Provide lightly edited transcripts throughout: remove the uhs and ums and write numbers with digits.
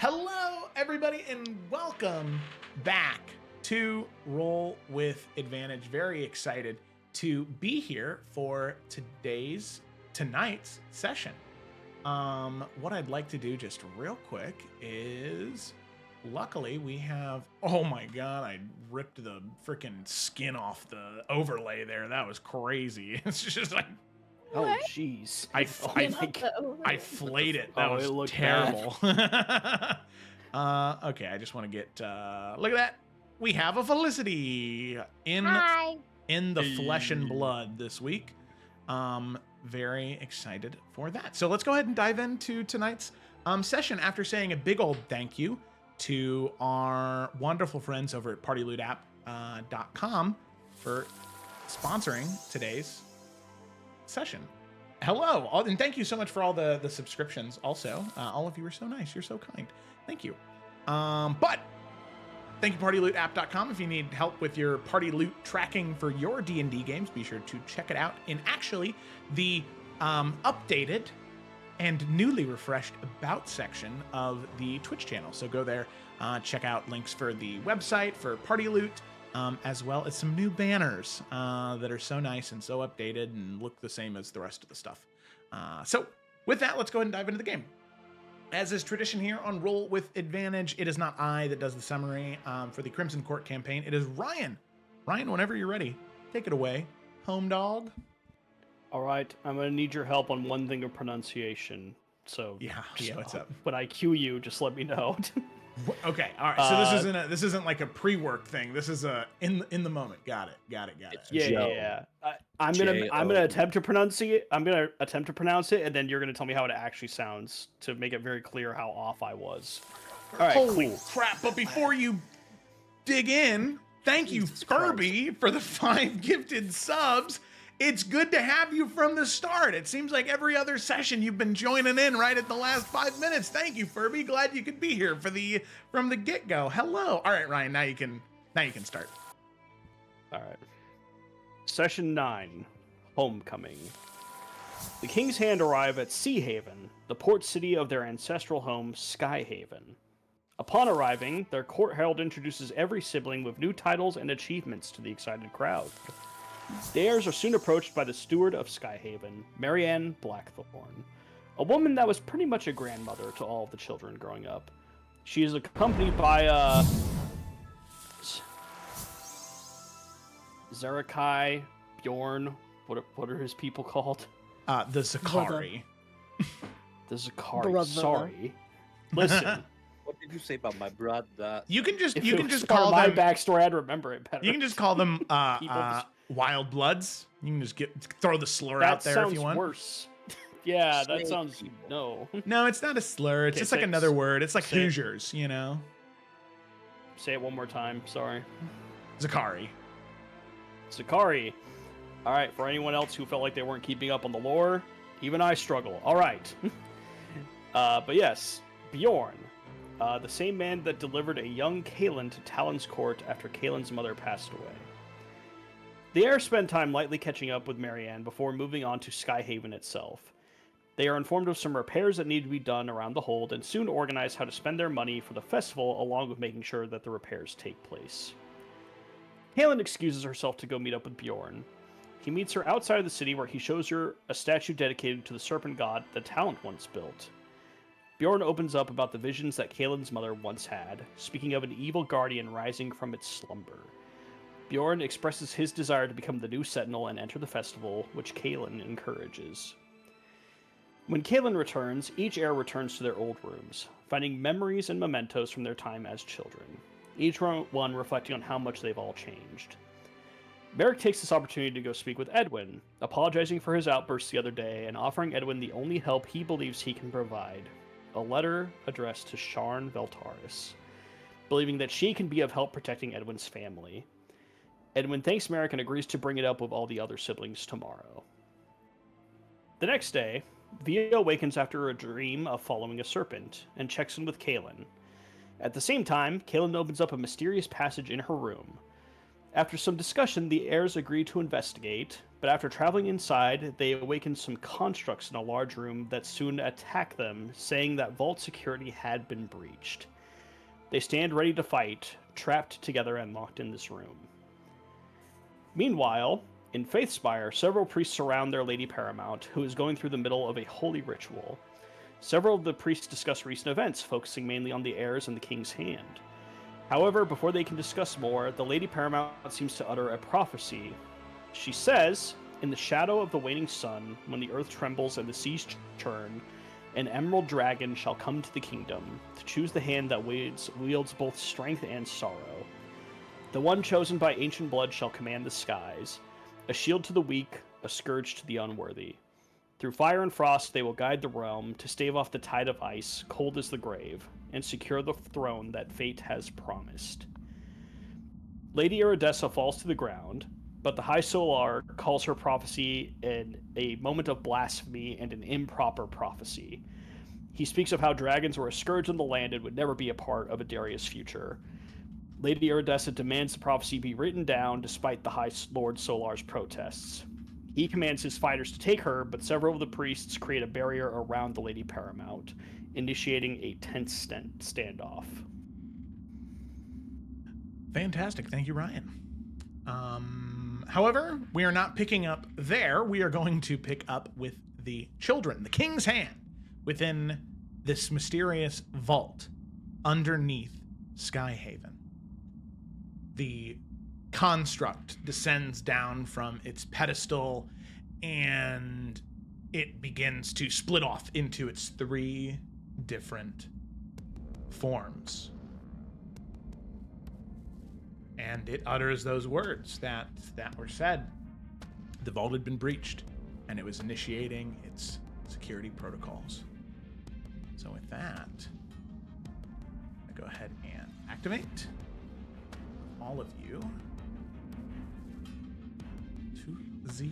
Hello, everybody, and welcome back to Roll with Advantage. Very excited to be here for tonight's session. What I'd like to do just real quick is, luckily we have, oh my god, I ripped the freaking skin off the overlay there. That was crazy. It's just like, oh jeez. I flayed it. That was looked terrible. Okay, I just want to get look at that. We have a Felicity in the flesh and blood this week. Very excited for that. So let's go ahead and dive into tonight's session after saying a big old thank you to our wonderful friends over at partylootapp.com for sponsoring today's session. Hello, and thank you so much for all the subscriptions. Also, all of you are so nice. You're so kind. Thank you. But thank you, partylootapp.com. If you need help with your party loot tracking for your D&D games, be sure to check it out in actually the updated and newly refreshed About section of the Twitch channel. So go there, check out links for the website, for party loot, as well as some new banners that are so nice and so updated and look the same as the rest of the stuff. So with that, let's go ahead and dive into the game. As is tradition here on Roll with Advantage, it is not I that does the summary for the Crimson Court campaign. It is Ryan. Ryan, whenever you're ready, take it away. Home dog. All right, I'm gonna need your help on one thing of pronunciation. So yeah, what's up? When I cue you, just let me know. Okay, all right. So this isn't like a pre-work thing. This is a in the moment. Got it. Yeah. I'm gonna attempt to pronounce it. I'm gonna attempt to pronounce it, and then you're gonna tell me how it actually sounds to make it very clear how off I was. All right, holy cool. crap! But before you dig in, thank you, Furby, for the 5 gifted subs. It's good to have you from the start. It seems like every other session you've been joining in right at the last 5 minutes. Thank you, Furby. Glad you could be here from the get-go. Hello. All right, Ryan, now you can start. All right. Session 9, Homecoming. The King's Hand arrive at Sea Haven, the port city of their ancestral home, Skyhaven. Upon arriving, their court herald introduces every sibling with new titles and achievements to the excited crowd. The heirs are soon approached by the steward of Skyhaven, Marianne Blackthorn, a woman that was pretty much a grandmother to all of the children growing up. She is accompanied by Zerakai, Bjorn, what are his people called? The Zakari. The Zakari. Brother. Sorry. Listen. What did you say about my brother? You can just call them my backstory. I'd remember it better. You can just call them Wild Bloods. You can just throw the slur out there if you want. That sounds worse. Yeah, that sounds no. No, it's not a slur. It's just like another word. It's like Hoosiers, you know. Say it one more time. Sorry. Zakari. All right, for anyone else who felt like they weren't keeping up on the lore, even I struggle. All right. But yes, Bjorn, the same man that delivered a young Kaelin to Talon's court after Kaelin's mother passed away. The heirs spend time lightly catching up with Marianne before moving on to Skyhaven itself. They are informed of some repairs that need to be done around the hold and soon organize how to spend their money for the festival along with making sure that the repairs take place. Kaelin excuses herself to go meet up with Bjorn. He meets her outside of the city where he shows her a statue dedicated to the serpent god that Talon once built. Bjorn opens up about the visions that Kaelin's mother once had, speaking of an evil guardian rising from its slumber. Bjorn expresses his desire to become the new Sentinel and enter the festival, which Kaelin encourages. When Kaelin returns, each heir returns to their old rooms, finding memories and mementos from their time as children, each one reflecting on how much they've all changed. Merrick takes this opportunity to go speak with Edwin, apologizing for his outbursts the other day and offering Edwin the only help he believes he can provide, a letter addressed to Sharn Veltaris, believing that she can be of help protecting Edwin's family. Edwin thanks Merrick and agrees to bring it up with all the other siblings tomorrow. The next day, Via awakens after a dream of following a serpent and checks in with Kaelin. At the same time, Kaelin opens up a mysterious passage in her room. After some discussion, the heirs agree to investigate, but after traveling inside, they awaken some constructs in a large room that soon attack them, saying that vault security had been breached. They stand ready to fight, trapped together and locked in this room. Meanwhile, in Faithspire, several priests surround their Lady Paramount, who is going through the middle of a holy ritual. Several of the priests discuss recent events, focusing mainly on the heirs and the king's hand. However, before they can discuss more, the Lady Paramount seems to utter a prophecy. She says, "In the shadow of the waning sun, when the earth trembles and the seas churn, an emerald dragon shall come to the kingdom, to choose the hand that wields both strength and sorrow. The one chosen by ancient blood shall command the skies, a shield to the weak, a scourge to the unworthy. Through fire and frost they will guide the realm to stave off the tide of ice, cold as the grave, and secure the throne that fate has promised." Lady Iridessa falls to the ground, but the High Solar calls her prophecy a moment of blasphemy and an improper prophecy. He speaks of how dragons were a scourge on the land and would never be a part of Adaria's future. Lady Iridessa demands the prophecy be written down despite the High Lord Solar's protests. He commands his fighters to take her, but several of the priests create a barrier around the Lady Paramount, initiating a tense standoff. Fantastic. Thank you, Ryan. However, we are not picking up there. We are going to pick up with the children, the king's hand, within this mysterious vault underneath Skyhaven. The construct descends down from its pedestal and it begins to split off into its 3 different forms. And it utters those words that were said. The vault had been breached, and it was initiating its security protocols. So with that, I go ahead and activate all of you to the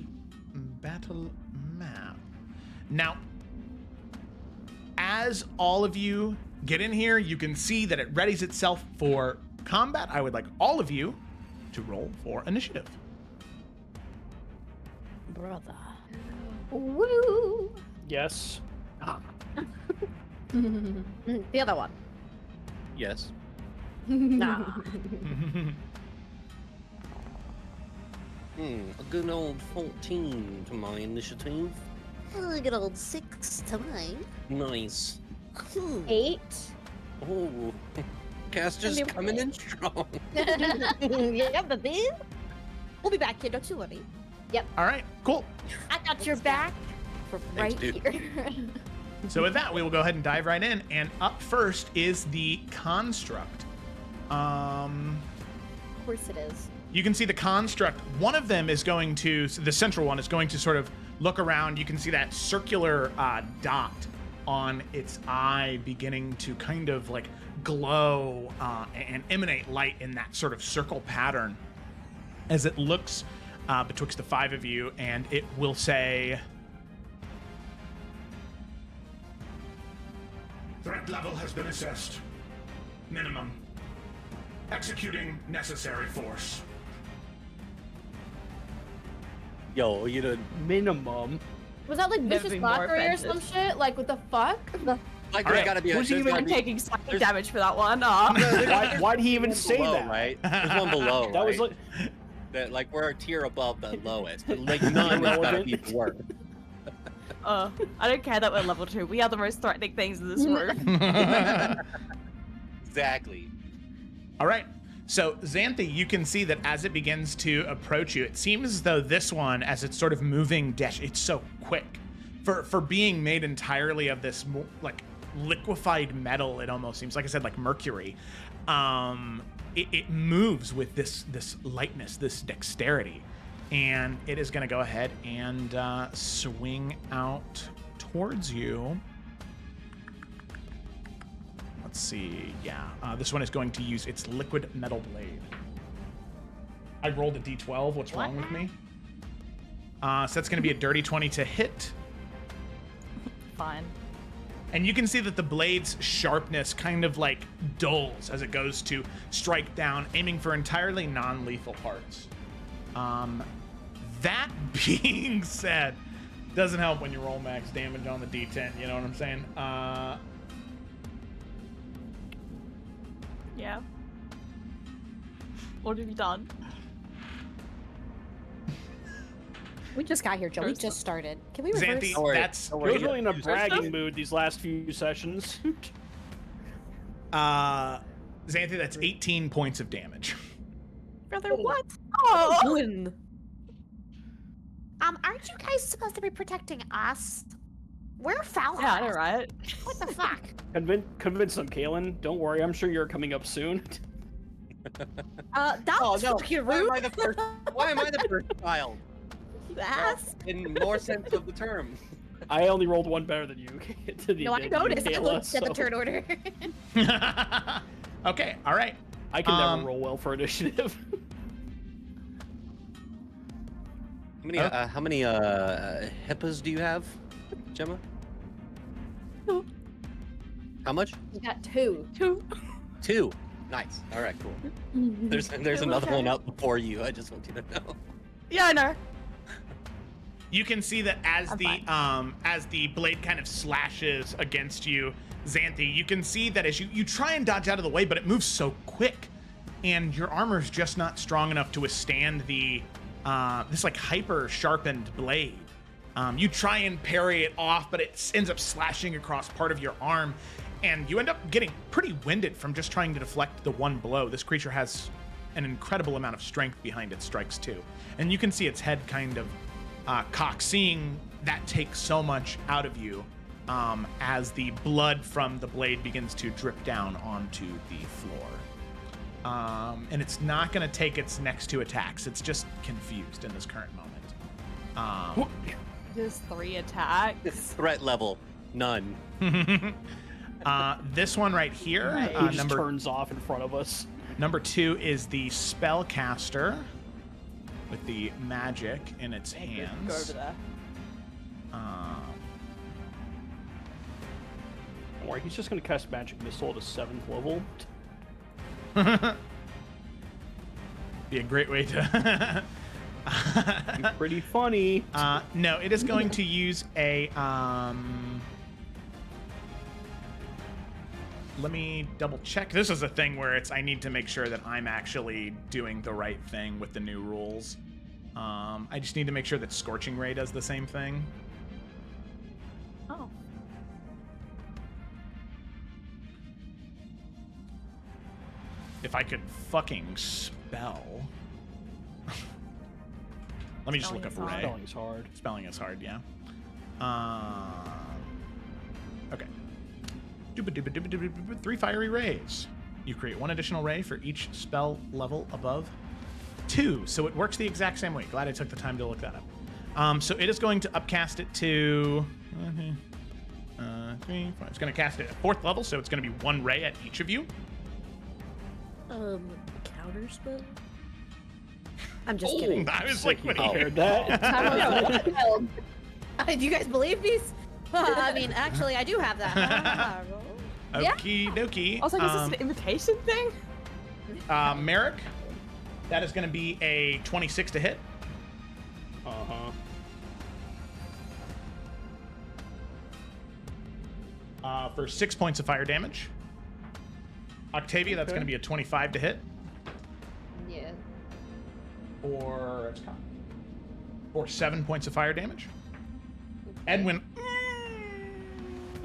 battle map. Now, as all of you get in here, you can see that it readies itself for combat. I would like all of you to roll for initiative. Brother. Woo! Yes. The other one. Yes. Nah. A good old 14 to my initiative. A good old 6 to mine. Nice. 8. Oh, caster's coming in strong. Yeah, baby. We'll be back, kid. Don't you worry. Yep. All right, cool. I got your back for right Thanks, here. So with that, we will go ahead and dive right in. And up first is the construct. Of course it is. You can see the construct. One of them is going to, the central one is going to sort of look around. You can see that circular dot on its eye beginning to kind of like glow and emanate light in that sort of circle pattern as it looks betwixt the 5 of you, and it will say, "Threat level has been assessed. Minimum. Executing necessary force." Yo, you know, Minimum. Was that like Never vicious been more mockery or offensive. some shit? Like, what the fuck? like All there's right, gotta be. Who's There's even gotta be, taking psychic there's- damage for that one? Why'd he even say below, that? Right? There's one below. That was right? like, that. Like we're a tier above the lowest. Like none has gotta be the worst. I don't care that we're level 2. We are the most threatening things in this room. Exactly. all right. So Xanthi, you can see that as it begins to approach you, it seems as though this one, as it's sort of moving, it's so quick. For being made entirely of this like liquefied metal, it almost seems, like I said, like mercury. It moves with this lightness, this dexterity, and it is going to go ahead and swing out towards you. Let's see. Yeah, this one is going to use its liquid metal blade. I rolled a d12. What's wrong with me? So that's going to be a dirty 20 to hit. Fine. And you can see that the blade's sharpness kind of like dulls as it goes to strike down, aiming for entirely non-lethal parts. That being said, doesn't help when you roll max damage on the D10, you know what I'm saying? Yeah. What have you done? We just got here, Joe. We just started. Can we reverse? Xanthi, that's... I was really in a bragging mood these last few sessions. Xanthi, that's 18 points of damage. Brother, what? Oh! Aren't you guys supposed to be protecting us? We're foul. Yeah, I know, right? What the fuck? Convince them, Kaylin. Don't worry, I'm sure you're coming up soon. That was fucking Why rude. am I the first? Why am I the first child? Ass. In more sense of the term. I only rolled one better than you. No, I noticed. I looked at the turn order. Okay, all right. I can never roll well for initiative. How many HIPAAs do you have, Gemma? Two. How much? We got two. 2. Nice. All right, cool. There's another one out before you. I just want you to know. Yeah, I know. You can see that as the blade kind of slashes against you, Xanthi, you can see that as you try and dodge out of the way, but it moves so quick, and your armor's just not strong enough to withstand the this like hyper sharpened blade. You try and parry it off, but it ends up slashing across part of your arm, and you end up getting pretty winded from just trying to deflect the one blow. This creature has an incredible amount of strength behind its strikes too, and you can see its head kind of cock, seeing that take so much out of you as the blood from the blade begins to drip down onto the floor. And it's not going to take its next 2 attacks. It's just confused in this current moment. Just 3 attacks. Threat level, none. This one right here, It just turns off in front of us. number 2 is the spellcaster with the magic in its hands. Go over there. Don't worry, he's just gonna cast Magic Missile at a 7th level. Be a great way to... Pretty funny. No, it is going to use a... Let me double check. This is a thing where I need to make sure that I'm actually doing the right thing with the new rules. I just need to make sure that Scorching Ray does the same thing. Oh. If I could fucking spell. Let me just look up Ray. Spelling's hard. Spelling is hard, yeah. Okay. 3 fiery rays. You create 1 additional ray for each spell level above 2. So it works the exact same way. Glad I took the time to look that up. So it is going to upcast it to 3, 4. It's going to cast it at 4th level, so it's going to be 1 ray at each of you. Counter spell? I'm just kidding. I was like, when he Heard that? Do you guys believe these? I mean, actually, I do have that. Yeah. Okie dokie. I was like, is this an invitation thing? Merrick, that is going to be a 26 to hit. For 6 points of fire damage. Octavia, that's going to be a 25 to hit. Yeah. For 7 points of fire damage. Edwin.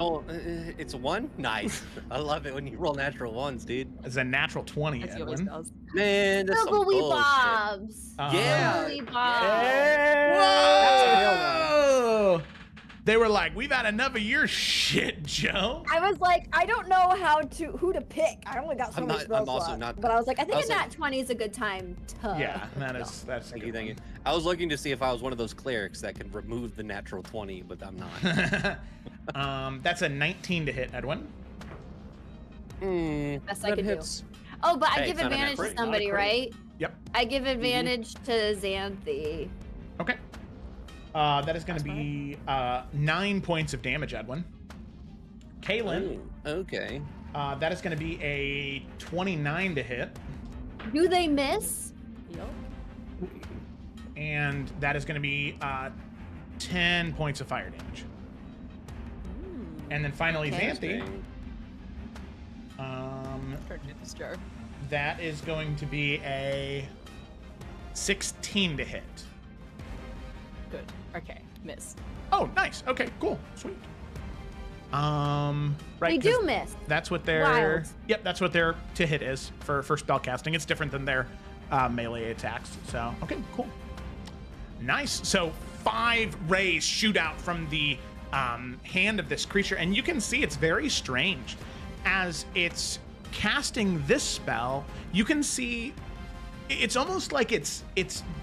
Oh, it's 1? Nice. I love it when you roll natural 1s, dude. It's a natural 20, As he always Edwin. does. Man, that's some Wiggly bullshit. Bobs. Yeah. Wiggly Bobs. Whoa! They were like, we've had enough of your shit, Joe. I was like, I don't know who to pick. I only got so I'm many not- spell I'm also slots. not- But I was like, I think I was a nat 20 is a good time to. Yeah, that's Thank you, thank you. I was looking to see if I was one of those clerics that can remove the natural 20, but I'm not. That's a 19 to hit, Edwin. Best I that could do. hits. Oh, but I Hey, give it's not a advantage crit, to not a somebody, crit. right? Yep. I give advantage to Xanthi. Okay. That is going to be 9 points of damage, Edwin. Kaylin. Ooh, okay. That is going to be a 29 to hit. Do they miss? Yup. And that is going to be 10 points of fire damage. And then finally, Okay. Xanthi. Turn to this jar. That is going to be a 16 to hit. Good. Okay. Miss. Oh, nice. Okay, cool. Sweet. Right. They 'cause do miss. That's what their Wild. Yep, that's what their to hit is for spell casting. It's different than their melee attacks. So, okay, cool. Nice. So 5 rays shoot out from the hand of this creature, and you can see it's very strange. As it's casting this spell, you can see it's almost like it's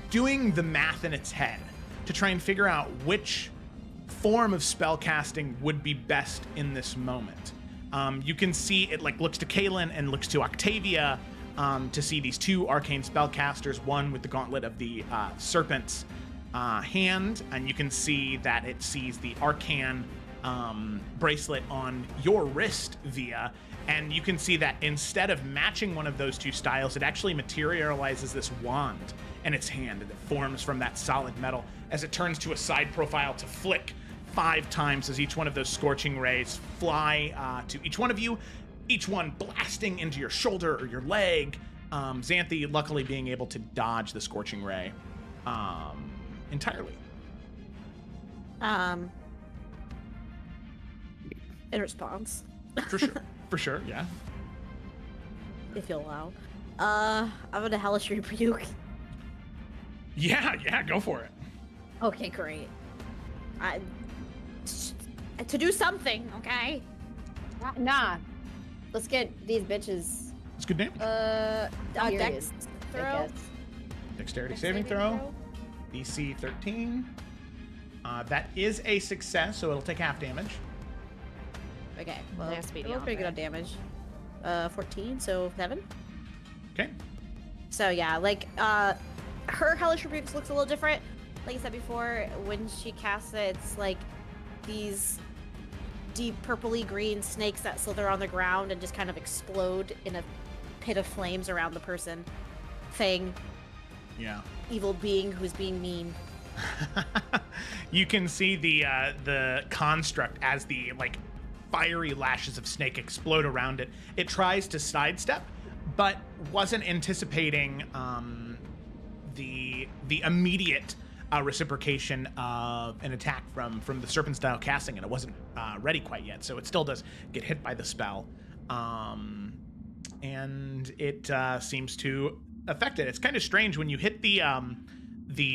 doing the math in its head to try and figure out which form of spell casting would be best in this moment. You can see it like looks to Kaylin and looks to Octavia to see these 2 arcane spellcasters, one with the gauntlet of the serpent's hand, and you can see that it sees the arcane bracelet on your wrist, Via, and you can see that instead of matching one of those 2 styles, it actually materializes this wand in its hand, and it forms from that solid metal as it turns to a side profile to flick 5 times as each one of those scorching rays fly to each one of you, each one blasting into your shoulder or your leg. Xanthi luckily being able to dodge the scorching ray entirely. In response, For sure. For sure, yeah. if you'll allow. I'm gonna hellish rebuke. Yeah, go for it. Okay, great. To do something, okay? Nah. Let's get these bitches. It's good damage. Dex furious, I throw. guess. Dexterity saving throw. DC 13. That is a success, so it'll take half damage. Okay, well, It has to be we're beyond pretty good on that. damage. 14, so 7. Okay. So yeah, like her hellish rebuke looks a little different. Like I said before, when she casts it, it's like these deep purpley green snakes that slither on the ground and just kind of explode in a pit of flames around the person. Thing, Yeah. evil being who's being mean. You can see the construct as the like fiery lashes of snake explode around it. It tries to sidestep, but wasn't anticipating the immediate reciprocation of an attack from the serpent style casting, and it wasn't ready quite yet. So it still does get hit by the spell, and it seems to affect it. It's kind of strange when you hit the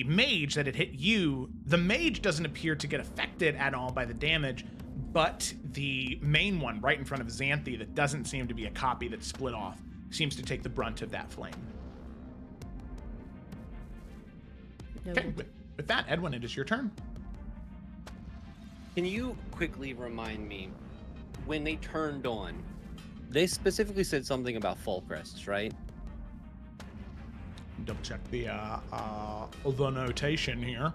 mage that it hit you. The mage doesn't appear to get affected at all by the damage, but the main one right in front of Xanthi that doesn't seem to be a copy that's split off seems to take the brunt of that flame. Okay, with that, Edwin, it is your turn. Can you quickly remind me, when they turned on, they specifically said something about fall crests, right? Double check the notation here.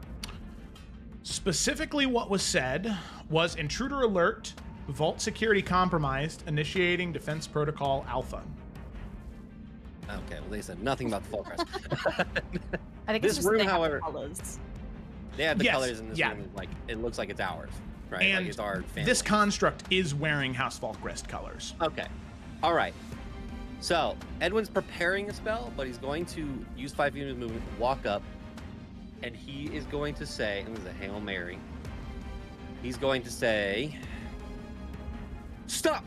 Specifically, what was said was intruder alert, vault security compromised, initiating defense protocol alpha. Okay, well, they said nothing about the fall crest. I think This it's just room, they have the however- colors. They have the Yes, colors in this yeah. room, like, it looks like it's ours, right? And like it's our family. this construct is wearing House Falkrest colors. Okay. All right. So, Edwin's preparing a spell, but he's going to use 5 units of movement, walk up, and he is going to say, and this is a Hail Mary, he's going to say, "Stop!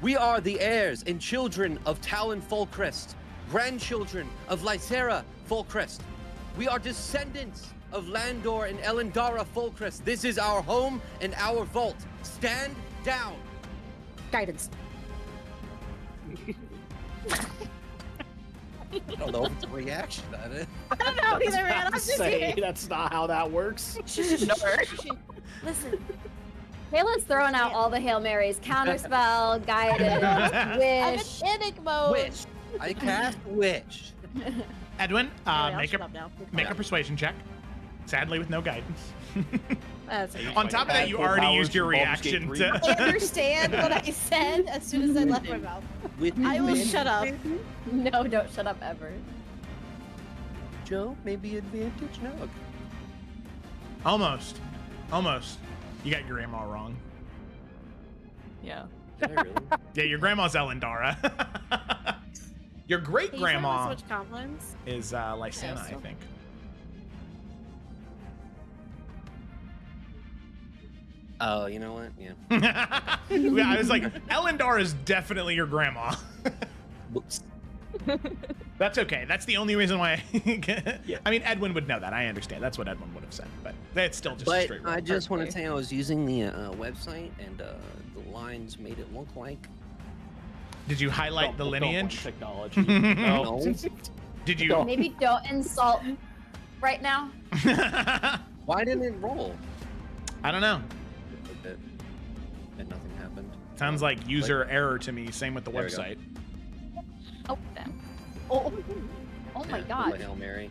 We are the heirs and children of Talon Falkrest, grandchildren of Lysera Falkrest. We are descendants of Landor and Elendara Falkrest. This is our home and our vault. Stand down." Guidance. I don't know if it's a reaction on it. I don't know either, man. I'm just Say here. that's not how that works. Listen, Kayla's throwing out all the Hail Marys. Counterspell, guidance, I'm wish. in panic mode. Wish. I cast Wish. Edwin, Anyway, I'll make shut up now. a persuasion check. Sadly, with no guidance. That's Hey, On top of that, you already used your reaction I to. understand what I said as soon as I left my mouth. With I will advantage, shut up. maybe? No, don't shut up ever. Joe, maybe advantage? No. Okay. Almost. Almost. You got your grandma wrong. Yeah. Did I really? Yeah, your grandma's Elendara. Your great Hey, you trying to grandma switch compliments? is Lysana, I so- think. Oh, you know what? Yeah. Yeah, I was like, Elendar is definitely your grandma. Whoops. That's okay. That's the only reason why. Yeah. I mean, Edwin would know that. I understand. That's what Edwin would have said. But it's still just a But straight roll. I just want to Perfectly. say I was using the website, and the lines made it look like. Did you highlight the Don't blame lineage? technology. No. No. Did you? No. Maybe don't insult right now. Why didn't it roll? I don't know. Like that. And nothing happened. Sounds like user error to me. Same with the There we go. website. Oh, damn. Oh, oh my Yeah, god. Hail Mary.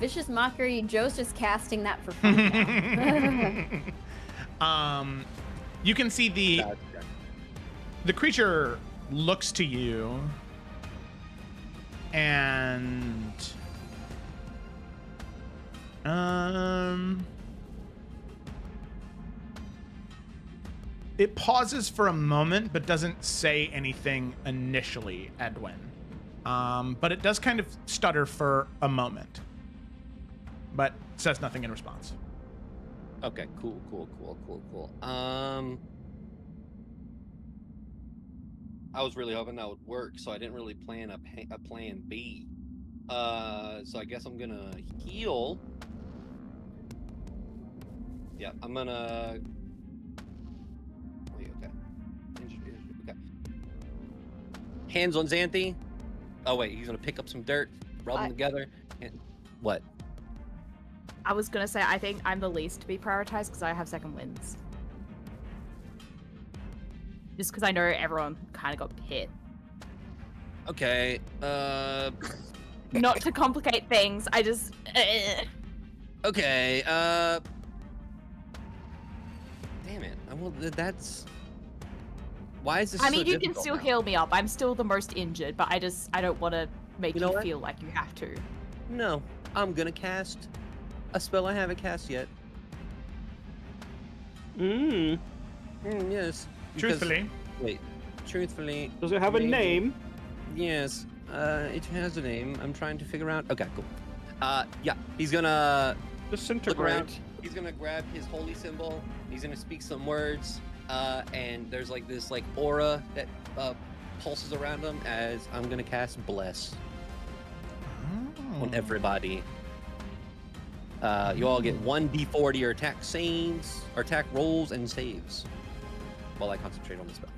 Vicious mockery. Joe's just casting that for fun now. You can see the That's correct. the creature looks to you and it pauses for a moment but doesn't say anything initially, Edwin. But it does kind of stutter for a moment, but says nothing in response. Okay, cool. I was really hoping that would work, so I didn't really plan a plan B. So I guess I'm gonna heal. Yeah, I'm gonna. Wait, okay. Okay. Hands on Xanthi. Oh wait, he's gonna pick up some dirt, rub them together, and what? I was gonna say I think I'm the least to be prioritized because I have second wins. Just because I know everyone kind of got hit. Okay. Not to complicate things, I just. Okay. Damn it. Well, that's. Why is this? I mean, so you can difficult still now? heal me up. I'm still the most injured, but I don't want to make You you, know what? feel like you have to. No, I'm gonna cast a spell I haven't cast yet. Mm. Yes. because- Truthfully, Wait. Truthfully. Does it have a maybe- name? Yes. It has a name. I'm trying to figure out. Okay, cool. Yeah. He's gonna look Disintegrate. around. He's gonna grab his holy symbol. He's gonna speak some words. And there's like this aura that pulses around him as I'm gonna cast bless on everybody. You all get 1d4 to your attack saves, or attack rolls and saves, while I concentrate on the spell.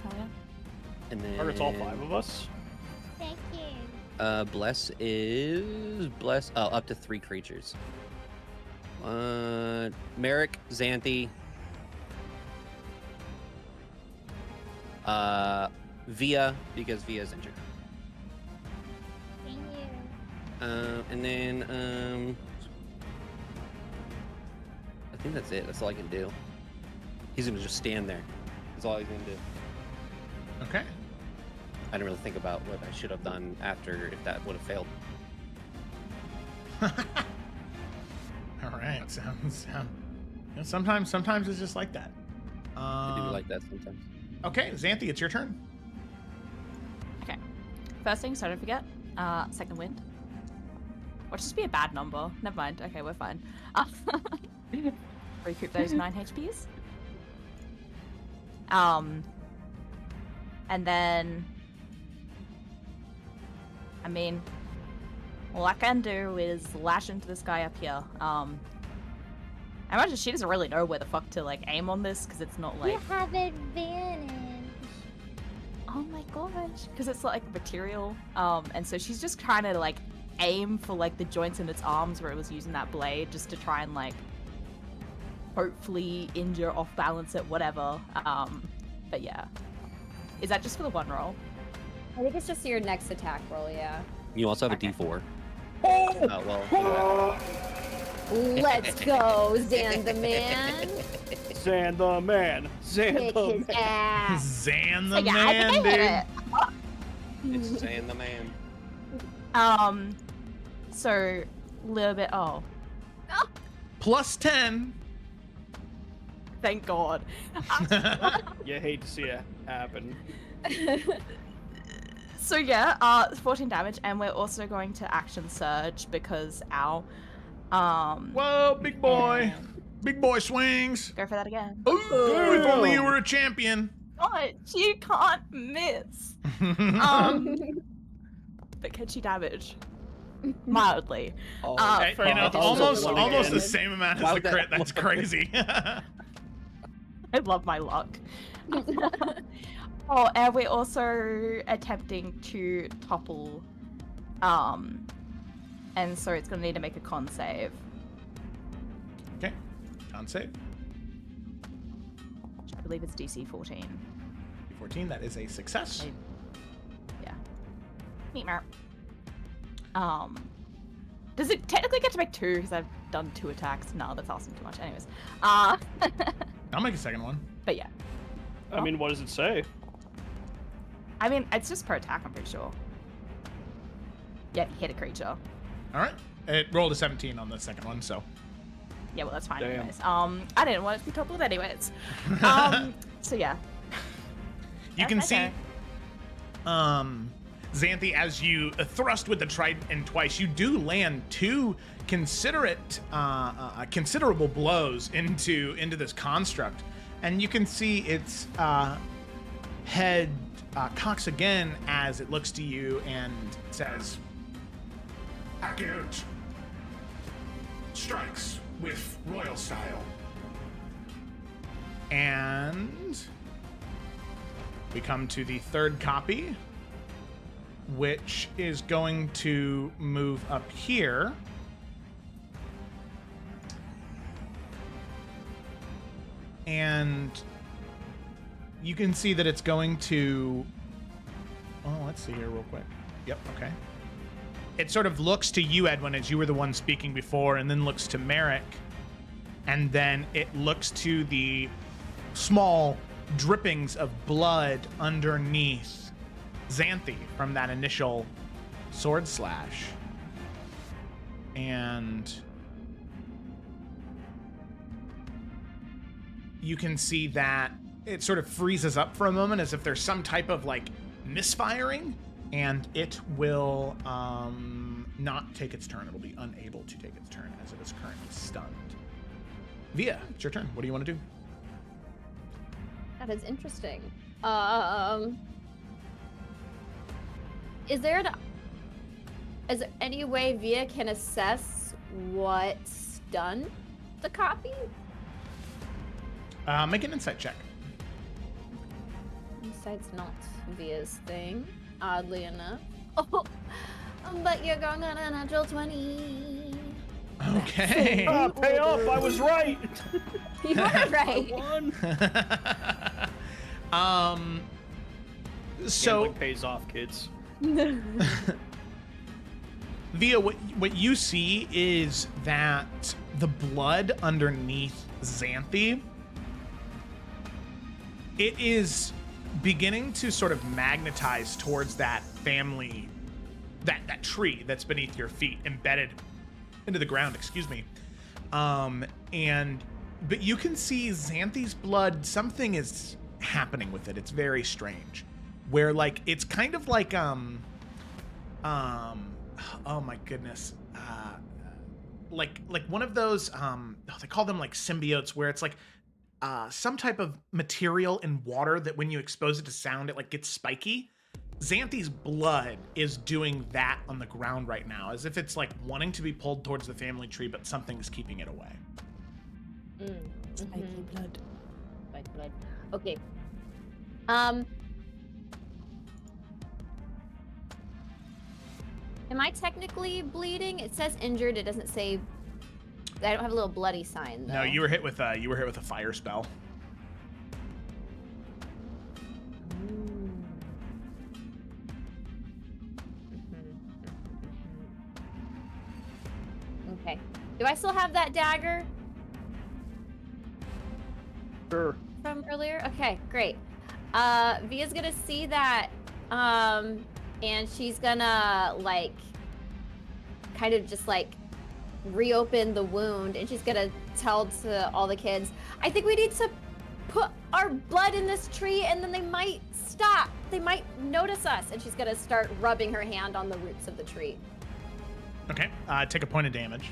Oh, yeah. And then Or it's all 5 of us. Thank you. Bless is up to 3 creatures. Merrick, Xanthi, Via, because Via's injured. Thank you. And then I think that's it. That's all I can do. He's gonna just stand there. That's all he's gonna do. okay. I didn't really think about what I should have done after if that would have failed. All right. Sounds. You know, sometimes it's just like that. I do like that sometimes. Okay, Xanthi, it's your turn. Okay. First thing, so don't forget. Second wind. Or just be a bad number. Never mind. Okay, we're fine. Recoup those 9 HPs. And then, I mean, all I can do is lash into this guy up here. I imagine she doesn't really know where the fuck to aim on this because it's not like. You have advantage. Oh my gosh, because it's like material. And so she's just trying to aim for the joints in its arms where it was using that blade just to try and hopefully injure, off balance it, whatever. But yeah. Is that just for the one roll? I think it's just your next attack roll, yeah. You also have Okay. a D4. Well. Let's go, Zan the man. Zan the man. Zan Kick the his man. ass. Zan the Yeah, I man, think I hit dude. it. It's Zan the man. So a little bit. Oh, Plus 10. thank God. You hate to see it happen. So yeah, 14 damage, and we're also going to action surge because ow. Whoa, big boy. and Big boy swings. Go for that again. Ooh, if only you Damn. were a champion. God, you can't miss. But can she damage? Mildly. Oh, For you a know, magic almost sword. almost the again. same amount Why as the would that- crit. That's crazy. I love my luck. Oh, and we're also attempting to topple. And so it's gonna need to make a con save. Okay. Con save. I believe it's DC 14. 14. That is a success. Yeah. Meet Meow. Does it technically get to make 2 because I've done 2 attacks? No, that's asking too much. Anyways. I'll make a second one. But yeah. I mean, what does it say? I mean, it's just per attack, I'm pretty sure. Yeah, if you hit a creature. All right. It rolled a 17 on the second one, so. Yeah, well, that's fine Damn. anyways. I didn't want it to be toppled anyways. So yeah. You can Okay. see, Xanthi, as you thrust with the trident twice, you do land 2 considerable blows into this construct, and you can see its head cocks again as it looks to you and says, Accurate. Strikes with royal style. and we come to the third copy, which is going to move up here. And you can see that it's going to... Oh, let's see here real quick. Yep, okay. It sort of looks to you, Edwin, as you were the one speaking before, and then looks to Merrick. And then it looks to the small drippings of blood underneath Xanthi from that initial sword slash. And you can see that it sort of freezes up for a moment as if there's some type of like misfiring, and it will not take its turn. It'll be unable to take its turn as it is currently stunned. Via, it's your turn. What do you want to do? That is interesting. Is there any way Via can assess what stunned the copy? Make an insight check. Insight's not Via's thing, oddly enough. Oh, but you're going on a natural 20. Okay. Ah, pay off! I was right. You were right. Won. So Gambling pays off, kids. Via, what you see is that the blood underneath Xanthi, it is beginning to sort of magnetize towards that family, that tree that's beneath your feet, embedded into the ground, excuse me. But you can see Xanthi's blood, something is happening with it. It's very strange. Where like it's kind of like oh my goodness. Like one of those they call them like symbiotes, where it's like some type of material in water that when you expose it to sound, it like gets spiky. Xanthi's blood is doing that on the ground right now, as if it's like wanting to be pulled towards the family tree, but something's keeping it away. Spiky blood. Spiky blood. Okay. Am I technically bleeding? It says injured. It doesn't say. I don't have a little bloody sign though. No, you were hit with a fire spell. I still have that dagger Sure. from earlier? Okay, great. Via's gonna see that, and she's gonna like kind of just like reopen the wound, and she's gonna tell to all the kids, I think we need to put our blood in this tree, and then they might stop. They might notice us. And she's gonna start rubbing her hand on the roots of the tree. Okay. Take a point of damage.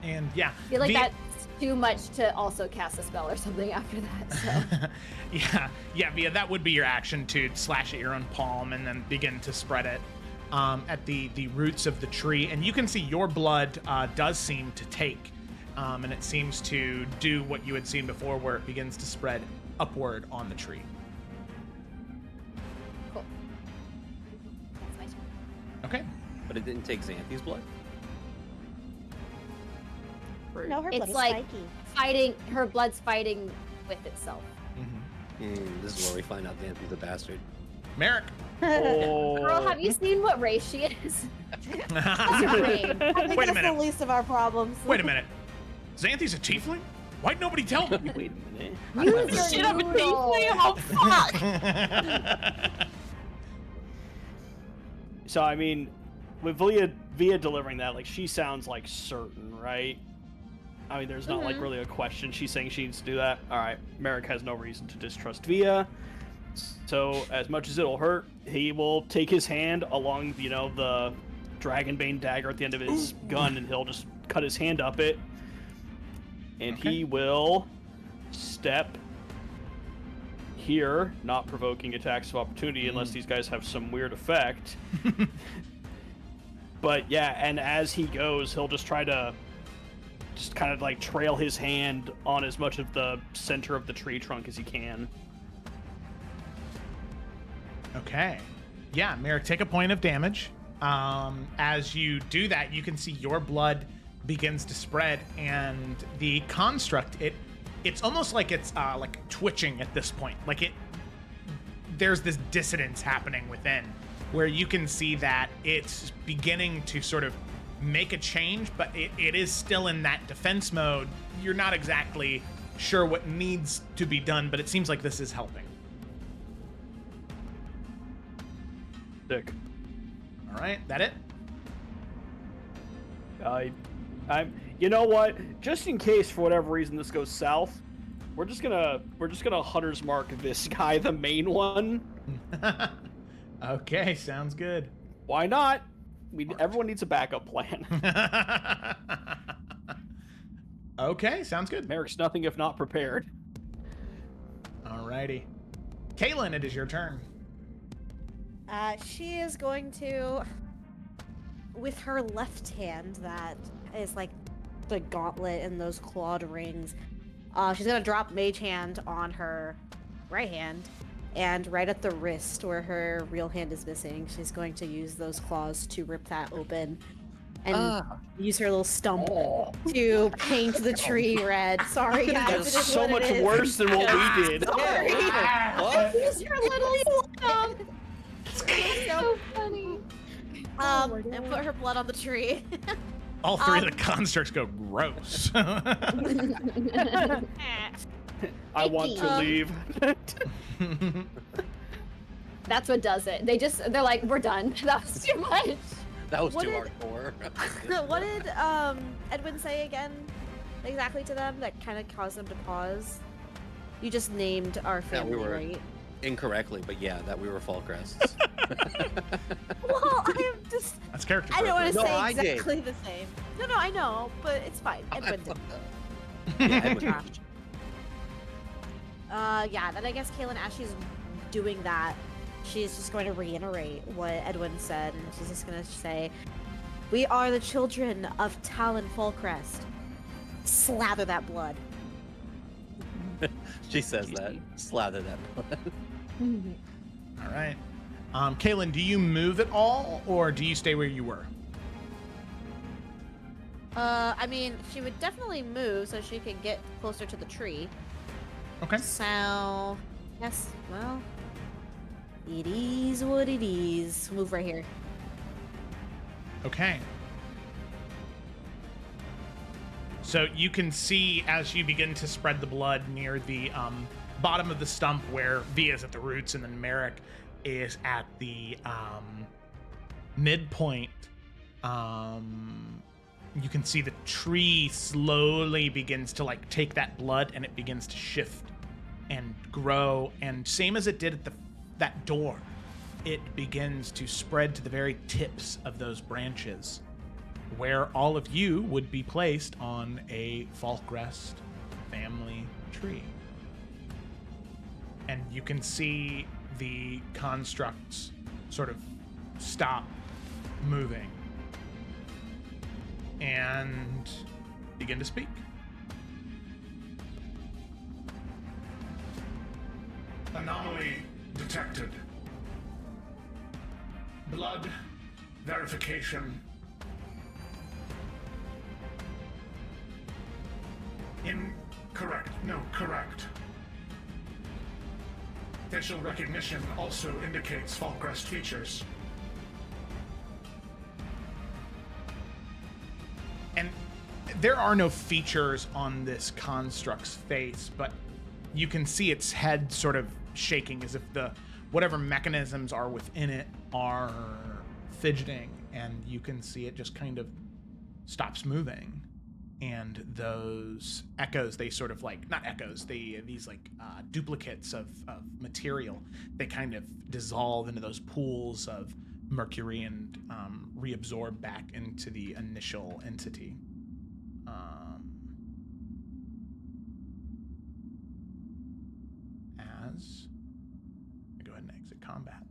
And yeah. I feel like that's too much to also cast a spell or something after that. So. yeah, Via, that would be your action to slash at your own palm and then begin to spread it at the roots of the tree. And you can see your blood does seem to take, and it seems to do what you had seen before, where it begins to spread upward on the tree. Cool. That's my turn. Okay. But it didn't take Xanthi's blood? No, her blood It's is like spiky. fighting. Her blood's fighting with itself. This is where we find out Xanthi's a bastard. Merrick. Oh. Girl, have you seen what race she is? That's her name. I think Wait a that's minute. the least of our problems. Wait a minute. Xanthi's a tiefling? Why'd nobody tell me? Wait a minute. Use Shit, your I'm a noodle. tiefling. Oh fuck! So I mean, with Via delivering that, like she sounds like certain, right? I mean, there's not like really a question. She's saying she needs to do that. All right, Merrick has no reason to distrust Via. So as much as it'll hurt, he will take his hand along, the Dragonbane dagger at the end of his gun, and he'll just cut his hand up it, and Okay. he will step here, not provoking attacks of opportunity unless these guys have some weird effect. But yeah, and as he goes, he'll just try to just kind of like trail his hand on as much of the center of the tree trunk as he can. Okay. Yeah, Merrick, take a point of damage. As you do that, you can see your blood begins to spread, and the construct, it's almost like it's like twitching at this point. Like there's this dissonance happening within, where you can see that it's beginning to sort of make a change, but it is still in that defense mode. You're not exactly sure what needs to be done, but it seems like this is helping. Sick. All right, that it? I'm. You know what? Just in case for whatever reason this goes south, we're just gonna hunter's mark this guy, the main one. Okay, sounds good. Why not? Everyone needs a backup plan. Okay, sounds good. Merrick's nothing if not prepared. Alrighty. Kaylin, it is your turn. She is going to, with her left hand that is like the gauntlet and those clawed rings, she's gonna drop Mage Hand on her right hand, and right at the wrist where her real hand is missing, she's going to use those claws to rip that open and use her little stump to paint the tree red. Sorry, guys. it That's is so what much it is. worse than what we did. Sorry. Use your little stump. So funny. And put her blood on the tree. All three of the constructs go gross. I want to leave. That's what does it. They're like, we're done. That was too much. That was What too did- hardcore. What did Edwin say again exactly to them that kind of caused them to pause? You just named our family, right? Incorrectly, but yeah, that we were fall crests. Well, I am just. That's character I don't want to No, say I did. exactly the same. No, I know, but it's fine. Edwin did. Yeah, Edwin. Yeah, then I guess Kaylin, as she's doing that, she's just going to reiterate what Edwin said, and she's just going to say, "We are the children of Talon Fallcrest. Slather that blood." She says that. Slather that blood. All right. Kaylin, do you move at all, or do you stay where you were? I mean, she would definitely move so she could get closer to the tree. Okay. So, yes, well, it is what it is. Move right here. Okay. So you can see as you begin to spread the blood near the bottom of the stump where Via's at the roots and then Merrick is at the midpoint. You can see the tree slowly begins to like take that blood and it begins to shift and grow. And same as it did at that door, it begins to spread to the very tips of those branches, where all of you would be placed on a Falkrest family tree. And you can see the constructs sort of stop moving and begin to speak. Anomaly detected. Blood verification. Incorrect. No, correct. Facial recognition also indicates Falkrest features. And there are no features on this construct's face, but you can see its head sort of shaking as if whatever mechanisms are within it are fidgeting, and you can see it just kind of stops moving. And those echoes, they sort of like, not echoes, these like duplicates of material, they kind of dissolve into those pools of mercury and reabsorb back into the initial entity. As I go ahead and exit combat.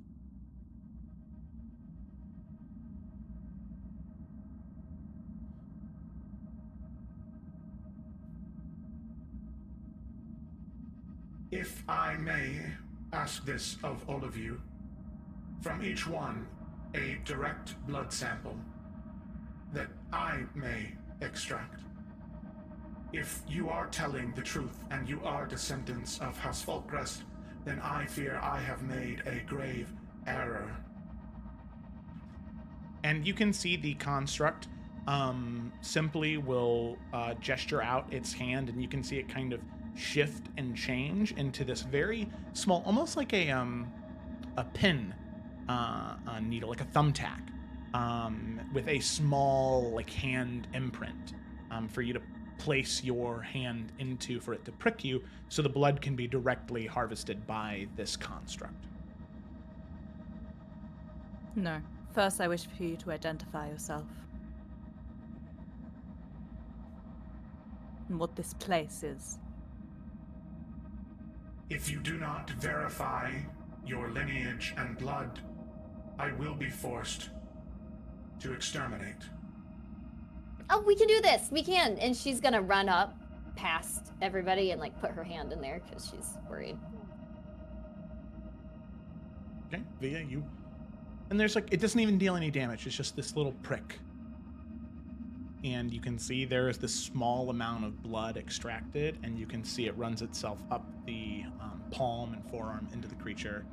If I may ask this of all of you, from each one, a direct blood sample that I may extract. If you are telling the truth and you are descendants of House Falkrest, then I fear I have made a grave error. And you can see the construct simply will gesture out its hand, and you can see it kind of shift and change into this very small, almost like a pin needle, like a thumbtack, with a small like hand imprint for you to place your hand into for it to prick you, so the blood can be directly harvested by this construct. No. First, I wish for you to identify yourself. And what this place is. If you do not verify your lineage and blood, I will be forced to exterminate. Oh, we can do this. We can. And she's gonna run up past everybody and like put her hand in there because she's worried. Okay, Via, you. And there's like, it doesn't even deal any damage. It's just this little prick. And you can see there is this small amount of blood extracted, and you can see it runs itself up the palm and forearm into the creature.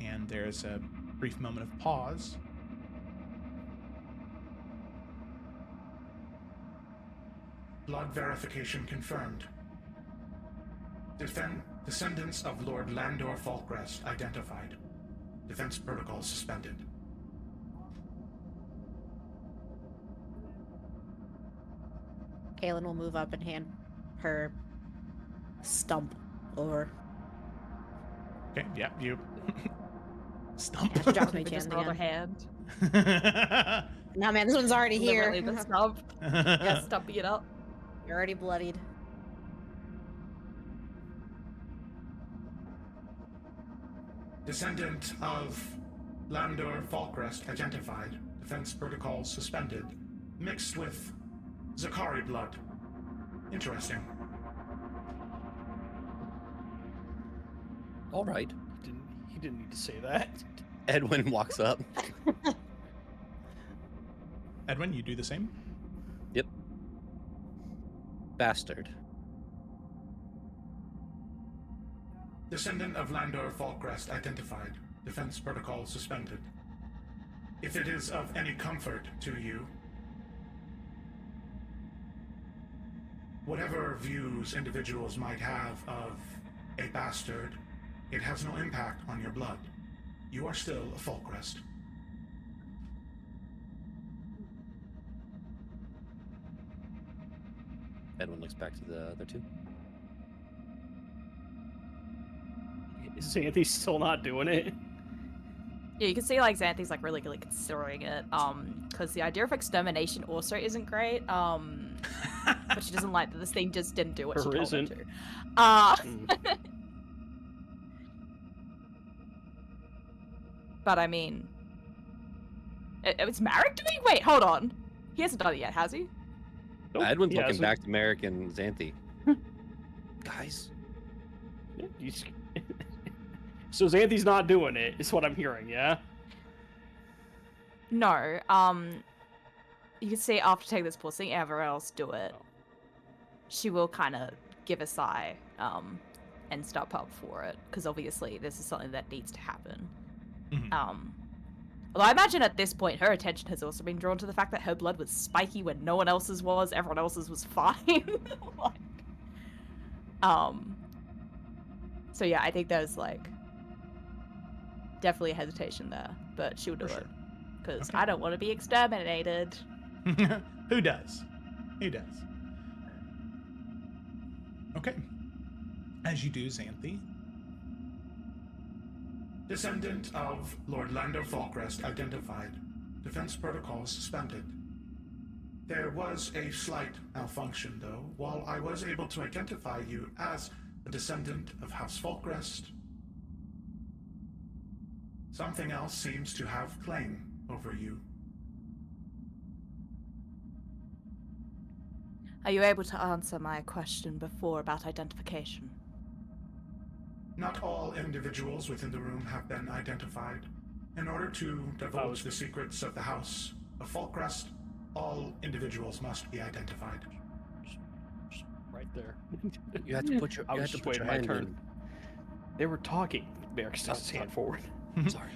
And there's a brief moment of pause. Blood verification confirmed. Descendants of Lord Landor Falkrest identified. Defense protocol suspended. Kaylin will move up and hand her stump over. Okay, yeah, you stump. Yeah, she drops my Just chin another again. hand. No, man, this one's already here. Literally the stump. Yeah, stumping it up. You're already bloodied. Descendant of Landor Falkrest identified. Defense protocol suspended. Mixed with Zakari blood. Interesting. All right. He didn't need to say that. Edwin walks up. Edwin, you do the same? Yep. Bastard. Descendant of Landor Falkrest identified. Defense protocol suspended. If it is of any comfort to you, whatever views individuals might have of a bastard, it has no impact on your blood. You are still a Folkrest. Edwin looks back to the other two. Is Xanthe still not doing it? Yeah, you can see like Xanthe's like really considering it, because the idea of extermination also isn't great, but she doesn't like that this thing just didn't do what she told it to. But I mean, it's Marek doing? Wait, hold on. He hasn't done it yet, has he? Nope, Edwin's he looking hasn't. back to Merrick and Xanthe. Guys, Yeah, so Xanthe's not doing it, is what I'm hearing, yeah? No. You can see after taking this pull, seeing everyone else do it, she will kind of give a sigh, and step up for it, because obviously this is something that needs to happen. Although I imagine at this point her attention has also been drawn to the fact that her blood was spiky when no one else's was, everyone else's was fine. So yeah, I think there's like definitely a hesitation there, but she'll do it because I don't want to be exterminated. Who does? Who does? Okay. As you do, Xanthe. Descendant of Lord Lando Falkrest identified. Defense protocol suspended. There was a slight malfunction, though. While I was able to identify you as a descendant of House Falkrest, something else seems to have claim over you. Are you able to answer my question before about identification? Not all individuals within the room have been identified. In order to divulge the secrets of the House of Falkrest, all individuals must be identified. Right there. you have to put your, I you was have to just put your waiting my hand turn. They were talking. Merrick sticks his hand forward. in. Sorry.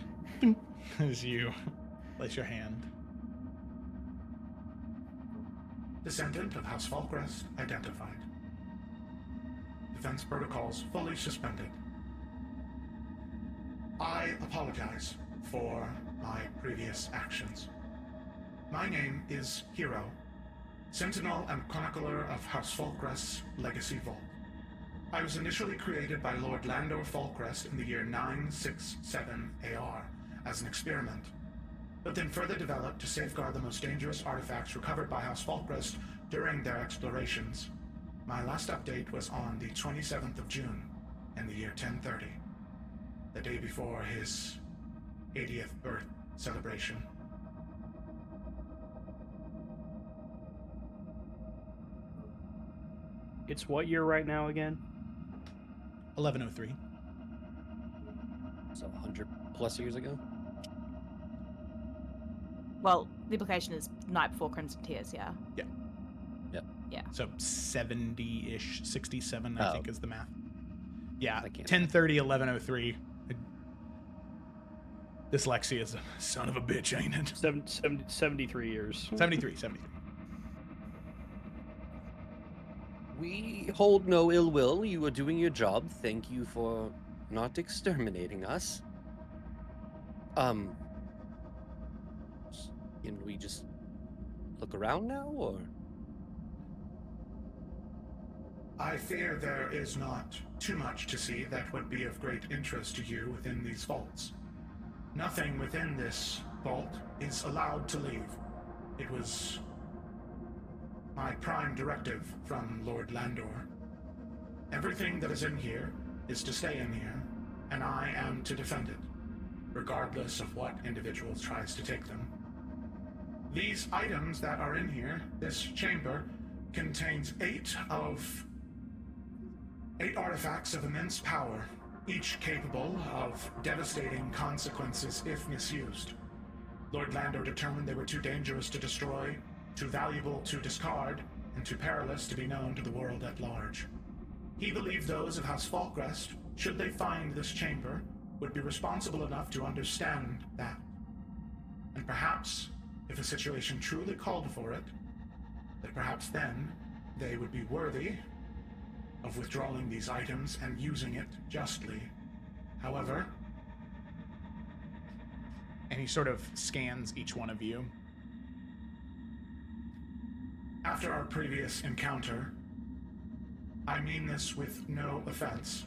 As you place your hand. Descendant of House Falkrest identified. Defense protocols fully suspended. I apologize for my previous actions. My name is Hero, Sentinel and Chronicler of House Falkrest's Legacy Vault. I was initially created by Lord Landor Falkrest in the year 967 AR as an experiment, but then further developed to safeguard the most dangerous artifacts recovered by House Falkrest during their explorations. My last update was on the 27th of June in the year 1030, the day before his 80th birth celebration. It's what year right now again? 1103. So 100 plus years ago? Well, the implication is night before Crimson Tears, yeah. Yeah. Yep. Yeah. So 70-ish, 67, I think is the math. Yeah, I can't 1030, 1103. Dyslexia is a son of a bitch, ain't it? 73 years. 73. We hold no ill will. You are doing your job. Thank you for not exterminating us. Can we just look around now, or? I fear there is not too much to see that would be of great interest to you within these vaults. Nothing within this vault is allowed to leave. It was my prime directive from Lord Landor. Everything that is in here is to stay in here, and I am to defend it, regardless of what individuals tries to take them. These items that are in here, this chamber, contains 8 artifacts of immense power, each capable of devastating consequences if misused. Lord Lando determined they were too dangerous to destroy, too valuable to discard, and too perilous to be known to the world at large. He believed those of House Falkrest, should they find this chamber, would be responsible enough to understand that. And perhaps, if a situation truly called for it, that perhaps then they would be worthy of withdrawing these items and using it justly. However, and he sort of scans each one of you. after our previous encounter, I mean this with no offense,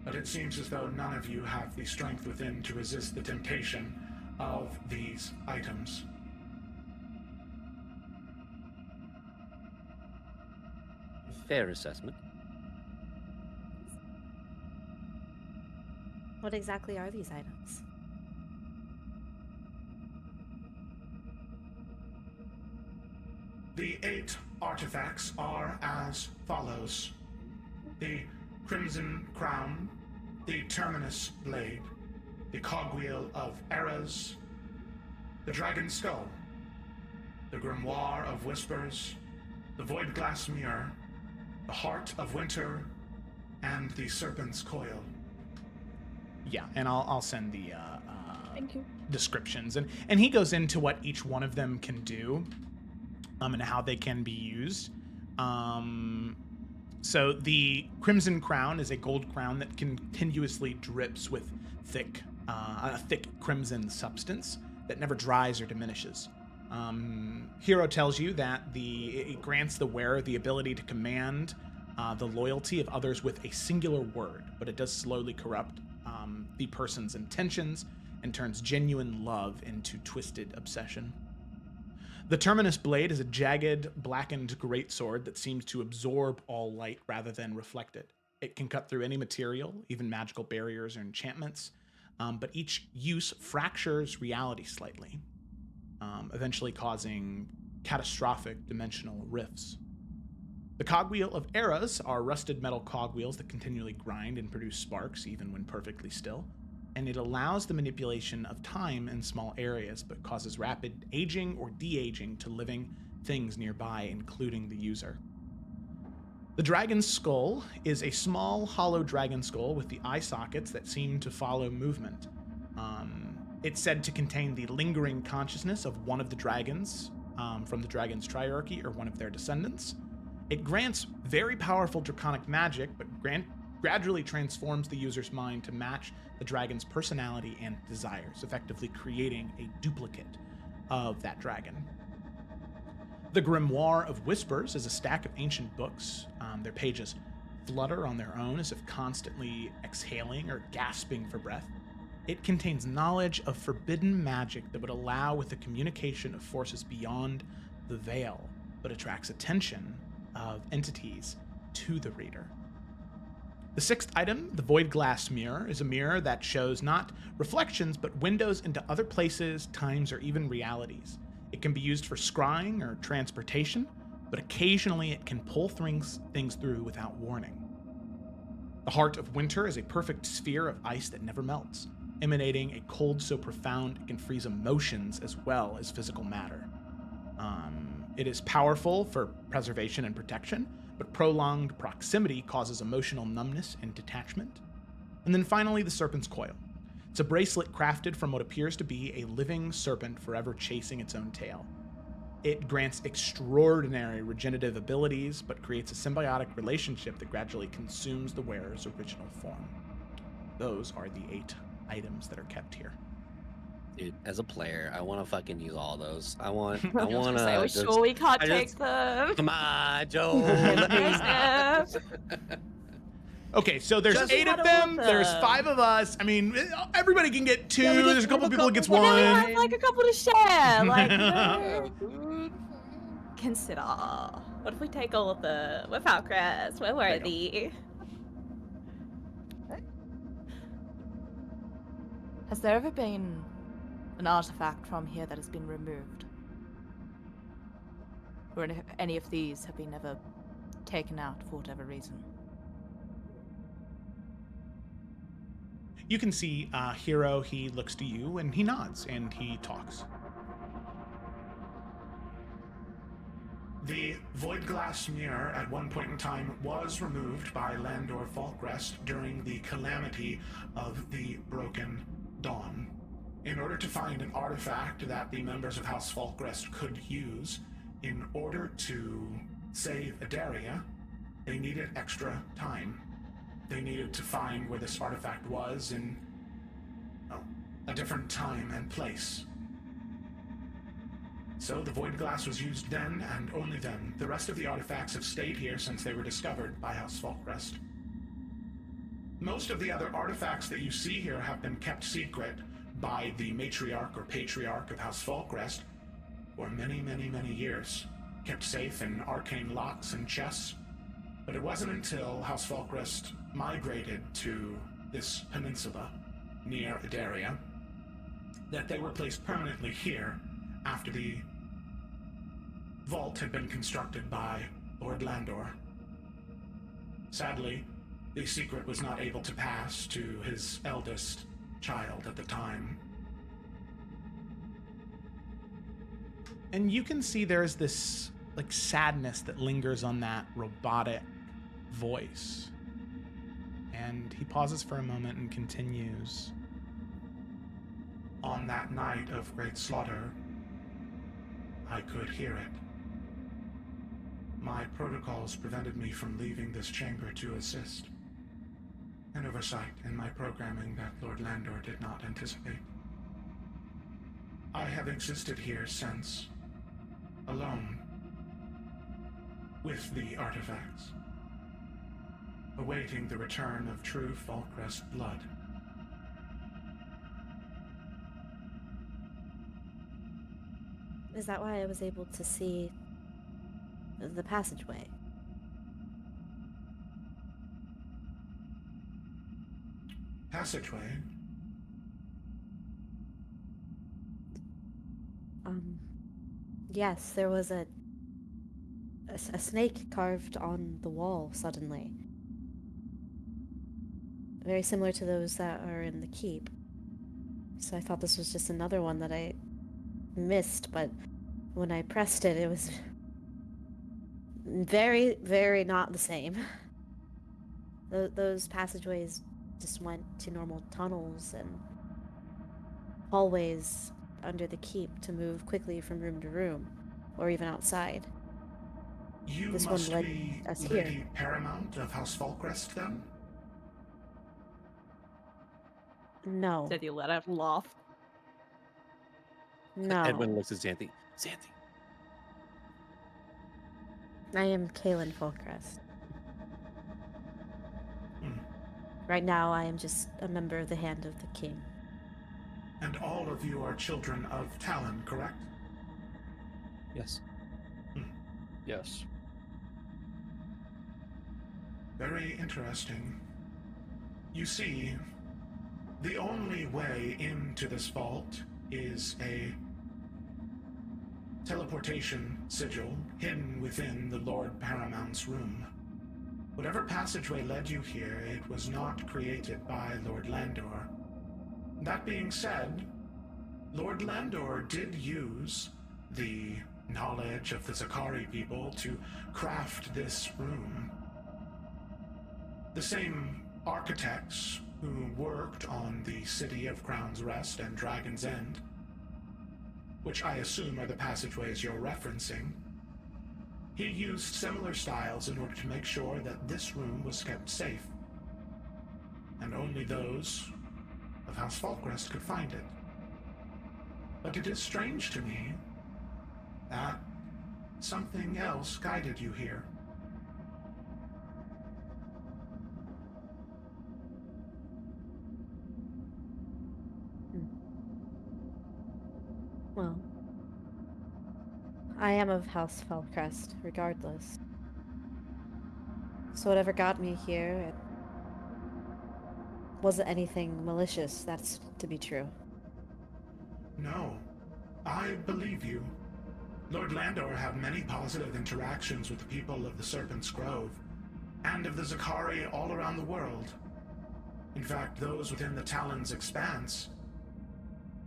but it seems as though none of you have the strength within to resist the temptation of these items. Fair assessment. What exactly are these items? The 8 artifacts are as follows: the Crimson Crown, the Terminus Blade, the Cogwheel of Eras, the Dragon Skull, the Grimoire of Whispers, the Void Glass Mirror, the Heart of Winter, and the Serpent's Coil. Yeah, and I'll send the Thank you. descriptions, and he goes into what each one of them can do, and how they can be used. So the Crimson Crown is a gold crown that continuously drips with a thick crimson substance that never dries or diminishes. Hero tells you that it grants the wearer the ability to command the loyalty of others with a singular word, but it does slowly corrupt the person's intentions and turns genuine love into twisted obsession. The Terminus Blade is a jagged, blackened greatsword that seems to absorb all light rather than reflect it. It can cut through any material, even magical barriers or enchantments, but each use fractures reality slightly, eventually causing catastrophic dimensional rifts. The Cogwheel of Eras are rusted metal cogwheels that continually grind and produce sparks even when perfectly still, and it allows the manipulation of time in small areas but causes rapid aging or de-aging to living things nearby, including the user. The Dragon's Skull is a small, hollow dragon skull with the eye sockets that seem to follow movement. It's said to contain the lingering consciousness of one of the dragons from the dragon's triarchy or one of their descendants. It grants very powerful draconic magic, but gradually transforms the user's mind to match the dragon's personality and desires, effectively creating a duplicate of that dragon. The Grimoire of Whispers is a stack of ancient books. Their pages flutter on their own as if constantly exhaling or gasping for breath. It contains knowledge of forbidden magic that would allow with the communication of forces beyond the veil, but attracts attention of entities to the reader. The 6th item, the Void Glass Mirror, is a mirror that shows not reflections, but windows into other places, times, or even realities. It can be used for scrying or transportation, but occasionally it can pull things through without warning. The Heart of Winter is a perfect sphere of ice that never melts, emanating a cold so profound it can freeze emotions as well as physical matter. It is powerful for preservation and protection, but prolonged proximity causes emotional numbness and detachment. And then finally, the Serpent's Coil. It's a bracelet crafted from what appears to be a living serpent forever chasing its own tail. It grants extraordinary regenerative abilities, but creates a symbiotic relationship that gradually consumes the wearer's original form. Those are the 8 items that are kept here. Dude, as a player, I want to fucking use all those. I want I was gonna say, to. we're sure we can't I take just- them. Come on, Joe. Okay, so there's Just 8 of one them. of There's them. 5 of us. I mean, everybody can get 2. Yeah, we There's just a couple have a people who gets couple- And then we 1. have like a couple to share. Like, you know, consider. What if we take all of them? We're Falcrest. We're worthy. Has there ever been an artifact from here that has been removed? Or any of these have been ever taken out for whatever reason? You can see Hero, he looks to you and he nods and he talks. The Void Glass Mirror at one point in time was removed by Landor Falkrest during the calamity of the Broken Dawn. In order to find an artifact that the members of House Falkrest could use in order to save Adaria, they needed extra time. They needed to find where this artifact was in a different time and place. So the Void Glass was used then and only then. The rest of the artifacts have stayed here since they were discovered by House Falkrest. Most of the other artifacts that you see here have been kept secret by the matriarch or patriarch of House Falkrest for many, many, many years, kept safe in arcane locks and chests. But it wasn't until House Falkrest migrated to this peninsula near Adaria that they were placed permanently here after the vault had been constructed by Lord Landor. Sadly, the secret was not able to pass to his eldest child at the time. And you can see there's this like sadness that lingers on that robotic voice. And he pauses for a moment and continues. On that night of great slaughter, I could hear it. My protocols prevented me from leaving this chamber to assist. An oversight in my programming that Lord Landor did not anticipate. I have existed here since, alone, with the artifacts, awaiting the return of true Falkrest blood. Is that why I was able to see the passageway? Passageway? Yes, there was a snake carved on the wall suddenly. Very similar to those that are in the keep. So I thought this was just another one that I missed, but when I pressed it, it was very, very not the same. Those passageways just went to normal tunnels and hallways under the keep to move quickly from room to room, or even outside. You This must one led be us Lady here. Paramount of House Falkrest, then? No. Said you let out a laugh. No. Edwin looks at Xanthi. Xanthi. I am Kaelin Falkrest. Hmm. Right now, I am just a member of the Hand of the King. And all of you are children of Talon, correct? Yes. Yes. Very interesting. You see, the only way into this vault is a teleportation sigil hidden within the Lord Paramount's room. Whatever passageway led you here, it was not created by Lord Landor. That being said, Lord Landor did use the knowledge of the Zakari people to craft this room. The same architects who worked on the City of Crown's Rest and Dragon's End, which I assume are the passageways you're referencing, he used similar styles in order to make sure that this room was kept safe, and only those of House Falkrest could find it. But it is strange to me that something else guided you here. Well, I am of House Falkrest, regardless. So whatever got me here, it wasn't anything malicious, that's to be true. No, I believe you. Lord Landor had many positive interactions with the people of the Serpent's Grove, and of the Zakari all around the world. In fact, those within the Talon's expanse.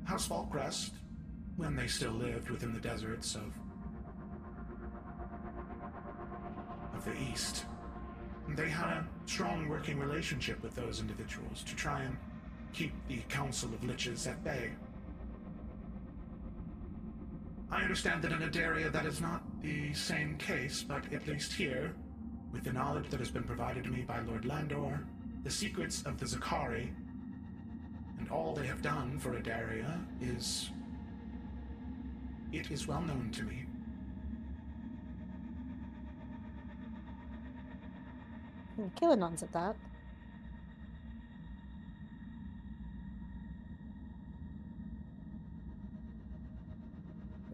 House Falkrest, when they still lived within the deserts of the East, they had a strong working relationship with those individuals to try and keep the Council of Liches at bay. I understand that in Adaria that is not the same case, but at least here, with the knowledge that has been provided to me by Lord Landor, the secrets of the Zakari, and all they have done for Adaria it is well known to me. Kayla nods at that.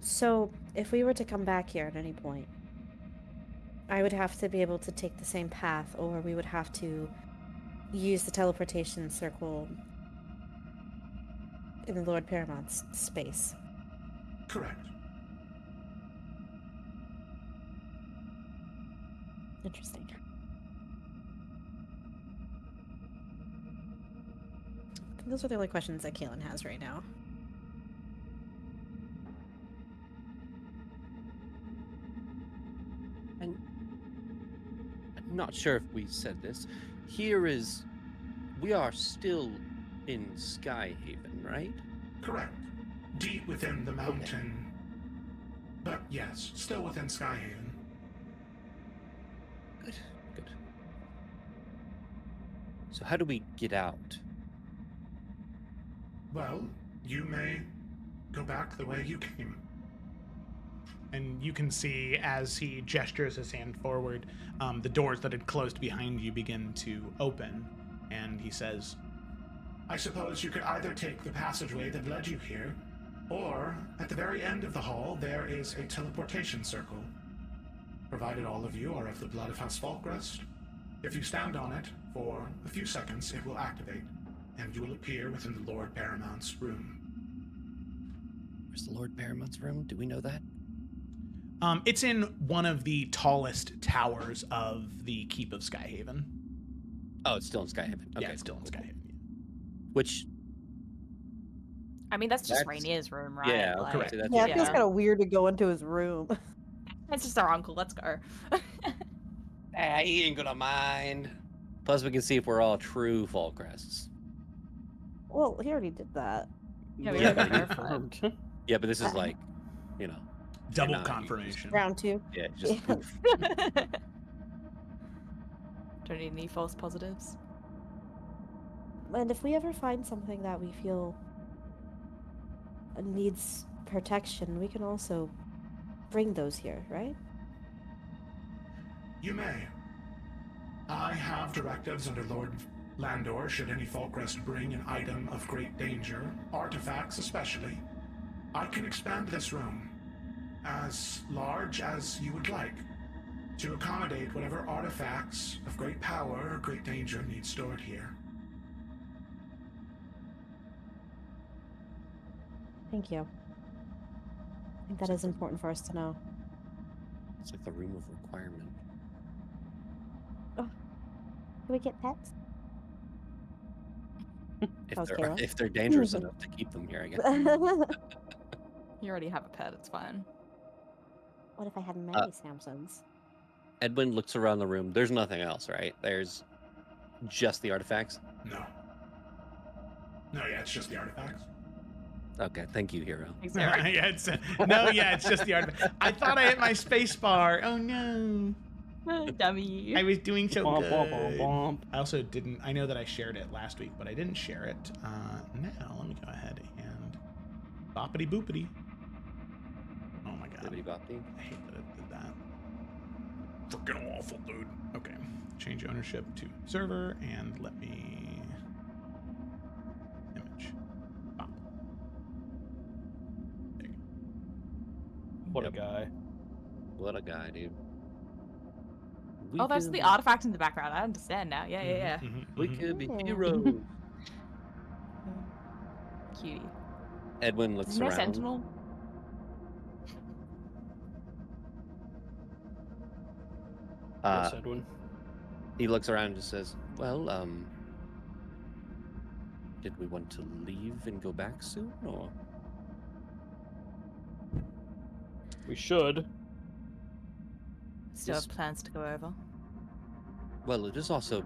So, if we were to come back here at any point, I would have to be able to take the same path, or we would have to use the teleportation circle in the Lord Paramount's space. Correct. Interesting. I think those are the only questions that Kaylin has right now. And I'm not sure if we said this. We are still in Skyhaven, right? Correct. Deep within the mountain. But yes, still within Skyhaven. Good, good. So how do we get out? Well, you may go back the way you came. And you can see as he gestures his hand forward, the doors that had closed behind you begin to open. And he says, I suppose you could either take the passageway that led you here, or at the very end of the hall there is a teleportation circle. Provided all of you are of the blood of House Falkrest, if you stand on it for a few seconds, it will activate, and you will appear within the Lord Paramount's room. Where's the Lord Paramount's room? Do we know that? It's in one of the tallest towers of the Keep of Skyhaven. Oh, it's still in Skyhaven. Okay, Yeah, it's still in Skyhaven. Which, I mean, that's just That's- Rainier's room, right? yeah, Like, correct. That's, Yeah, it feels Yeah. kind of weird to go into his room. That's just our uncle. Let's go. He ain't gonna mind. Plus, we can see if we're all true Falkrests. Well, he already did that. Yeah, we Yeah, already but he- verified. Yeah, but this is like, Double Nah, you confirmation. Round 2. yeah, just poof. Don't need any false positives. And if we ever find something that we feel needs protection, we can also bring those here, right? You may. I have directives under Lord Landor should any Falkrest bring an item of great danger, artifacts especially. I can expand this room as large as you would like to accommodate whatever artifacts of great power or great danger need stored here. Thank you. I think that is important for us to know. It's like the room of requirement. Can we get pets? How's Kayla? If they're dangerous enough to keep them here, I guess. You already have a pet. It's fine. What if I had many Samsons? Edwin looks around the room. There's nothing else, right? There's just the artifacts. No. No, yeah, it's just the artifacts. Okay, thank you, hero. Thanks, Eric. It's just the artifact. I thought I hit my space bar. Oh no. Dummy. I was doing so Womp, good. womp, womp, womp. I also didn't, I know that I shared it last week, but I didn't share it. Now, let me go ahead and boppity boopity. Oh my god. Bibbidi boppity. I hate that it did that. Freaking awful, dude. Okay. Change ownership to server and let me image. Bop. There you go. What Yep. a guy. What a guy, dude. Oh, there's the artifact in the background. I understand now. Yeah, yeah, yeah. Mhm, We mhm. could be Mhm. heroes. Cutie. Edwin looks Isn't there a around. sentinel? Uh, Yes, Edwin. He looks around and just says, "Well, did we want to leave and go back soon, or?" We should. Still Yes. have plans to go over. Well, it is also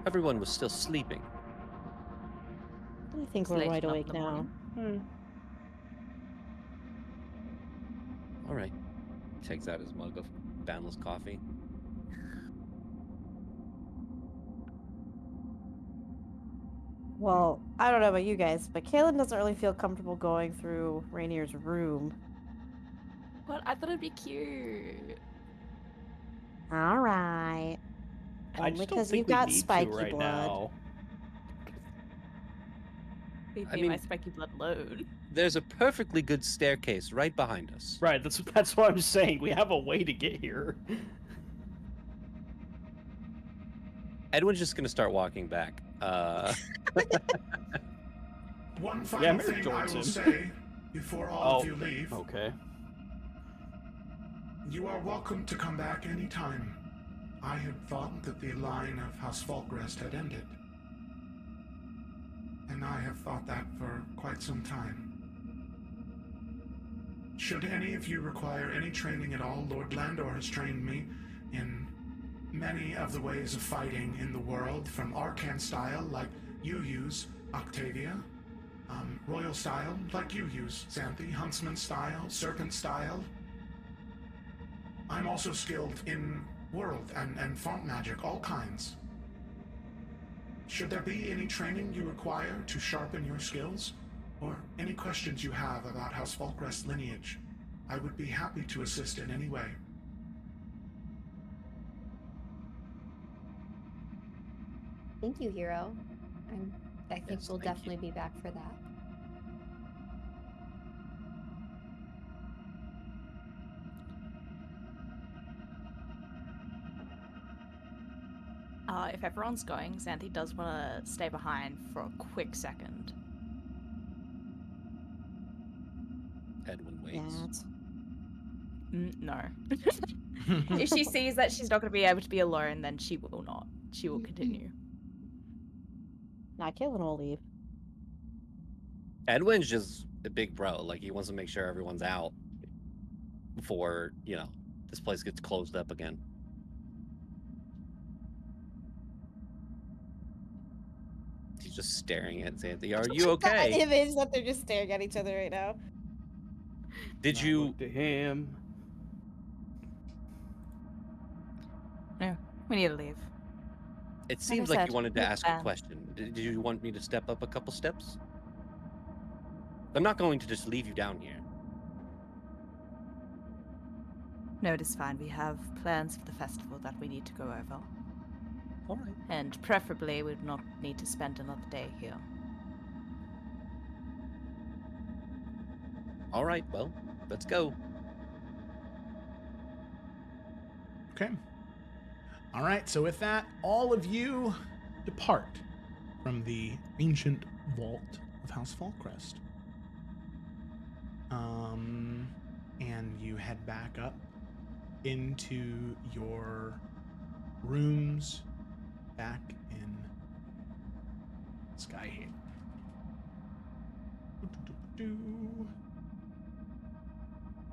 everyone was still sleeping. I think It's we're late wide enough awake in the now. morning. All right. Takes out his mug of boundless coffee. Well, I don't know about you guys, but Kaylin doesn't really feel comfortable going through Rainier's room. What? I thought it'd be cute. All right. I Only just don't because think you've we got need spiky to right blood. now. Leave I me my mean- spiky blood alone. There's a perfectly good staircase right behind us. Right, that's what I'm saying. We have a way to get here. Edwin's just gonna start walking back. One Yeah, final Mary thing I joins will him. say before all Oh, of you leave. Okay. You are welcome to come back anytime. I had thought that the line of House Falkrest had ended. And I have thought that for quite some time. Should any of you require any training at all, Lord Landor has trained me in many of the ways of fighting in the world, from Arcan style, like you use, Octavia, Royal style, like you use, Xanthi, Huntsman style, Serpent style. I'm also skilled in world and font magic, all kinds. Should there be any training you require to sharpen your skills, or any questions you have about House Falkrest's lineage, I would be happy to assist in any way. Thank you, Hero. I think Yes, we'll thank definitely be back for that. If everyone's going, Xanthi does want to stay behind for a quick second. Edwin waits. No. If she sees that she's not going to be able to be alone, then she will not. She will continue. Nah, Kaylin will leave. Edwin's just a big bro. Like, he wants to make sure everyone's out before, this place gets closed up again. He's just staring at Xanthi. Are you That okay? image that they're just staring at each other right now. Did I you... looked at him. No, we need to leave. It I seems like said, you wanted to look ask a bad. question. Did you want me to step up a couple steps? I'm not going to just leave you down here. No, it is fine. We have plans for the festival that we need to go over. All right. And preferably, we would not need to spend another day here. All right, well, let's go. Okay. All right, so with that, all of you depart from the ancient vault of House Falkrest. And you head back up into your rooms back in Skyhaven.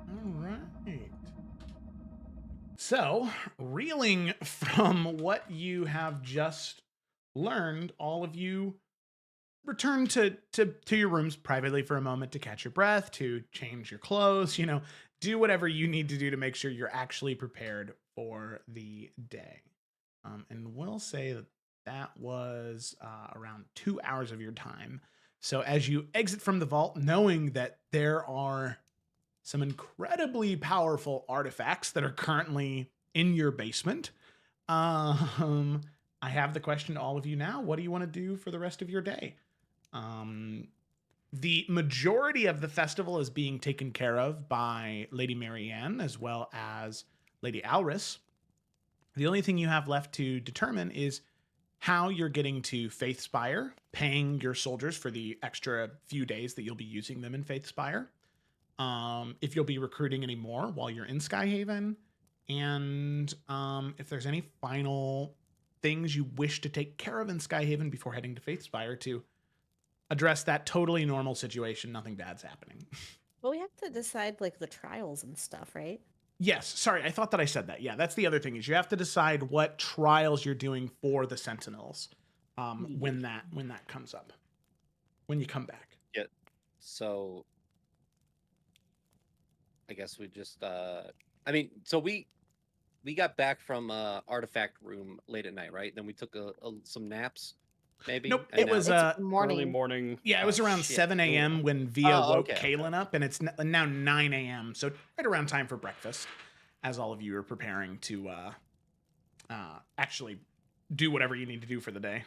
All right. So, reeling from what you have just learned, all of you return to your rooms privately for a moment to catch your breath, to change your clothes, do whatever you need to do to make sure you're actually prepared for the day. And we'll say that was around 2 hours of your time. So as you exit from the vault, knowing that there are some incredibly powerful artifacts that are currently in your basement, I have the question to all of you now. What do you want to do for the rest of your day? The majority of the festival is being taken care of by Lady Marianne as well as Lady Alris. The only thing you have left to determine is how you're getting to Faithspire, paying your soldiers for the extra few days that you'll be using them in Faithspire. If you'll be recruiting any more while you're in Skyhaven, and if there's any final things you wish to take care of in Skyhaven before heading to Faithspire to address that totally normal situation, nothing bad's happening. Well, we have to decide the trials and stuff, right? Yes, sorry, I thought that I said that. Yeah, that's the other thing is you have to decide what trials you're doing for the Sentinels when that comes up, when you come back. Yeah. So I guess we just. I mean, so we got back from artifact room late at night, right? Then we took some naps, maybe. Nope, and it now- was It's Early morning. morning. yeah, it was Oh, around shit. 7 a.m. when Via Oh, woke okay, Kaylin up, and it's now 9 a.m. So right around time for breakfast, as all of you are preparing to actually do whatever you need to do for the day.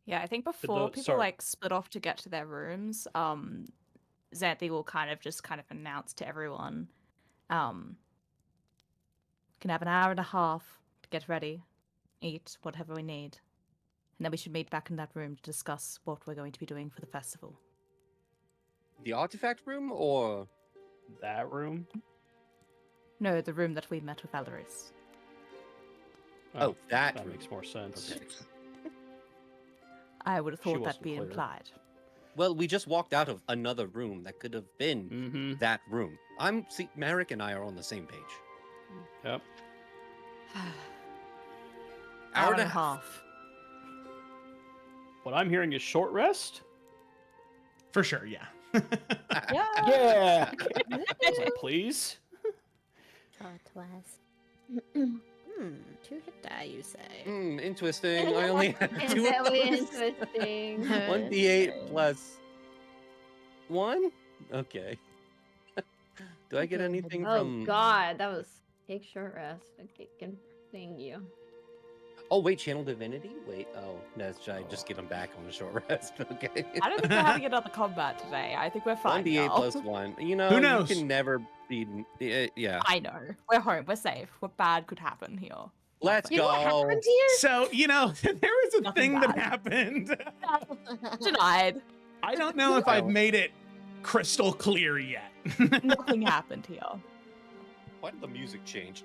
Yeah, I think before people sorry. like split off to get to their rooms, Xanthi will kind of announce to everyone, can have an hour and a half to get ready, eat whatever we need, and then we should meet back in that room to discuss what we're going to be doing for the festival. The artifact room, or That room? No, the room that we met with Valeris. oh, that That room. makes more sense. Okay. I would have She thought wasn't that'd be clear. implied. Well, we just walked out of another room that could have been Mm-hmm. that room. See, Merrick and I are on the same page. Yep. Hour and a half. What I'm hearing is short rest? For sure, yeah. Yeah. Yeah! Please? Short rest. 2 hit die, you say? Interesting. I only had It's 2 of very those. interesting. 1d8 plus 1? Okay. Do I get Okay. anything Oh from... god, that was take short rest. Okay, can thing you. Oh, wait, Channel Divinity? Wait, oh, no, should I just get him back on a short rest? Okay. I don't think we're having another combat today. I think we're fine. 1d8 now. plus 1. You know, Who knows? you can never be... yeah. I know. We're home. We're safe. What bad could happen here? Let's You know what go. happened here? So, there was a Nothing thing that bad. happened. Denied. I don't know if I've made it crystal clear yet. Nothing happened here. Why did the music change?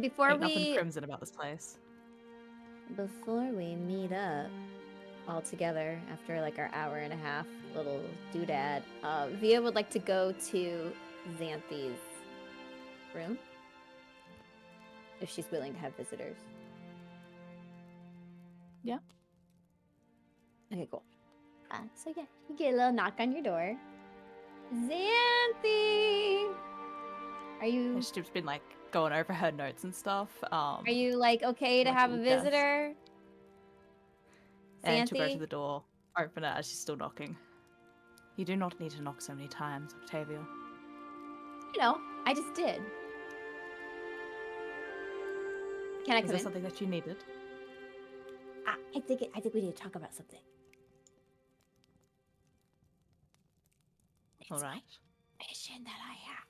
Before Ain't nothing we crimson about this place. meet up all together after like our hour and a half little doodad, Via would like to go to Xanthi's room if she's willing to have visitors. Yeah. Okay, cool. So yeah, you get a little knock on your door. Xanthi, are you And she's been like going over her notes and stuff. are you like okay to like a have a little guest. visitor? And she'll go to Xanthi? the door, open it as she's still knocking. You do not need to knock so many times, Octavia. You know, I just did. Can I Is come there in? something that you needed? I think we need to talk about something. It's All right. my mission that I have.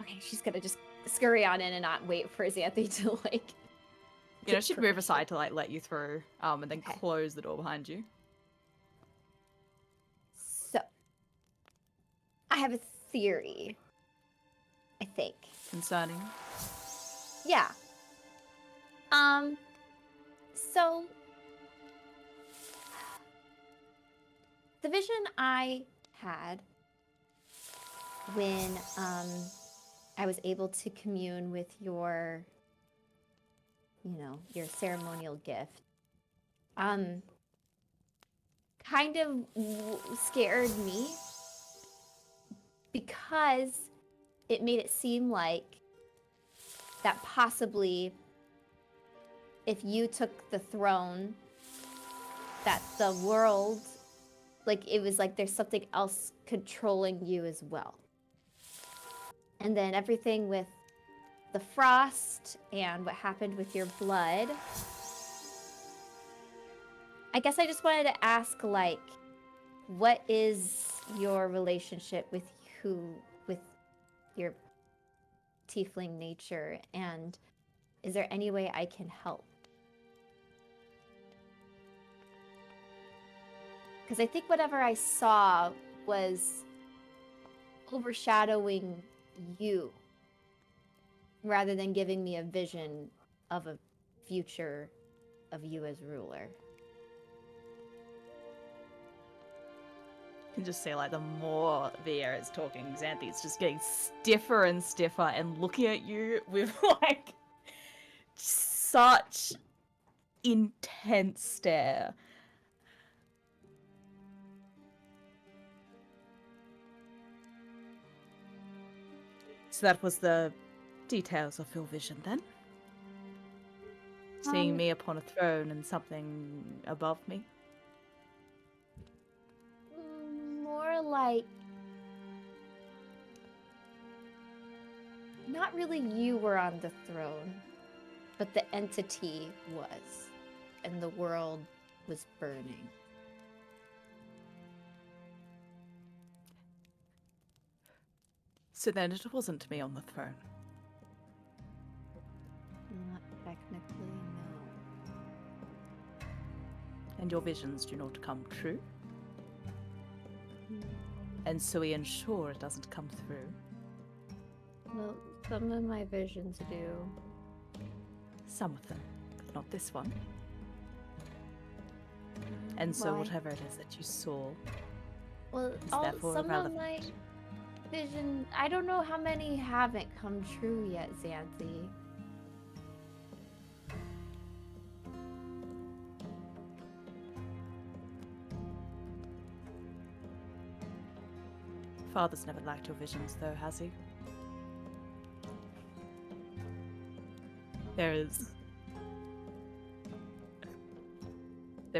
Okay, she's gonna just scurry on in and not wait for Xanthi to like. You know, get she'd move permission. aside to like let you through, and then Okay. close the door behind you. So, I have a theory. I think. Concerning. Yeah. So the vision I had when I was able to commune with your your ceremonial gift kind of scared me because it made it seem like that possibly if you took the throne, that the world, like it was like there's something else controlling you as well. And then everything with the frost and what happened with your blood. I guess I just wanted to ask, like, what is your relationship with your tiefling nature, and is there any way I can help? Because I think whatever I saw was overshadowing you rather than giving me a vision of a future of you as ruler. You can just see like the more Via is talking, Xanthi's just getting stiffer and stiffer and looking at you with like such intense stare. So that was the details of your vision then? Seeing me upon a throne and something above me? More like... Not really you were on the throne, but the entity was, and the world was burning. So then it wasn't me on the throne. Not technically, no. And your visions do not come true? And so we ensure it doesn't come through? Well, some of my visions do. Some of them, but not this one. And so Why? whatever it is that you saw, Well, is therefore some of my irrelevant. vision, I don't know how many haven't come true yet, Xanthi. Father's never liked your visions, though, has he? There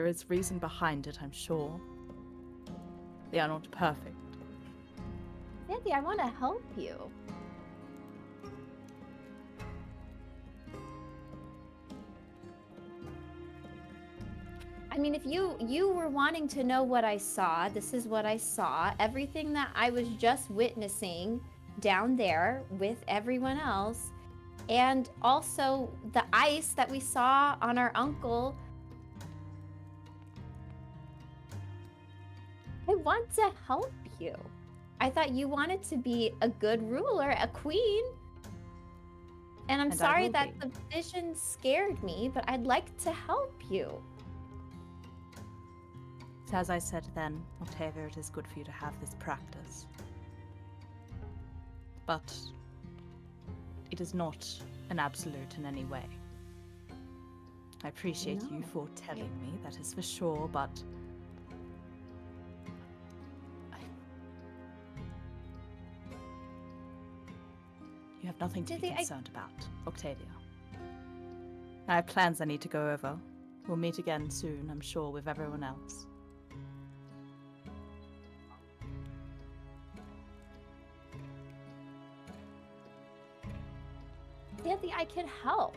is reason behind it, I'm sure. They are not perfect. Xanthi, I want to help you. I mean, if you were wanting to know what I saw, this is what I saw. Everything that I was just witnessing down there with everyone else, and also the ice that we saw on our uncle. I want to help you. I thought you wanted to be a good ruler, a queen. And I'm And I sorry will that be. the vision scared me, but I'd like to help you. So as I said then, Octavia, it is good for you to have this practice. But it is not an absolute in any way. I appreciate you No. for telling me, that is for sure, but you have nothing to be Dizzy, concerned about, Octavia. I have plans I need to go over. We'll meet again soon, I'm sure, with everyone else. Xanthi, I can help.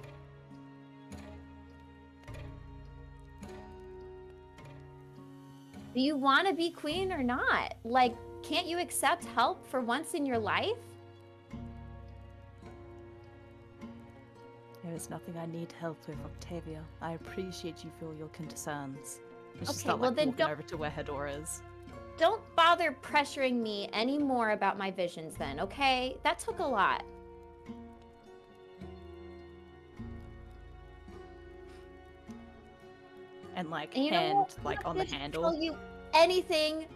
Do you want to be queen or not? Like, can't you accept help for once in your life? There is nothing I need help with, Octavia. I appreciate you for your concerns. It's just Okay, not well like then walking don't- over to where her door is. Don't bother pressuring me anymore about my visions then, okay? That took a lot. And like And you know hand what? I'm like not on the gonna handle. Tell you anything,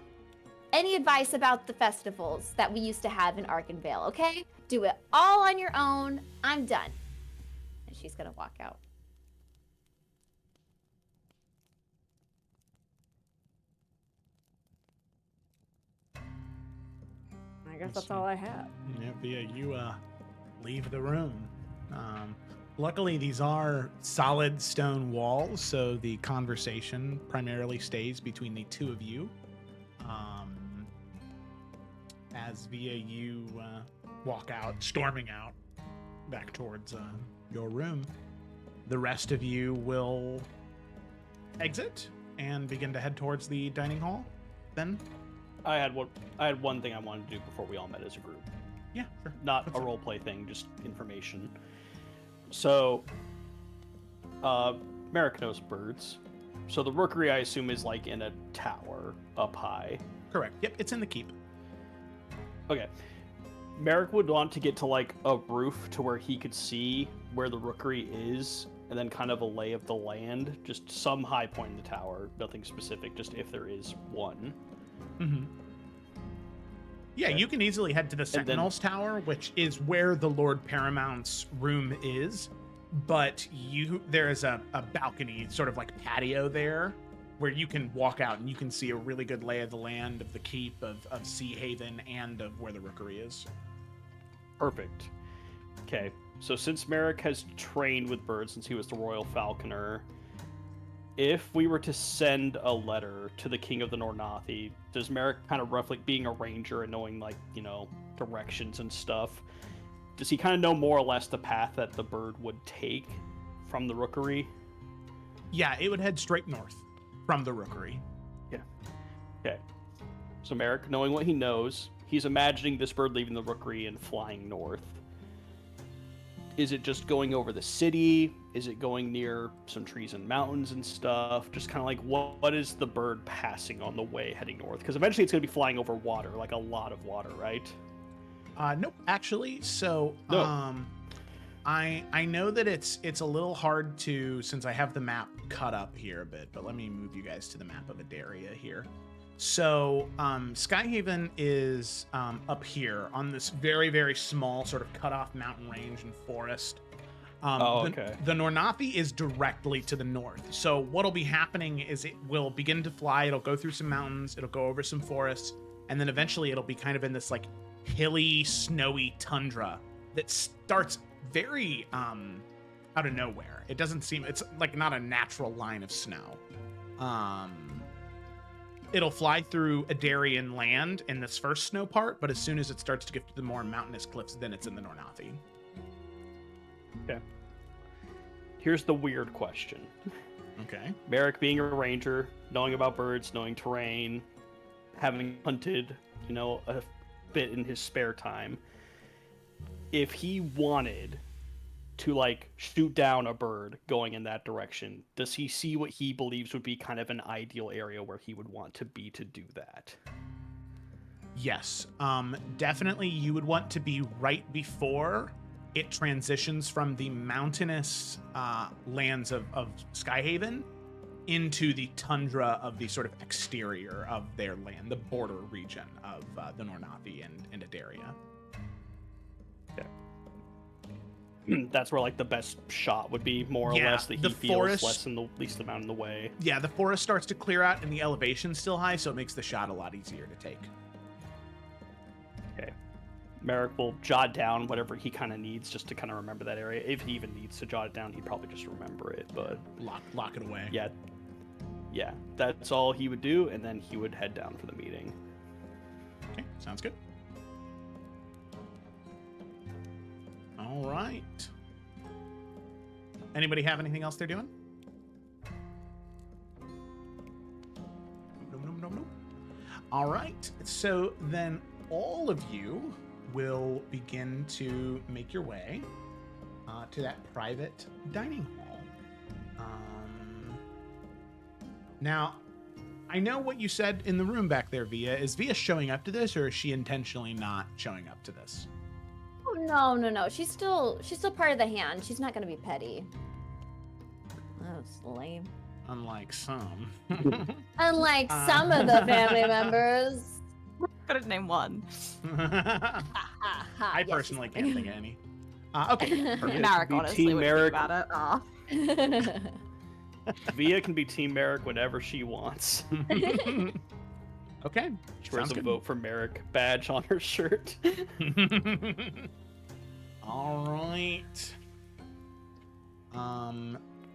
any advice about the festivals that we used to have in Arkenvale, okay? Do it all on your own. I'm done. And she's gonna walk out. I guess that's all I have. Yeah, Via, you leave the room. Luckily, these are solid stone walls, so the conversation primarily stays between the two of you. As Via, you walk out, storming out, back towards your room. The rest of you will exit and begin to head towards the dining hall. Then, I had one thing I wanted to do before we all met as a group. yeah, sure. Not What's a up? role play thing, just information. So, Merrick knows birds. So the rookery, I assume, is like in a tower up high. Correct. Yep, it's in the keep. Okay. Merrick would want to get to like a roof to where he could see where the rookery is, and then kind of a lay of the land, just some high point in the tower, nothing specific, just if there is one. Mm-hmm. Yeah, Okay. you can easily head to the then- Sentinel's Tower, which is where the Lord Paramount's room is. But there is a balcony, sort of like patio there, where you can walk out and you can see a really good lay of the land of the keep of Sea Haven and of where the rookery is. Perfect. Okay, so since Merrick has trained with birds since he was the royal falconer, if we were to send a letter to the king of the Nornathi, does Merrick kind of roughly, being a ranger and knowing, like, you know, directions and stuff, does he kind of know more or less the path that the bird would take from the rookery? Yeah, it would head straight north from the rookery. Yeah. Okay. So Merrick, knowing what he knows, he's imagining this bird leaving the rookery and flying north. Is it just going over the city? Is it going near some trees and mountains and stuff? Just kind of like, what is the bird passing on the way heading north? Because eventually it's going to be flying over water, like a lot of water, right? Nope, actually. So, No. I know that it's a little hard to, since I have the map cut up here a bit, but let me move you guys to the map of Adaria here. So, Skyhaven is up here on this very, very small sort of cut off mountain range and forest. Okay. The Nornathi is directly to the north. So what'll be happening is it will begin to fly. It'll go through some mountains. It'll go over some forests. And then eventually it'll be kind of in this like hilly, snowy tundra that starts very out of nowhere. It doesn't seem, it's like not a natural line of snow. It'll fly through Adarian land in this first snow part, but as soon as it starts to get to the more mountainous cliffs, then it's in the Nornathi. Okay. Here's the weird question. Okay. Merrick being a ranger, knowing about birds, knowing terrain, having hunted, you know, a bit in his spare time. If he wanted to, like, shoot down a bird going in that direction, does he see what he believes would be kind of an ideal area where he would want to be to do that? Yes. Definitely you would want to be right before it transitions from the mountainous lands of Skyhaven into the tundra of the sort of exterior of their land, the border region of the Nornathi and Adaria. That's where, like, the best shot would be, more or less, that he feels forest, less than the least amount in the way. Yeah, the forest starts to clear out and the elevation's still high, so it makes the shot a lot easier to take. Okay. Merrick will jot down whatever he kind of needs just to kind of remember that area. If he even needs to jot it down, he'd probably just remember it, but... Lock it away. Yeah, that's all he would do, and then he would head down for the meeting. Okay, sounds good. All right. Anybody have anything else they're doing? No. All right. So then all of you will begin to make your way to that private dining hall. Now, I know what you said in the room back there, Via. Is Via showing up to this, or is she intentionally not showing up to this? Oh, no. She's still part of the hand. She's not gonna be petty. That's lame. Unlike some. Unlike some of the family members. Gotta name one. I personally can't think of any. Okay. Perfect. Marek, Be honestly, Team would Merrick. think about it. Aw. Via can be Team Merrick whenever she wants. Okay. She wears Sounds a good. Vote for Merrick badge on her shirt. All right.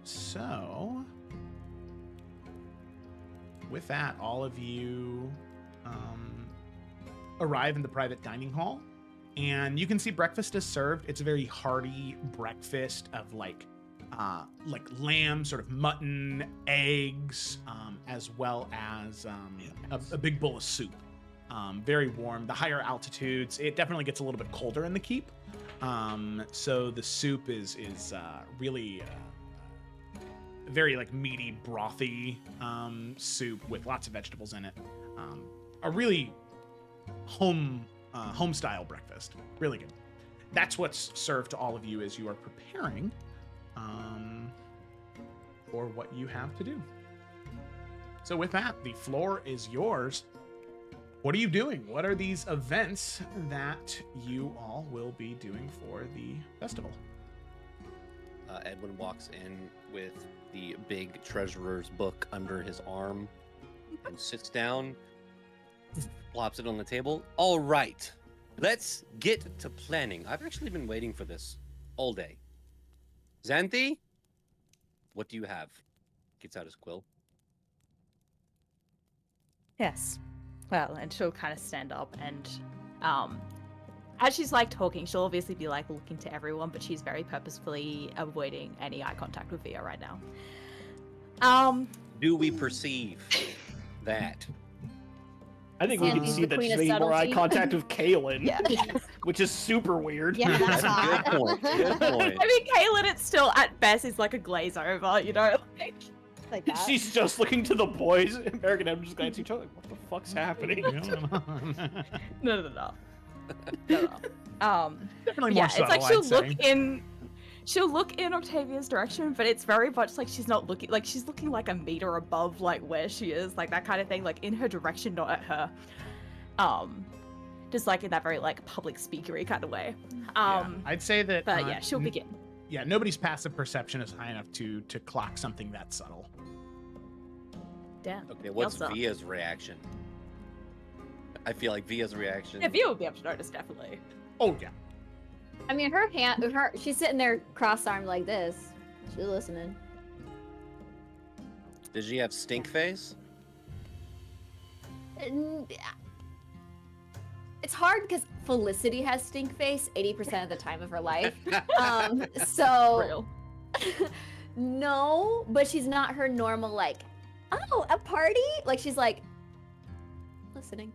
So with that, all of you arrive in the private dining hall, and you can see breakfast is served. It's a very hearty breakfast of like lamb, sort of mutton, eggs, as well as a big bowl of soup. Very warm. The higher altitudes, it definitely gets a little bit colder in the keep. So the soup is really very like meaty, brothy soup with lots of vegetables in it. A really home style breakfast. Really good. That's what's served to all of you as you are preparing for what you have to do. So with that, the floor is yours. What are you doing? What are these events that you all will be doing for the festival? Edwin walks in with the big treasurer's book under his arm and sits down, plops it on the table. All right. Let's get to planning. I've actually been waiting for this all day. Xanthi, what do you have? Gets out his quill. Yes. Well, and she'll kind of stand up and, as she's like talking, she'll obviously be like looking to everyone, but she's very purposefully avoiding any eye contact with Via right now. Do we perceive that? I think we can Sandy's see the that queen she's of making more eye subtlety. contact with Kaylin, Yeah. which is super weird. Yeah, that's That's a hot. good point. Good point. I mean, Kaylin, it's still at best is like a glaze over, you know? Like, Like that. She's just looking to the boys. American and just glance at each other. Like, what the fuck's happening? no. Definitely Yeah, more subtle, it's like she'll I'd look say. she'll look in Octavia's direction, but it's very much like she's not looking, like she's looking like a meter above like where she is, like that kind of thing, like in her direction, not at her. Just like in that very like public speakery kind of way. Yeah, I'd say that. But yeah, she'll begin. Yeah, nobody's passive perception is high enough to clock something that subtle. Damn. Okay, what's Yelsa. Via's reaction? I feel like Via's reaction. Yeah, Via will be able to notice, definitely. Oh yeah. I mean, she's sitting there cross-armed like this. She's listening. Does she have stink face? And it's hard because Felicity has stink face 80% of the time of her life. So Real. no, but she's not her normal like, oh, a party? Like she's like listening.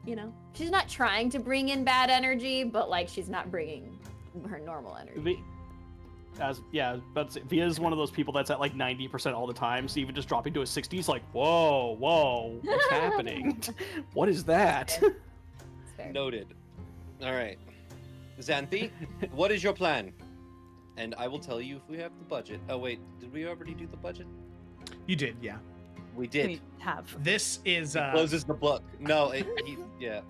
You know, she's not trying to bring in bad energy, but like she's not bringing her normal energy. But Via is one of those people that's at like 90% all the time. So even just dropping to a 60 is like, whoa, what's happening? What is that? It's fair. Noted. All right. Xanthi, what is your plan? And I will tell you if we have the budget. Oh, wait. Did we already do the budget? You did, yeah. We did. We have. This is Closes the book. No, yeah.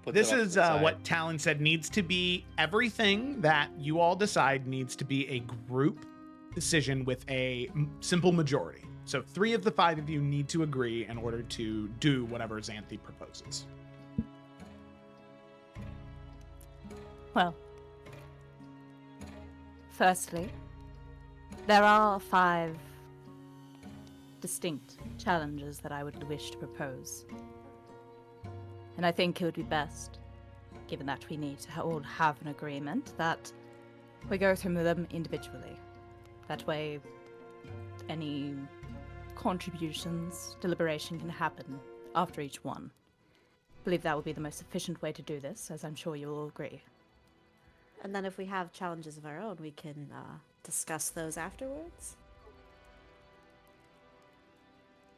Puts this it off is to the side. what Talon said needs to be. Everything that you all decide needs to be a group decision with a simple majority. So 3 of the 5 of you need to agree in order to do whatever Xanthi proposes. Well, firstly, there are 5 distinct challenges that I would wish to propose. And I think it would be best, given that we need to all have an agreement, that we go through them individually. That way, any contributions, deliberation can happen after each one. I believe that would be the most efficient way to do this, as I'm sure you will all agree. And then if we have challenges of our own, we can discuss those afterwards.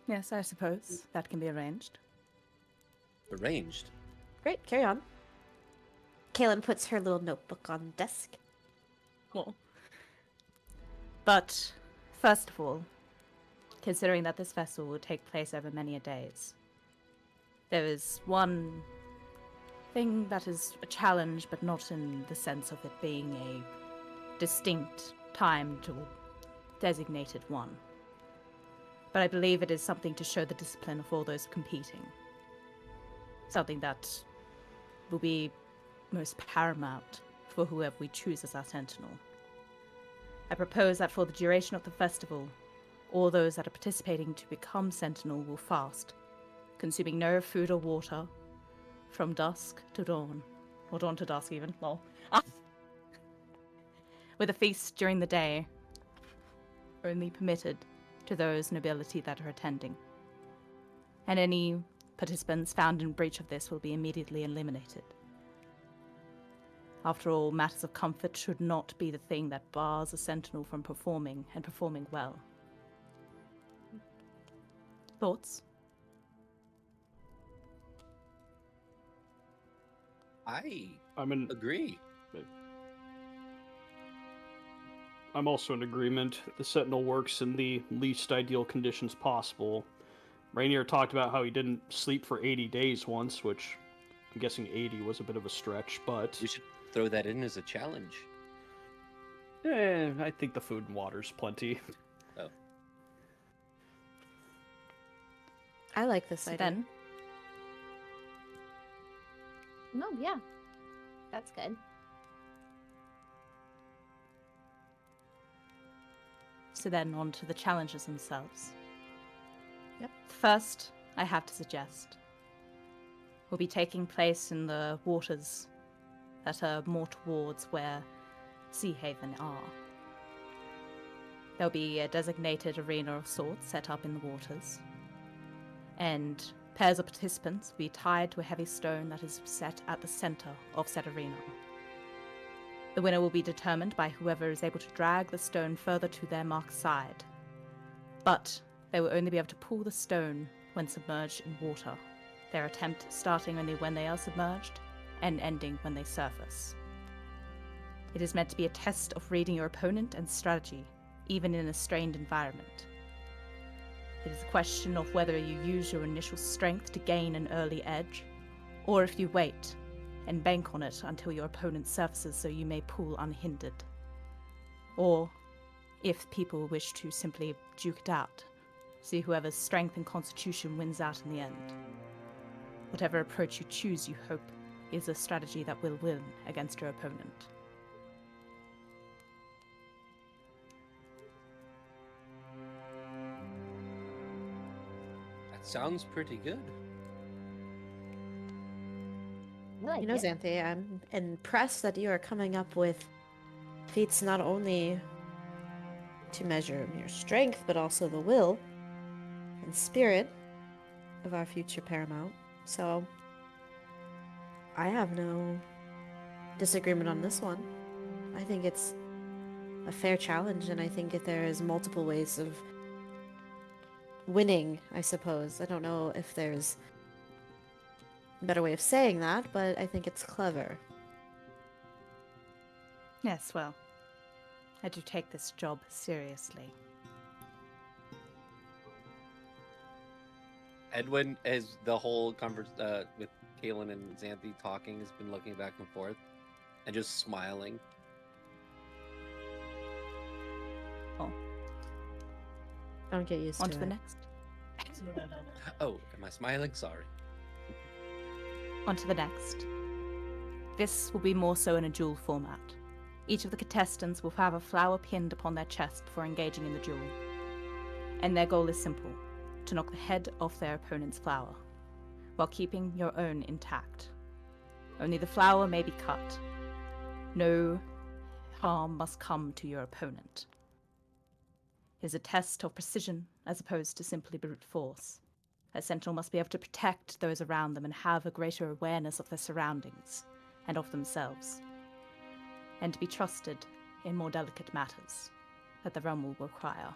Yes, I suppose that can be arranged. Arranged. Great, carry on. Kaylin puts her little notebook on the desk. Cool. But, first of all, considering that this festival will take place over many a days, there is one thing that is a challenge, but not in the sense of it being a distinct timed or designated one. But I believe it is something to show the discipline of all those competing. Something that will be most paramount for whoever we choose as our sentinel. I propose that for the duration of the festival, all those that are participating to become sentinel will fast, consuming no food or water from dusk to dawn, or dawn to dusk even, lol. With a feast during the day, only permitted to those nobility that are attending. And any participants found in breach of this will be immediately eliminated. After all, matters of comfort should not be the thing that bars a sentinel from performing, and performing well. Thoughts? Agree. I'm also in agreement. The Sentinel works in the least ideal conditions possible. Rainier talked about how he didn't sleep for 80 days once, which I'm guessing 80 was a bit of a stretch, but We should throw that in as a challenge. I think the food and water's plenty. Oh. I like this So idea. then, No, yeah. That's good. So then on to the challenges themselves. Yep. First, I have to suggest, will be taking place in the waters that are more towards where Sea Haven are. There'll be a designated arena of sorts set up in the waters, and pairs of participants will be tied to a heavy stone that is set at the center of said arena. The winner will be determined by whoever is able to drag the stone further to their marked side, but they will only be able to pull the stone when submerged in water, their attempt starting only when they are submerged and ending when they surface. It is meant to be a test of reading your opponent and strategy, even in a strained environment. It is a question of whether you use your initial strength to gain an early edge, or if you wait and bank on it until your opponent surfaces so you may pull unhindered. Or if people wish to simply duke it out, see whoever's strength and constitution wins out in the end. Whatever approach you choose, you hope, is a strategy that will win against your opponent. That sounds pretty good. You know, Xanthe, I'm impressed that you are coming up with feats not only to measure your strength, but also the will and spirit of our future Paramount. So, I have no disagreement on this one. I think it's a fair challenge, and I think if there is multiple ways of winning, I suppose. I don't know if there's a better way of saying that, but I think it's clever. Yes, well, I do take this job seriously. Edwin, as the whole with Kaylin and Xanthe talking, has been looking back and forth and just smiling. Oh. Don't get used On to to the it. next. Oh, am I smiling? Sorry. On to the next. This will be more so in a duel format. Each of the contestants will have a flower pinned upon their chest before engaging in the duel. And their goal is simple: to knock the head off their opponent's flower, while keeping your own intact. Only the flower may be cut. No harm must come to your opponent. It is a test of precision as opposed to simply brute force. A sentinel must be able to protect those around them and have a greater awareness of their surroundings and of themselves, and to be trusted in more delicate matters that the realm will require.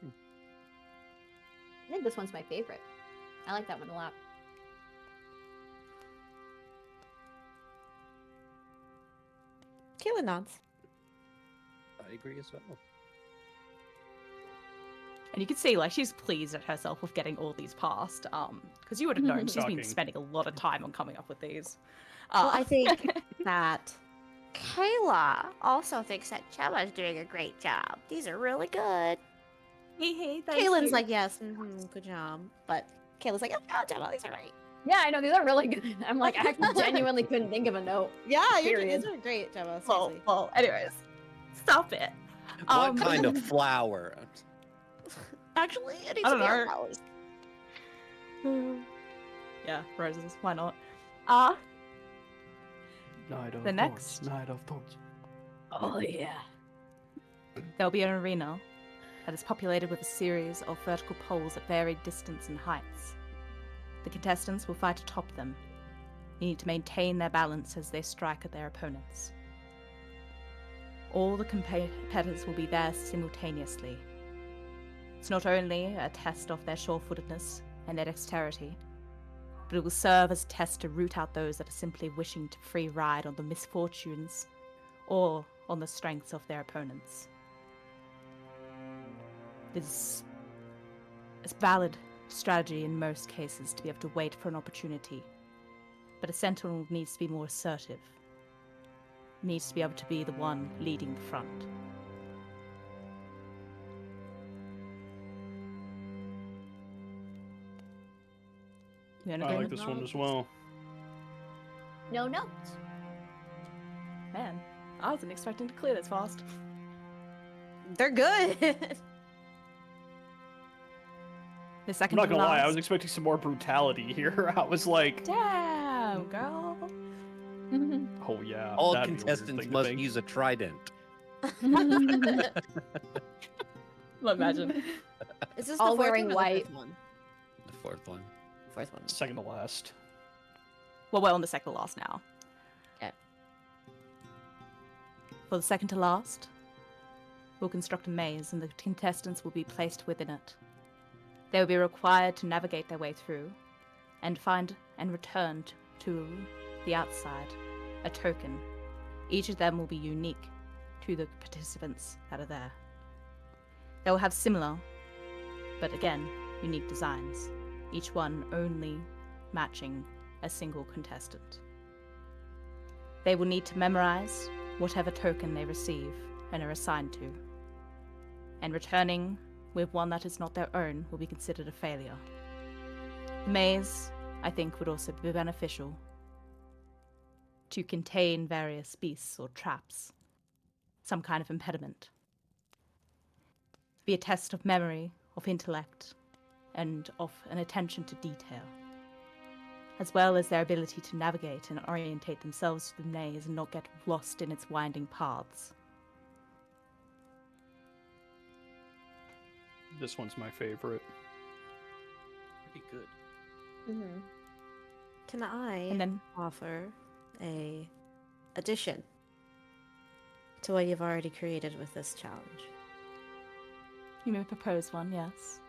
I think this one's my favorite. I like that one a lot. Kaylin nods. I agree as well. And you can see, like, she's pleased at herself with getting all these passed, because you would have known she's been Shocking. spending a lot of time on coming up with these. Well, I think that Kayla also thinks that Chella's doing a great job. These are really good. Hey, Kaylin's like, yes, good job. But Kayla's like, oh, Gemma, these are right. Yeah, I know, these are really good. I'm like, I genuinely couldn't think of a note. Yeah, you're Period. doing great, Gemma. well, Seriously. well, anyways, stop it. What kind of flower? Actually, it needs I to don't be our know. flowers. Yeah, roses, why not? Night of The next. Night of Thorns. Oh, yeah. There'll be an arena that is populated with a series of vertical poles at varied distance and heights. The contestants will fight atop them. They need to maintain their balance as they strike at their opponents. All the competitors will be there simultaneously. It's not only a test of their sure-footedness and their dexterity, but it will serve as a test to root out those that are simply wishing to free ride on the misfortunes or on the strengths of their opponents. It is a valid strategy in most cases to be able to wait for an opportunity, but a sentinel needs to be more assertive, needs to be able to be the one leading the front. You in I like agreement? this one as well. No notes. Man, I wasn't expecting to clear this fast. They're good. The I'm second not to gonna lie, I was last. expecting some more brutality here. I was like, Damn, girl. oh yeah. All that'd be a weird contestants thing to must think. use a trident. Imagine. Is this All the fourth wearing one or the white. fifth one? The fourth one. Fourth one. Second to last. Well, we're on the second to last now. Okay. For the second to last, we'll construct a maze and the contestants will be placed within it. They will be required to navigate their way through and find and return to the outside a token. Each of them will be unique to the participants that are there. They will have similar, but again, unique designs, each one only matching a single contestant. They will need to memorize whatever token they receive and are assigned to, and returning with one that is not their own will be considered a failure. The maze, I think, would also be beneficial to contain various beasts or traps, some kind of impediment. Be a test of memory, of intellect, and of an attention to detail, as well as their ability to navigate and orientate themselves through the maze and not get lost in its winding paths. This one's my favorite. Pretty good. Mm-hmm. Can I And then, offer a addition to what you've already created with this challenge? you may propose one, yes.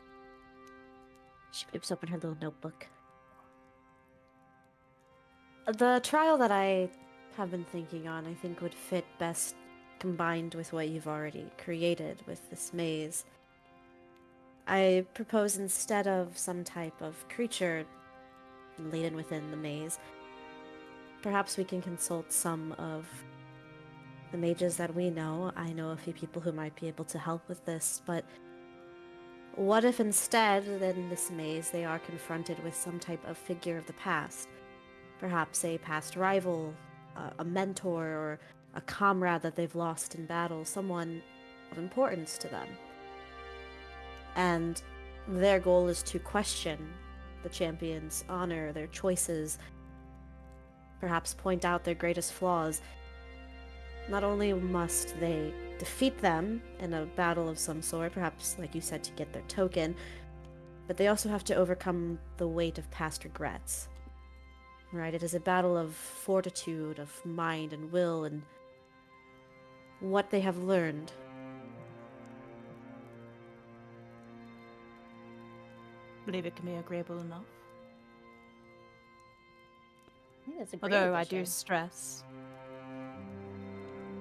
She whips open her little notebook. The trial that I have been thinking on, I think, would fit best combined with what you've already created with this maze. I propose instead of some type of creature laden within the maze, perhaps we can consult some of the mages that we know. I know a few people who might be able to help with this, but what if instead, in this maze, they are confronted with some type of figure of the past? Perhaps a past rival, a mentor, or a comrade that they've lost in battle, someone of importance to them. And their goal is to question the champion's honor, their choices, perhaps point out their greatest flaws. Not only must they defeat them in a battle of some sort, perhaps, like you said, to get their token, but they also have to overcome the weight of past regrets. Right? It is a battle of fortitude, of mind and will, and what they have learned. Believe it can be agreeable enough. I think that's a great Although I addition. do stress,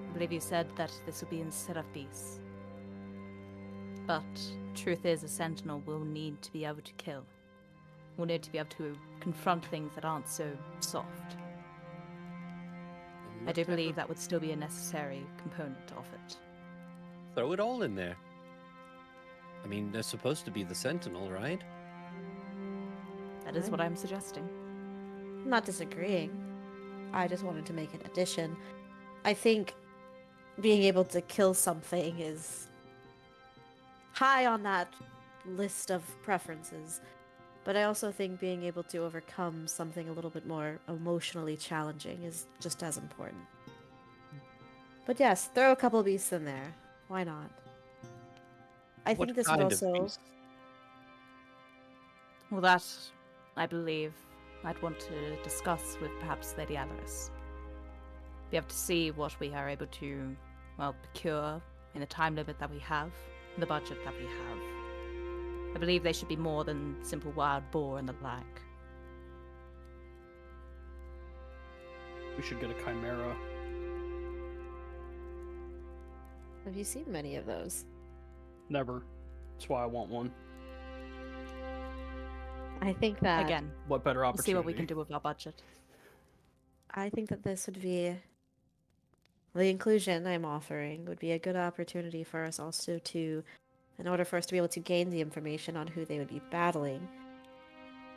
I believe you said that this will be instead of beasts. But truth is, a sentinel will need to be able to kill. Will need to be able to confront things that aren't so soft. I do believe that would still be a necessary component of it. Throw it all in there. I mean, they're supposed to be the sentinel, right? That is what I'm suggesting. I'm not disagreeing. I just wanted to make an addition. I think being able to kill something is high on that list of preferences. But I also think being able to overcome something a little bit more emotionally challenging is just as important. But yes, throw a couple beasts in there. Why not? I What think this kind would of also... beast? Well, that, I believe, I'd want to discuss with perhaps Lady Alaris. Be able to see what we are able to, well, procure in the time limit that we have, the budget that we have. I believe they should be more than simple wild boar and the like. We should get a chimera. Have you seen many of those? Never. That's why I want one. I think that... Again, What better we'll opportunity? see what we can do with our budget. I think that this would be... The inclusion I'm offering would be a good opportunity for us also to... In order for us to be able to gain the information on who they would be battling,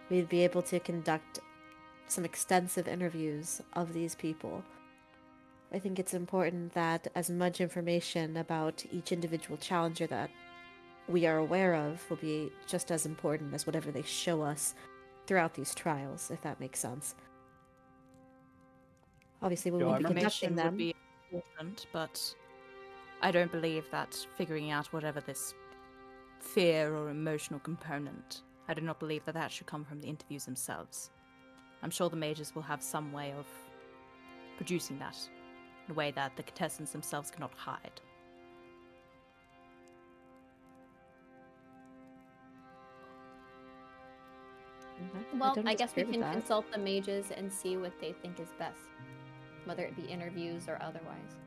we'd be able to conduct some extensive interviews of these people. I think it's important that as much information about each individual challenger that we are aware of will be just as important as whatever they show us throughout these trials, if that makes sense. Obviously, we Yeah, I won't be remember- conducting Information would them. be important, but I don't believe that figuring out whatever this fear or emotional component, I do not believe that that should come from the interviews themselves. I'm sure the mages will have some way of producing that in a way that the contestants themselves cannot hide. Well, don't I guess we disagree with can that. consult the mages and see what they think is best, whether it be interviews or otherwise.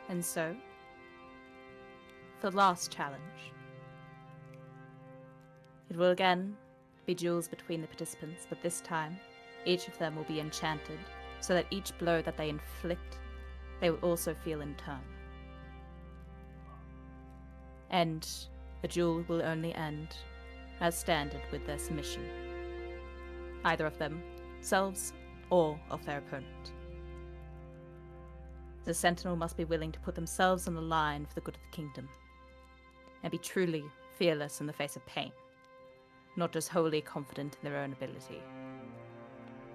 And so, for the last challenge, it will again be duels between the participants, but this time, each of them will be enchanted, so that each blow that they inflict, they will also feel in turn. And the duel will only end, as standard, with their submission, either of themselves or of their opponent. The sentinel must be willing to put themselves on the line for the good of the kingdom, and be truly fearless in the face of pain, not just wholly confident in their own ability.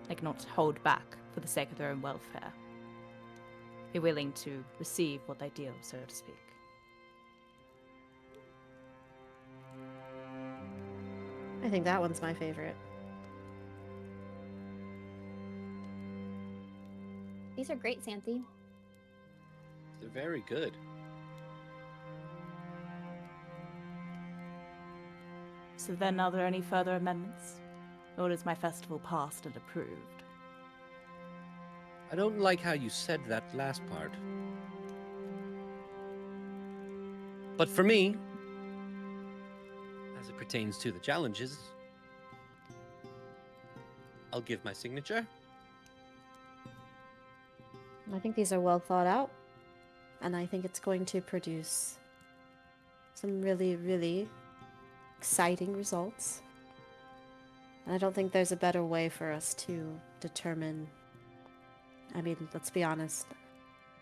They cannot hold back for the sake of their own welfare. Be willing to receive what they deal, so to speak. I think that one's my favorite. These are great, Santhi. They're very good. So then, are there any further amendments? Or is my festival passed and approved? I don't like how you said that last part. But for me, as it pertains to the challenges, I'll give my signature. I think these are well thought out, and I think it's going to produce some really, really exciting results. And I don't think there's a better way for us to determine. I mean, let's be honest.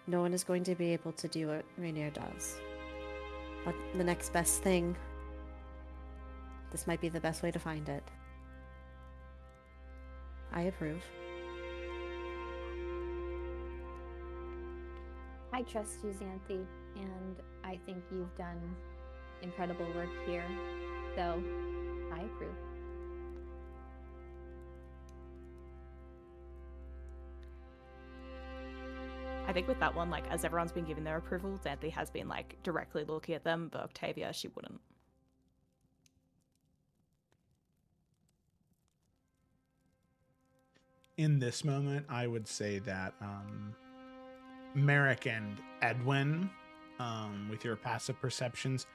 No one is going to be able to do what Rainier does. But the next best thing, this might be the best way to find it. I approve. I trust you, Xanthi, and I think you've done incredible work here, so I approve. I think with that one, like, as everyone's been giving their approval, Xanthi has been, like, directly looking at them, but Octavia, she wouldn't. In this moment, I would say that Merrick and Edwin, with your passive perceptions,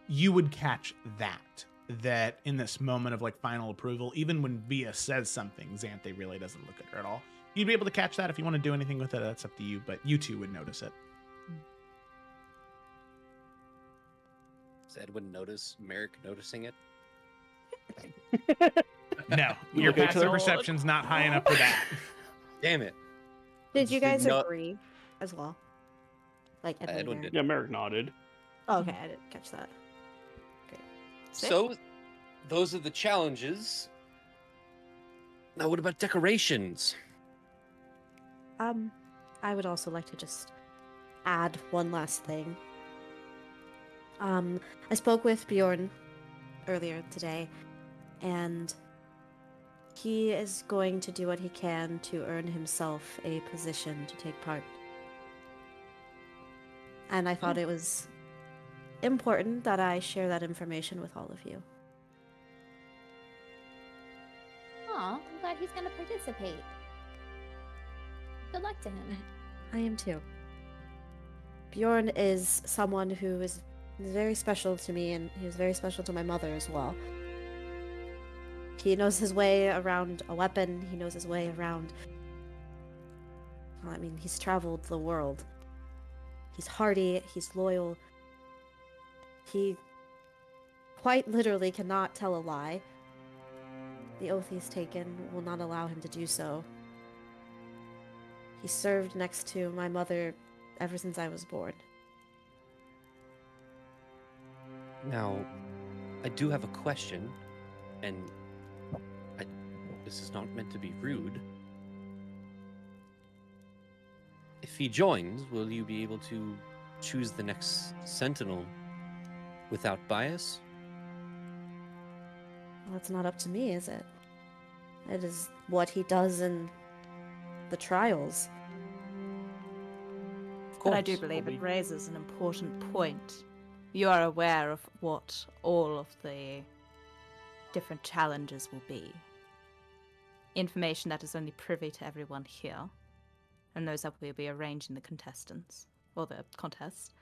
you would catch that in this moment of like final approval, even when Via says something, Xanthi really doesn't look at her at all. You'd be able to catch that. If you want to do anything with it, that's up to you, but you two would notice it. Does Edwin notice Merrick noticing it? No, your Okay, passive so- perception's not high enough for that. Damn it. Did you guys No- agree as well? Like Edwin, Edwin Merrick? did. Yeah, Merrick nodded. Oh, okay, I didn't catch that. Sick. So, those are the challenges. Now, what about decorations? I would also like to just add one last thing. I spoke with Bjorn earlier today, and he is going to do what he can to earn himself a position to take part. And I thought it was important that I share that information with all of you. Aw, I'm glad he's gonna participate. Good luck to him. I am too. Bjorn is someone who is very special to me, and he was very special to my mother as well. He knows his way around a weapon, he knows his way around. Well, I mean, he's traveled the world. He's hardy, he's loyal, He quite literally cannot tell a lie. The oath he's taken will not allow him to do so. He served next to my mother ever since I was born. Now, I do have a question, and this is not meant to be rude. If he joins, will you be able to choose the next Sentinel without bias? Well, it's not up to me, is it? It is what he does in the trials. But I do believe it raises an important point. You are aware of what all of the different challenges will be. Information that is only privy to everyone here, and those that will be arranging the contestants, or the contest.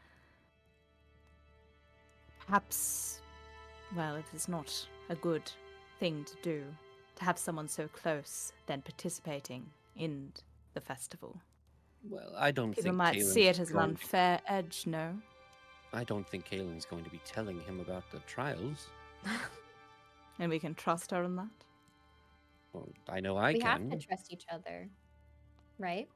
Perhaps, well, it is not a good thing to do, to have someone so close then participating in the festival. Well, I don't People think might Kalen's see it as an going to- unfair edge, no? I don't think Kalen's going to be telling him about the trials. And we can trust her on that? Well, I know I We can. have to trust each other, right?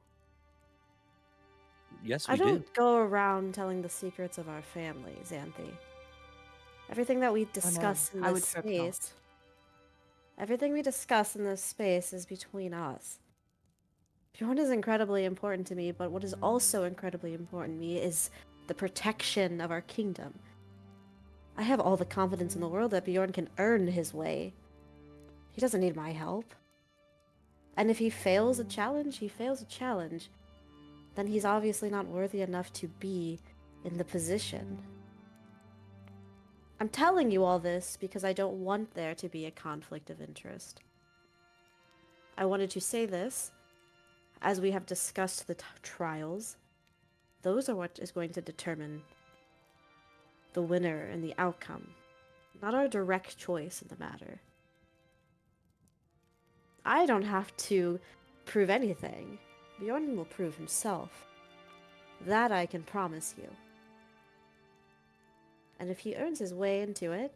Yes, I we don't did. go around telling the secrets of our family, Xanthi. Everything that we discuss in I would this hope not. space, everything we discuss in this space is between us. Bjorn is incredibly important to me, but what is also incredibly important to me is the protection of our kingdom. I have all the confidence in the world that Bjorn can earn his way. He doesn't need my help. And if he fails a challenge, he fails a challenge. Then he's obviously not worthy enough to be in the position. I'm telling you all this because I don't want there to be a conflict of interest. I wanted to say this, as we have discussed the trials. Those are what is going to determine the winner and the outcome, not our direct choice in the matter. I don't have to prove anything. Bjorn will prove himself. That I can promise you. And if he earns his way into it,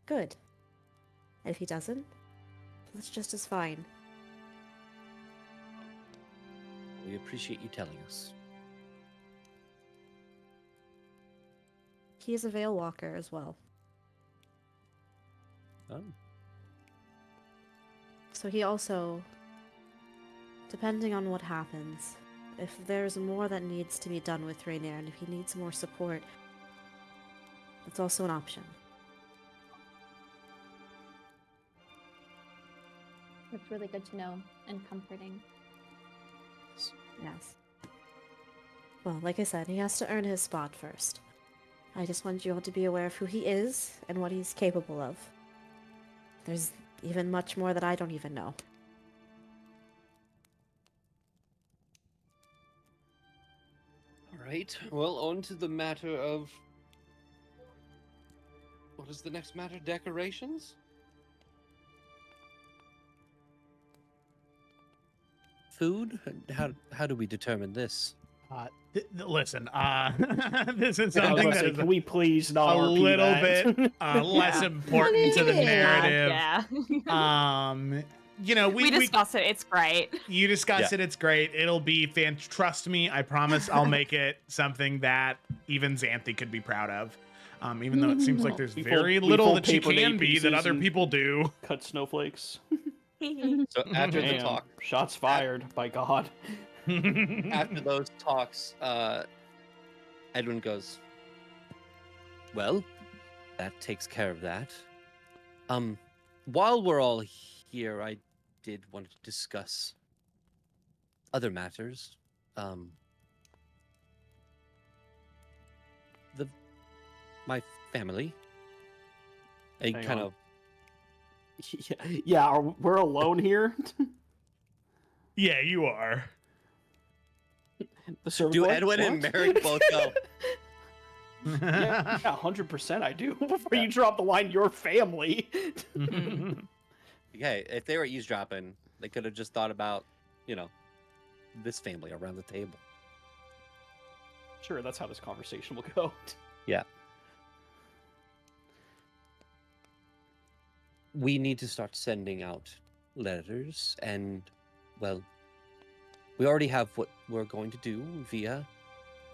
good. And if he doesn't, that's just as fine. We appreciate you telling us. He is a Veil Walker as well. Oh. So he also, depending on what happens, if there's more that needs to be done with Rainier, and if he needs more support, that's also an option. That's really good to know and comforting. Yes. Well, like I said, he has to earn his spot first. I just want you all to be aware of who he is and what he's capable of. There's even much more that I don't even know. All right. Well, on to the matter of... What is the next matter? Decorations? Food? How do we determine this? Listen, this is I was something gonna that say, is can we please not a RP little that? bit less important to the narrative. Yeah. You know, we discuss it. It's great. You discuss it. It's great. It'll be trust me. I promise. I'll make it something that even Xanthi could be proud of. Even though it seems like there's very little that she can be that other people do. Cut snowflakes. So after the Damn, talk, shots fired. By God. after those talks, Edwin goes, well, that takes care of that. While we're all here, I did want to discuss other matters. My family. Hang on. Yeah, we're alone here. Yeah, you are. The server Do boy? Edwin and What? Merrick both go? Yeah, 100% I do. Before you drop the line, your family. Okay, if they were eavesdropping, they could have just thought about, this family around the table. Sure, that's how this conversation will go. Yeah. We need to start sending out letters, and, well, we already have what we're going to do via.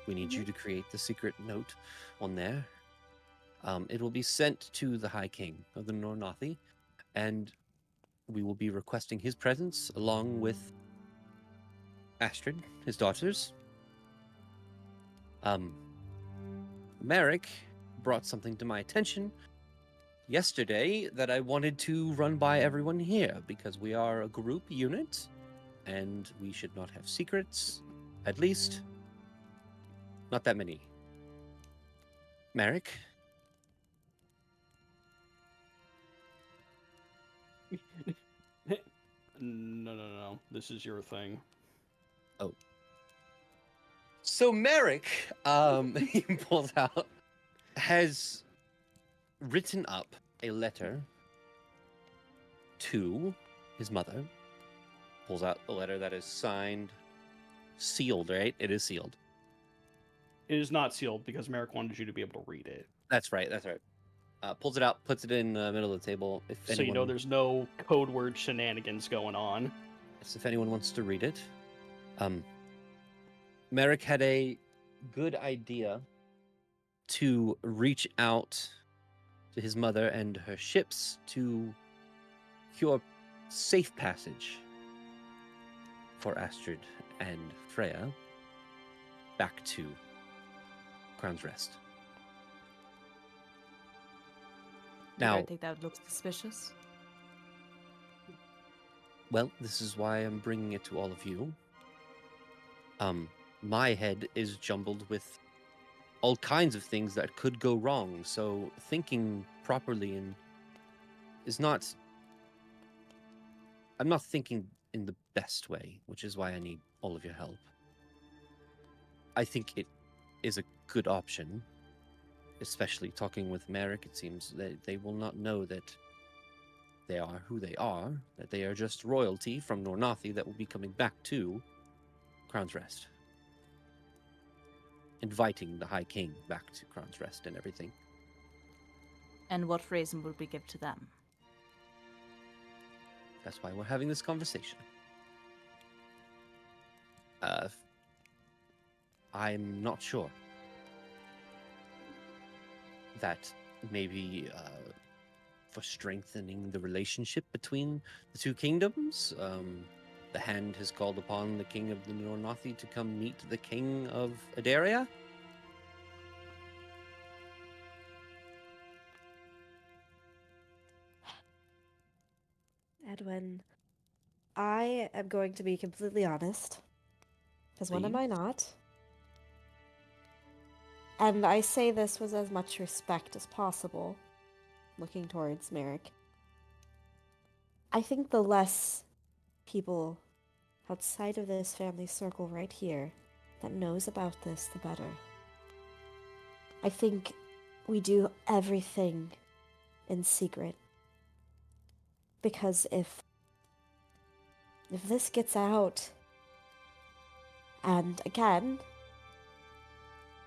We need you to create the secret note on there. It will be sent to the High King of the Nornathi, and we will be requesting his presence along with Astrid, his daughters. Merrick brought something to my attention yesterday that I wanted to run by everyone here, because we are a group unit and we should not have secrets. At least, not that many. Merrick? No. This is your thing. Oh. So Merrick, he pulls out, has written up a letter to his mother. Pulls out a letter that is signed, sealed, right? It is sealed. It is not sealed because Merrick wanted you to be able to read it. That's right. Pulls it out, puts it in the middle of the table. So you know there's no code word shenanigans going on. If anyone wants to read it. Merrick had a good idea to reach out to his mother and her ships to cure safe passage for Astrid and Freya back to Crown's Rest. I Now, think that would look suspicious. well, this is why I'm bringing it to all of you. My head is jumbled with all kinds of things that could go wrong, so thinking properly is not... I'm not thinking in the best way, which is why I need all of your help. I think it is a good option, especially talking with Merrick. It seems that they will not know that they are who they are, that they are just royalty from Nornathi that will be coming back to Crown's Rest. Inviting the High King back to Crown's Rest and everything. And what reason would we give to them? That's why we're having this conversation. I'm not sure. That maybe for strengthening the relationship between the two kingdoms, the Hand has called upon the King of the Nornathi to come meet the King of Adaria. Edwin, I am going to be completely honest. Because when am I not? And I say this with as much respect as possible, looking towards Merrick. I think the less people outside of this family circle right here that knows about this, the better. I think we do everything in secret. Because if this gets out, and again,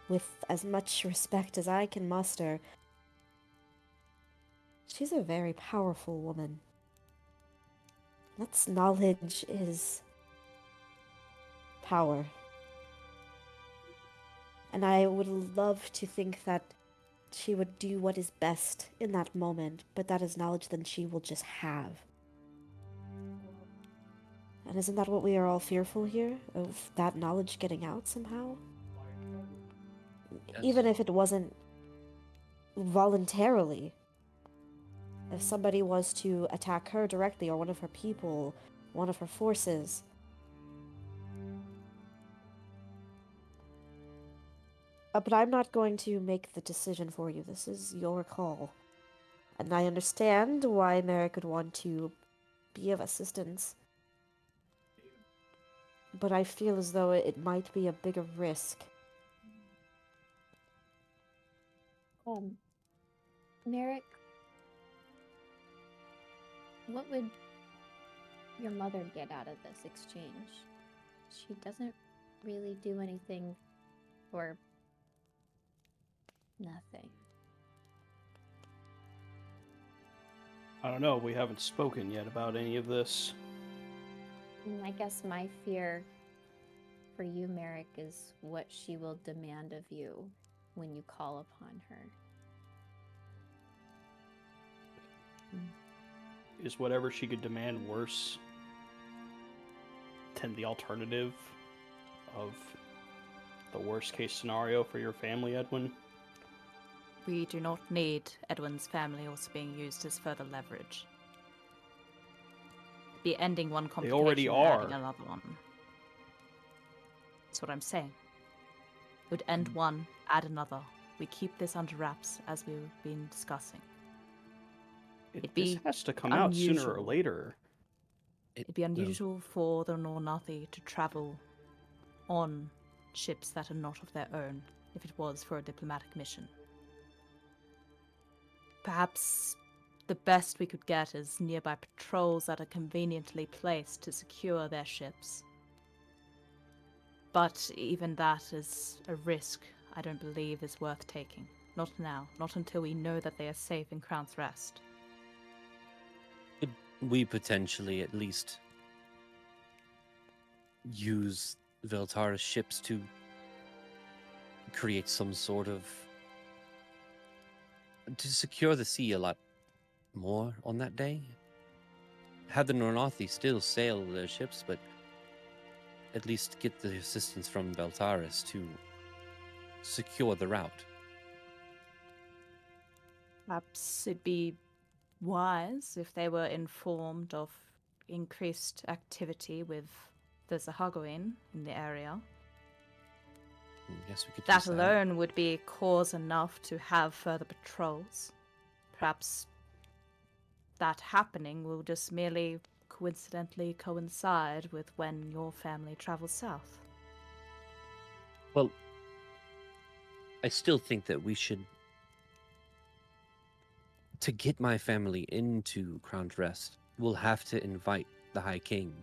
with as much respect as I can muster, she's a very powerful woman. That's knowledge is power. And I would love to think that she would do what is best in that moment, but that is knowledge that she will just have. And isn't that what we are all fearful here? Of that knowledge getting out somehow? Yes. Even if it wasn't voluntarily. If somebody was to attack her directly, or one of her people, one of her forces. But I'm not going to make the decision for you. This is your call. And I understand why Merrick would want to be of assistance. But I feel as though it might be a bigger risk. Merrick, what would your mother get out of this exchange? She doesn't really do anything for Nothing. I don't know. We haven't spoken yet about any of this. I guess my fear for you, Merrick, is what she will demand of you when you call upon her. Is whatever she could demand worse than the alternative of the worst case scenario for your family, Edwin? We do not need Edwin's family also being used as further leverage. Be ending one complication already and are. adding another one. That's what I'm saying. It would end one, add another. We keep this under wraps as we've been discussing. This has to come out sooner or later. It'd be unusual for the Nornathi to travel on ships that are not of their own if it was for a diplomatic mission. Perhaps the best we could get is nearby patrols that are conveniently placed to secure their ships. But even that is a risk I don't believe is worth taking. Not now, not until we know that they are safe in Crown's Rest. Could we potentially at least use Veltara's ships to create some sort of... to secure the sea a lot more on that day? Have the Nornathi still sail their ships, but at least get the assistance from Veltaris to secure the route. Perhaps it'd be wise if they were informed of increased activity with the Zahagoin in the area. Yes, we could That use alone would be cause enough to have further patrols. Perhaps that happening will just merely coincidentally coincide with when your family travels south. Well, I still think that we should... To get my family into Crown's Rest, we'll have to invite the High King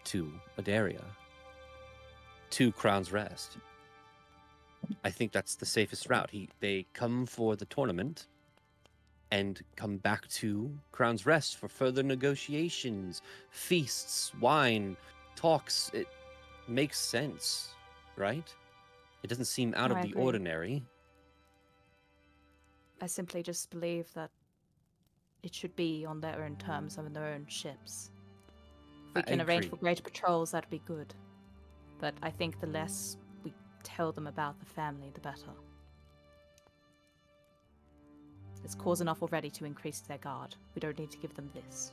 to Adaria, to Crown's Rest. I think that's the safest route. They come for the tournament and come back to Crown's Rest for further negotiations, feasts, wine, talks. It makes sense, right? It doesn't seem out of I the agree. ordinary. I simply just believe that it should be on their own terms and on their own ships. If we I can arrange agree. for greater patrols, that'd be good. But I think the less we tell them about the family, the better. It's cause enough already to increase their guard. We don't need to give them this.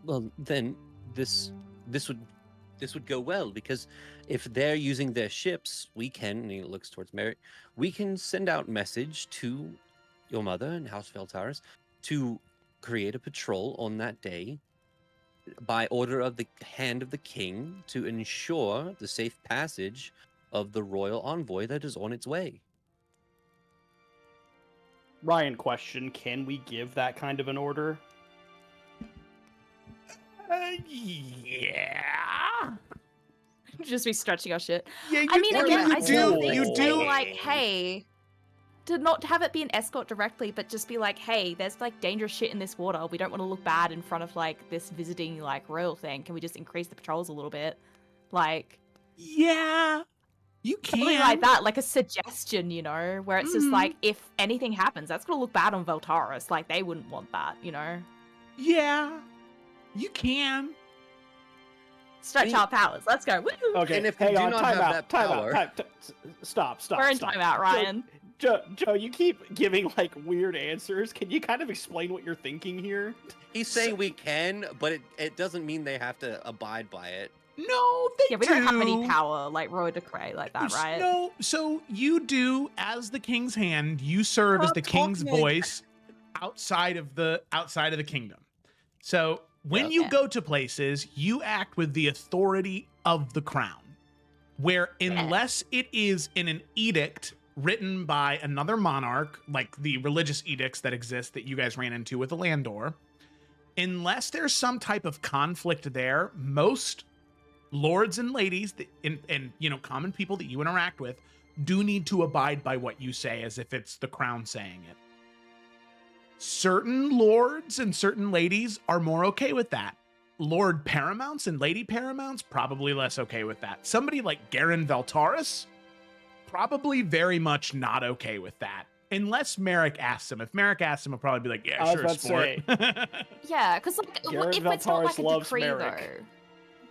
Well, then this would go well, because if they're using their ships, we can, and he looks towards Merrick, we can send out message to your mother and House Veltaris to create a patrol on that day by order of the hand of the king to ensure the safe passage of the royal envoy that is on its way. Ryan, question: can we give that kind of an order? Yeah. Just be stretching our shit. Yeah, I mean, again, I still think you saying, do. like, hey, to not have it be an escort directly, but just be like, hey, there's like dangerous shit in this water. We don't want to look bad in front of like this visiting like royal thing. Can we just increase the patrols a little bit? Like, Yeah, you something can. like that, like a suggestion, you know, where it's just Mhm. like, if anything happens, that's gonna look bad on Veltaris. Like, they wouldn't want that, you know. Yeah, you can. Stretch our powers. Let's go. Woo! Okay, And if we hang do on, not time have out, that time power- out, stop. We're in stop. timeout, Ryan. Joe, you keep giving like weird answers. Can you kind of explain what you're thinking here? He's saying we can, but it doesn't mean they have to abide by it. No, they Yeah, we do. don't have any power like Roy Decree like that, right? No, so you do, as the king's hand, you serve as Stop the king's talking. voice outside of the kingdom. So when you Yeah. go to places, you act with the authority of the crown. Where unless it is in an edict written by another monarch, like the religious edicts that exist that you guys ran into with the Landor, unless there's some type of conflict there, most lords and ladies and you know, common people that you interact with do need to abide by what you say as if it's the crown saying it. Certain lords and certain ladies are more okay with that. Lord Paramounts and Lady Paramounts, probably less okay with that. Somebody like Garen Veltaris, probably very much not okay with that. Unless Merrick asks him. If Merrick asks him, he'll probably be like, yeah, sure, sport. Yeah, because like, Garrett if it's not like a Veltaris loves decree, Merrick. though.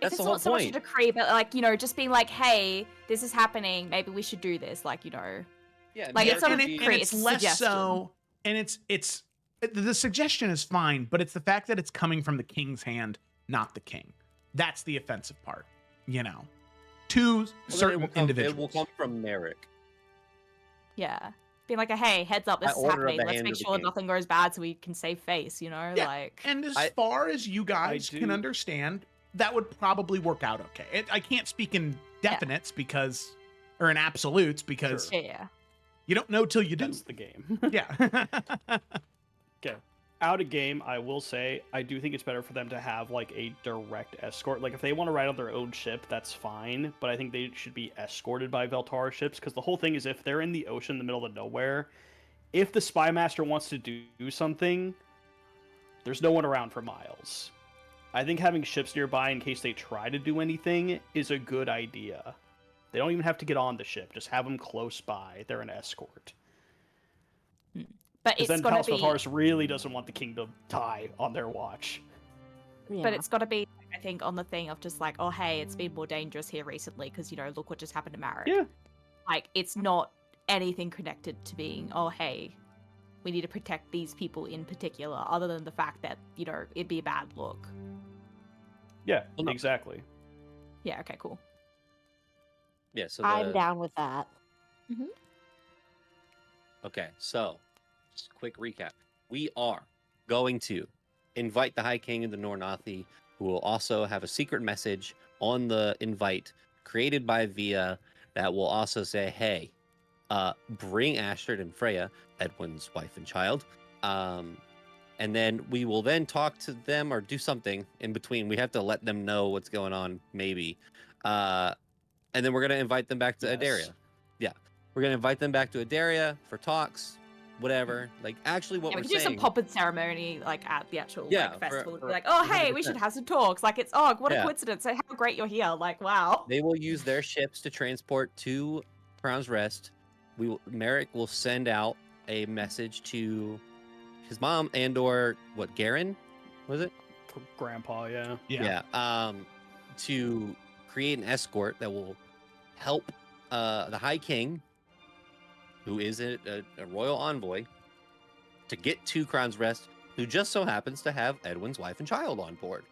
That's If it's the whole not so much a point. decree, but like, you know, just being like, hey, this is happening, maybe we should do this, like, you know. Yeah, Like, it's not a and decree, it's it's a less suggestion. so, and it's the suggestion is fine, but it's the fact that it's coming from the king's hand, not the king. That's the offensive part, you know, to certain individuals. It will come from Merrick. Yeah. Being like, hey, heads up, this By is order of happening. the Let's hand make of the sure king. nothing goes bad so we can save face, you know? Yeah, Like, and as I- far as you guys I can do- understand, that would probably work out okay. I can't speak in definites because, or in absolutes because Sure. yeah. you don't know till you do. That's the game. Yeah. Okay. Out of game, I will say I do think it's better for them to have like a direct escort. Like if they want to ride on their own ship, that's fine. But I think they should be escorted by Veltara ships because the whole thing is if they're in the ocean in the middle of nowhere, if the spy master wants to do something, there's no one around for miles. I think having ships nearby in case they try to do anything is a good idea. They don't even have to get on the ship; just have them close by. They're an escort. But Because it's then gotta House be, Veltaris really doesn't want the king to die on their watch. but it's gotta be, I think, on the thing of just like, oh, hey, it's been more dangerous here recently because, you know, look what just happened to Marek. Yeah. Like, it's not anything connected to being, oh, hey, we need to protect these people in particular, other than the fact that, you know, it'd be a bad look. Yeah, Well, no. exactly. Yeah, okay, cool. Yeah, so I'm down with that. Okay, so just a quick recap. We are going to invite the High King and the Nornathi, who will also have a secret message on the invite created by Via that will also say, hey, bring Astrid and Freya, Edwin's wife and child. And then we will then talk to them or do something in between. We have to let them know what's going on, maybe. And then we're going to invite them back to Yes. Adaria. Yeah. We're going to invite them back to Adaria for talks, whatever. Like, actually, what Yeah, we we're can do some saying... pomp and ceremony, like, at the actual Yeah, like, festival. for- Be like, oh, hey, we should 100%. have some talks. Like, it's, oh, what a Yeah. coincidence. So how great you're here. Like, wow. They will use their ships to transport to Crown's Rest. Merrick will send out a message to his mom and/or Garen, was it? Grandpa, yeah. Yeah. To create an escort that will help the High King, who is a royal envoy, to get to Crown's Rest, who just so happens to have Edwin's wife and child on board.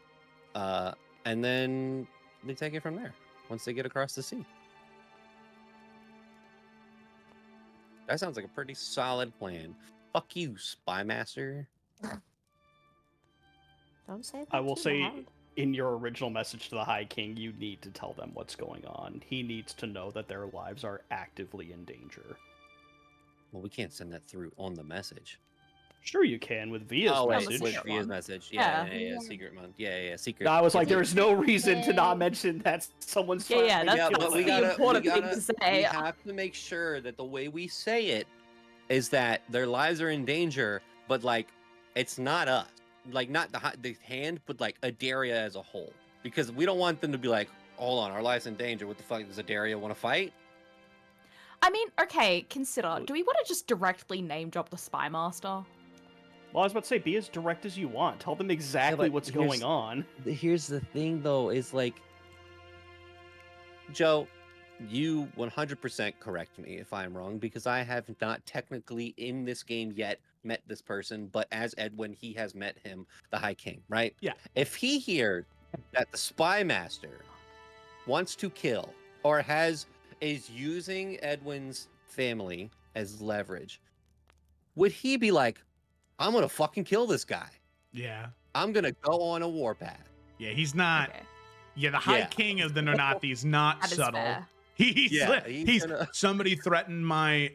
And then they take it from there once they get across the sea. That sounds like a pretty solid plan. Fuck you, Spy Master. Don't say that. I will too say, loud. in your original message to the High King, you need to tell them what's going on. He needs to know that their lives are actively in danger. Well, we can't send that through on the message. Sure, you can with Via's Oh, wait, message. with secret Via's one. message. Yeah. Yeah, secret month. Yeah, secret. I was like, Yeah, there's no reason to not mention that someone's. Yeah, finally that's killed but we the them. important thing to say. We have to make sure that the way we say it is that their lives are in danger, but like it's not us, like not the hand, but like Adaria as a whole, because we don't want them to be like, hold on, our lives in danger. What the fuck does Adaria want to fight? I mean, okay, consider, do we want to just directly name drop the Spy Master? Well, I was about to say, be as direct as you want. Tell them exactly but what's here's- going on. Here's the thing, though, is like, Joe, you 100% correct me if I'm wrong, because I have not technically in this game yet met this person, but as Edwin, he has met him, the High King, right? Yeah. If he hears that the Spy Master wants to kill or is using Edwin's family as leverage, would he be like, I'm gonna fucking kill this guy. Yeah. I'm gonna go on a warpath. Yeah, he's not. Okay. Yeah, the High Yeah. King of the Nornathi is not That is subtle. fair. He's, Yeah, he's gonna- somebody threatened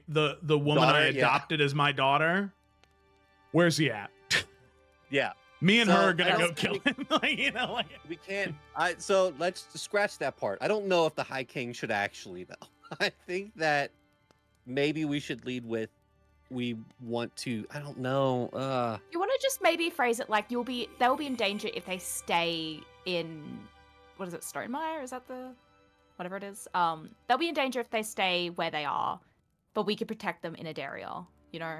the woman I Daughter, yeah. adopted as my daughter. Where's he at? Yeah, Me and So, her are gonna I go don't kill think- him. Like, you know, like we can't. So let's scratch that part. I don't know if the High King should actually though. I think that maybe we should lead with, we want to, I don't know. You want to just maybe phrase it like they'll be in danger if they stay in, what is it, Stonemire? Is that the, whatever it is? They'll be in danger if they stay where they are, but we could protect them in Adaria, you know?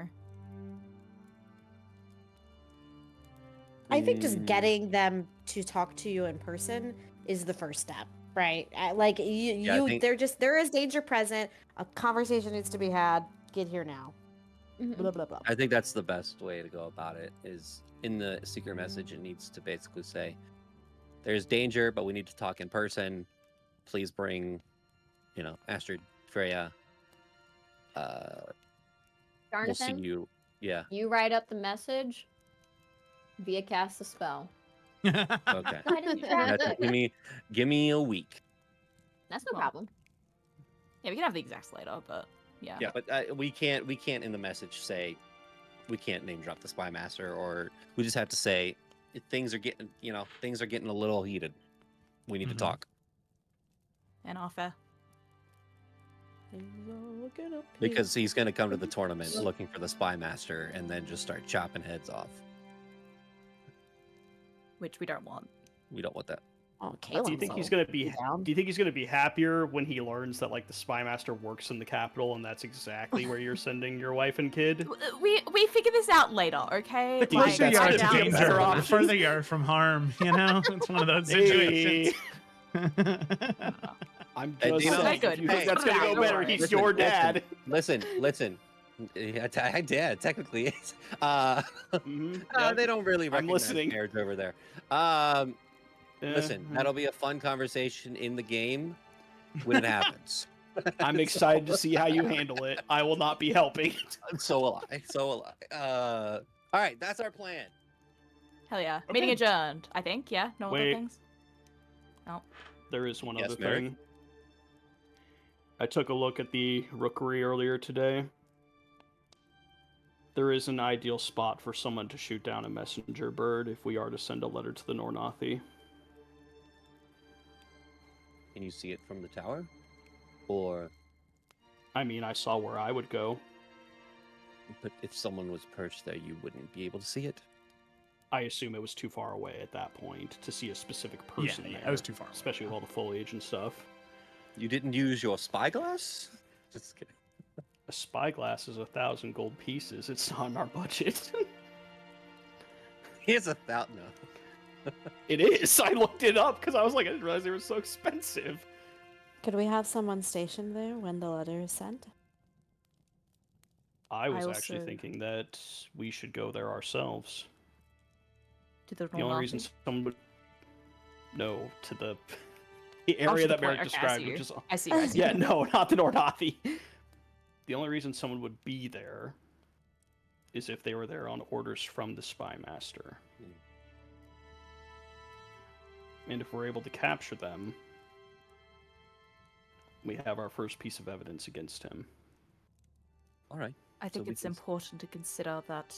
I think just getting them to talk to you in person is the first step, right? Like there is danger present. A conversation needs to be had. Get here now. Blah blah blah. I think that's the best way to go about it. Is in the secret message, it needs to basically say, "There's danger, but we need to talk in person. Please bring, Astrid, Freya. We'll see Jonathan, you. Yeah. you write up the message via cast a spell. Okay. Why didn't you draft it? Give me a week. That's no Well, problem. Yeah, we can have the exacts later, but yeah. Yeah, but we can't in the message say, we can't name drop the spy master, or we just have to say things are getting a little heated. We need to talk. And offer. Because he's going to come to the tournament looking for the spy master and then just start chopping heads off. Which we don't want. We don't want that. Okay. Do you think he's gonna be? Do you think he's gonna be happier when he learns that like the spy master works in the capital and that's exactly where you're sending your wife and kid? We figure this out later, okay? The closer that's you are gonna to be a danger, better the option. further you are from harm. It's one of those situations. I'm And just you know, saying, good. if you think Hey, that's gonna go don't better, worry. he's your dad. Listen. Yeah, technically is. Yeah. They don't really I'm recognize listening. marriage over there. Listen, Mhm. that'll be a fun conversation in the game when it happens. I'm excited to see how you handle it. I will not be helping. So will I. All right, that's our plan. Hell yeah. Okay. Meeting adjourned, I think. Yeah? No other Wait. things? No. There is one Yes, other Merrick? thing. I took a look at the rookery earlier today. There is an ideal spot for someone to shoot down a messenger bird if we are to send a letter to the Nornathi. Can you see it from the tower? Or, I mean, I saw where I would go. but if someone was perched there, you wouldn't be able to see it? I assume it was too far away at that point to see a specific person Yeah, there. it was too far away. Especially with all the foliage and stuff. You didn't use your spyglass? Just kidding. A spyglass is 1,000 gold pieces. It's not in our budget. Here's 1,000. No. It is. I looked it up because I was like, I didn't realize they were so expensive. Could we have someone stationed there when the letter is sent? I was actually also- thinking that we should go there ourselves. To the The only reason Nornathi? someone would to the area to the that point. Merrick Okay, described, which is I see. I see. yeah, no, not the Nornathi. The only reason someone would be there is if they were there on orders from the spy master. And if we're able to capture them, we have our first piece of evidence against him. All right. I think we it's can- important to consider that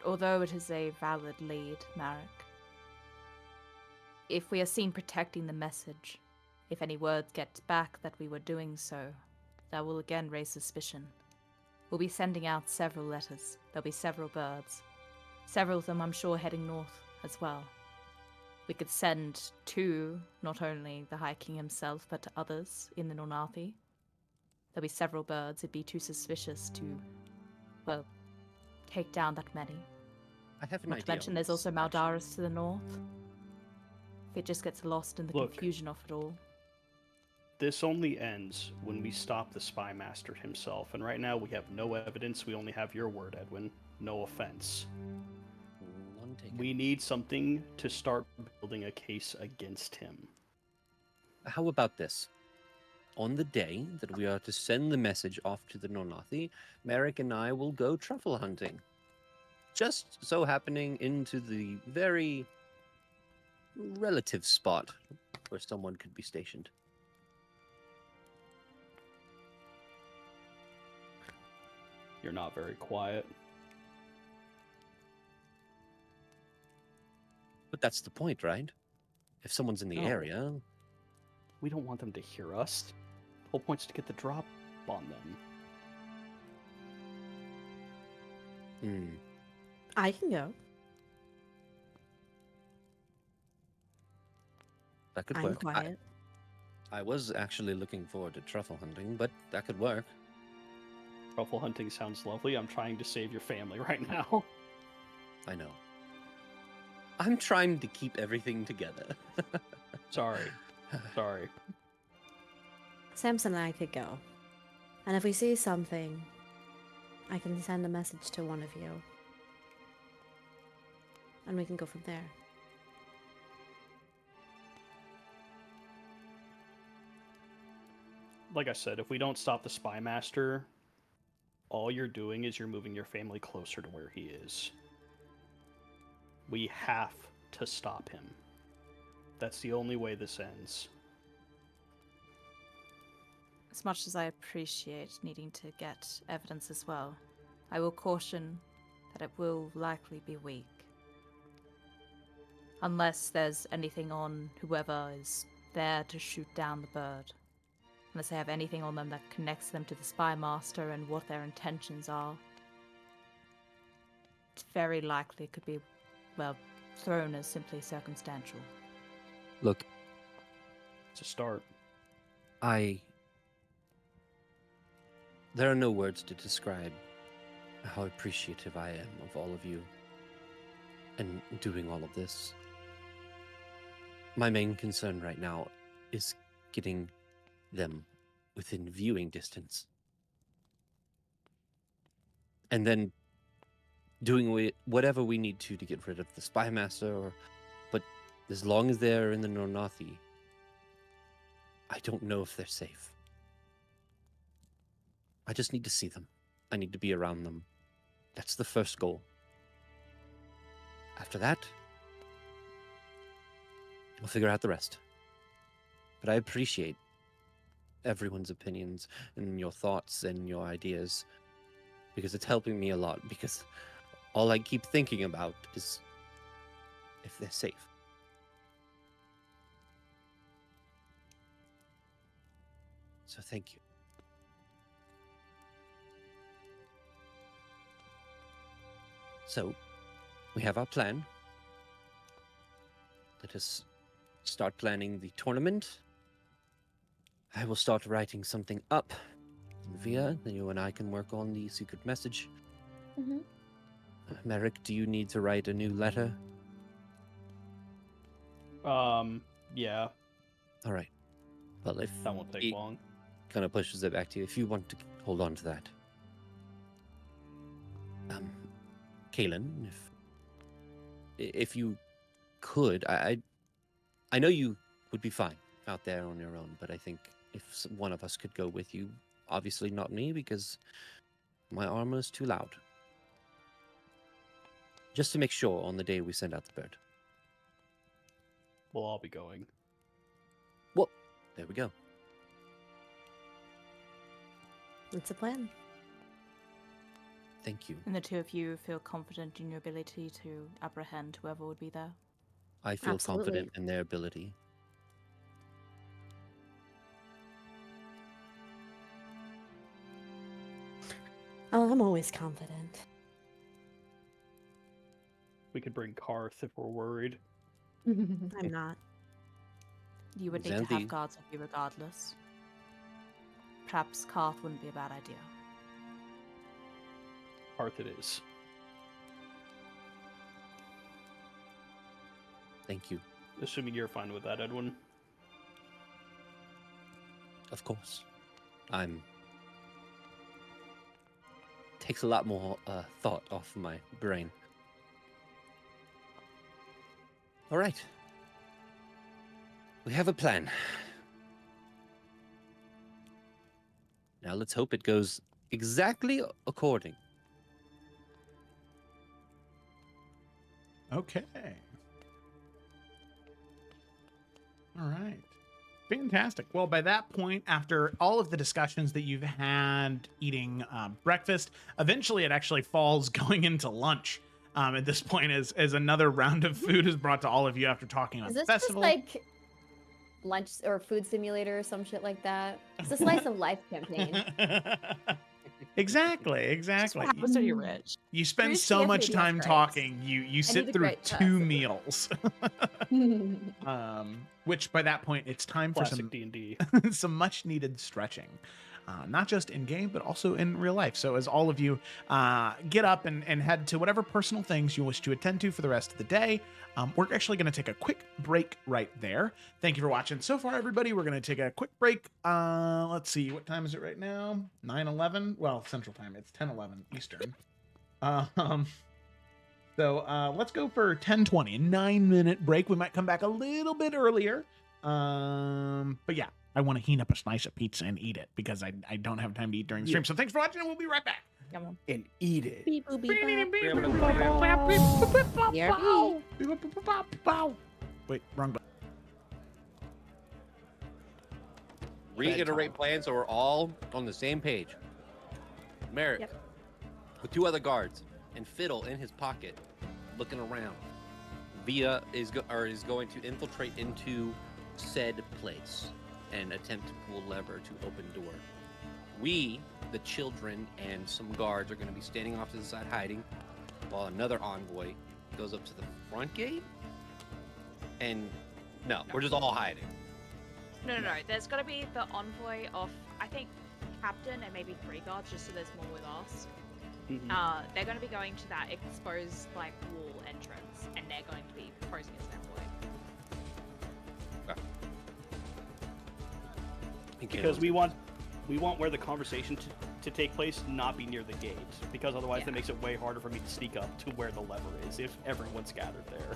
although it is a valid lead, Marek, if we are seen protecting the message, if any word gets back that we were doing so, that will again raise suspicion. We'll be sending out several letters. There'll be several birds. Several of them, I'm sure, heading north as well. We could send to not only the High King himself, but to others in the Nornathi. There'll be several birds. It'd be too suspicious to, well, take down that many. I have an Not idea. to mention on there's this, also actually. Maldaris to the north. If it just gets lost in the Look. confusion of it all. This only ends when we stop the spy master himself, and right now we have no evidence. We only have your word, Edwin. No offense. None taken. We need something to start building a case against him. How about this? On the day that we are to send the message off to the Nornathi, Merrick and I will go truffle hunting. Just so happening into the very relative spot where someone could be stationed. You're not very quiet. But that's the point, right? If someone's in the No. area, We don't want them to hear us. The whole point's to get the drop on them. I can go. That could I'm work. quiet. I was actually looking forward to truffle hunting, but that could work. Truffle hunting sounds lovely. I'm trying to save your family right now. I know. I'm trying to keep everything together. Sorry. Sorry. Samson and I could go. And if we see something, I can send a message to one of you. And we can go from there. Like I said, if we don't stop the Spy Master, all you're doing is you're moving your family closer to where he is. We have to stop him. That's the only way this ends. As much as I appreciate needing to get evidence as well, I will caution that it will likely be weak. Unless there's anything on whoever is there to shoot down the bird. Unless they have anything on them that connects them to the Spy Master and what their intentions are. It's very likely it could be, well, thrown as simply circumstantial. Look, It's a start. There are no words to describe how appreciative I am of all of you and doing all of this. My main concern right now is getting them within viewing distance. And then doing whatever we need to get rid of the Spy Master, but as long as they're in the Nornathi, I don't know if they're safe. I just need to see them. I need to be around them. That's the first goal. After that, we'll figure out the rest. But I appreciate everyone's opinions and your thoughts and your ideas, because it's helping me a lot, because all I keep thinking about is if they're safe. So thank you. So, we have our plan. Let us start planning the tournament. I will start writing something up. Via, then you and I can work on the secret message. Mm-hmm. Merrick, do you need to write a new letter? Yeah, All right. Well, if that won't take he long. kind of pushes it back to you, if you want to hold on to that. Kaylin, if you could, I know you would be fine out there on your own, but I think if one of us could go with you, obviously not me, because my armor is too loud. Just to make sure on the day we send out the bird. We'll all be going. Well, there we go. It's a plan. Thank you. And the two of you feel confident in your ability to apprehend whoever would be there? I feel Absolutely. confident in their ability. Oh, I'm always confident. We could bring Karth if we're worried. I'm not. You would need to Xanthi. have guards with you regardless. Perhaps Karth wouldn't be a bad idea. Karth it is. Thank you. Assuming you're fine with that, Edwin. Of course. Takes a lot more thought off my brain. All right. We have a plan. Now let's hope it goes exactly according. Okay. All right. Fantastic. Well, by that point, after all of the discussions that you've had eating breakfast, eventually it actually falls going into lunch. At this point, as another round of food is brought to all of you after talking about Is the this festival. just like lunch or food simulator or some shit like that? It's a slice of life campaign. Exactly. Just what happens when you're rich. You spend Bruce so gave much me the time upgrades. talking, you need sit the through great 2 stuff. meals. Which by that point it's time for Classic some D&D. some much needed stretching. Not just in game, but also in real life. So as all of you get up and head to whatever personal things you wish to attend to for the rest of the day, we're actually going to take a quick break right there. Thank you for watching so far, everybody. We're going to take a quick break. Let's see, what time is it right now? 9:11. Well, Central Time. It's 10:11 Eastern. So let's go for 10:20, a 9-minute break. We might come back a little bit earlier. But yeah, I want to heat up a slice of pizza and eat it because I don't have time to eat during the stream. So thanks for watching, and we'll be right back. And eat it. Beep, boop, beep, bop. Wait, wrong button. Reiterate plans so we're all on the same page. Merrick, Yep. with 2 other guards, and Fiddle in his pocket, looking around. Via is going to infiltrate into said place and attempt to pull lever to open door. We, the children, and some guards are going to be standing off to the side hiding, while another envoy goes up to the front gate. And no, we're just all hiding. No. There's got to be the envoy of, I think, captain and maybe 3 guards, just so there's more with us. They're going to be going to that exposed like wall entrance, and they're going to be posing as an envoy. Okay. Because we want where the conversation to take place not be near the gate, because otherwise that makes it way harder for me to sneak up to where the lever is if everyone's gathered there.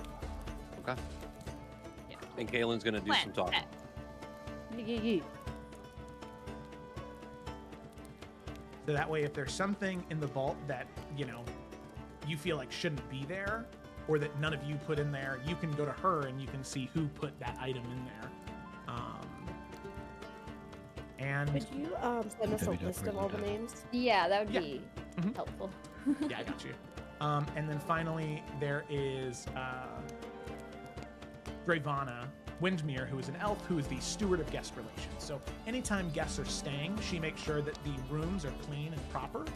Okay. Yeah. And Kaylin's going to do some talking. So that way, if there's something in the vault that, you feel like shouldn't be there, or that none of you put in there, you can go to her and you can see who put that item in there. And Could you send us a list of all the names? Yeah, that would Yeah. be helpful. yeah, I got you. And then finally, there is Dravana Windmere, who is an elf who is the steward of guest relations. So anytime guests are staying, she makes sure that the rooms are clean and proper,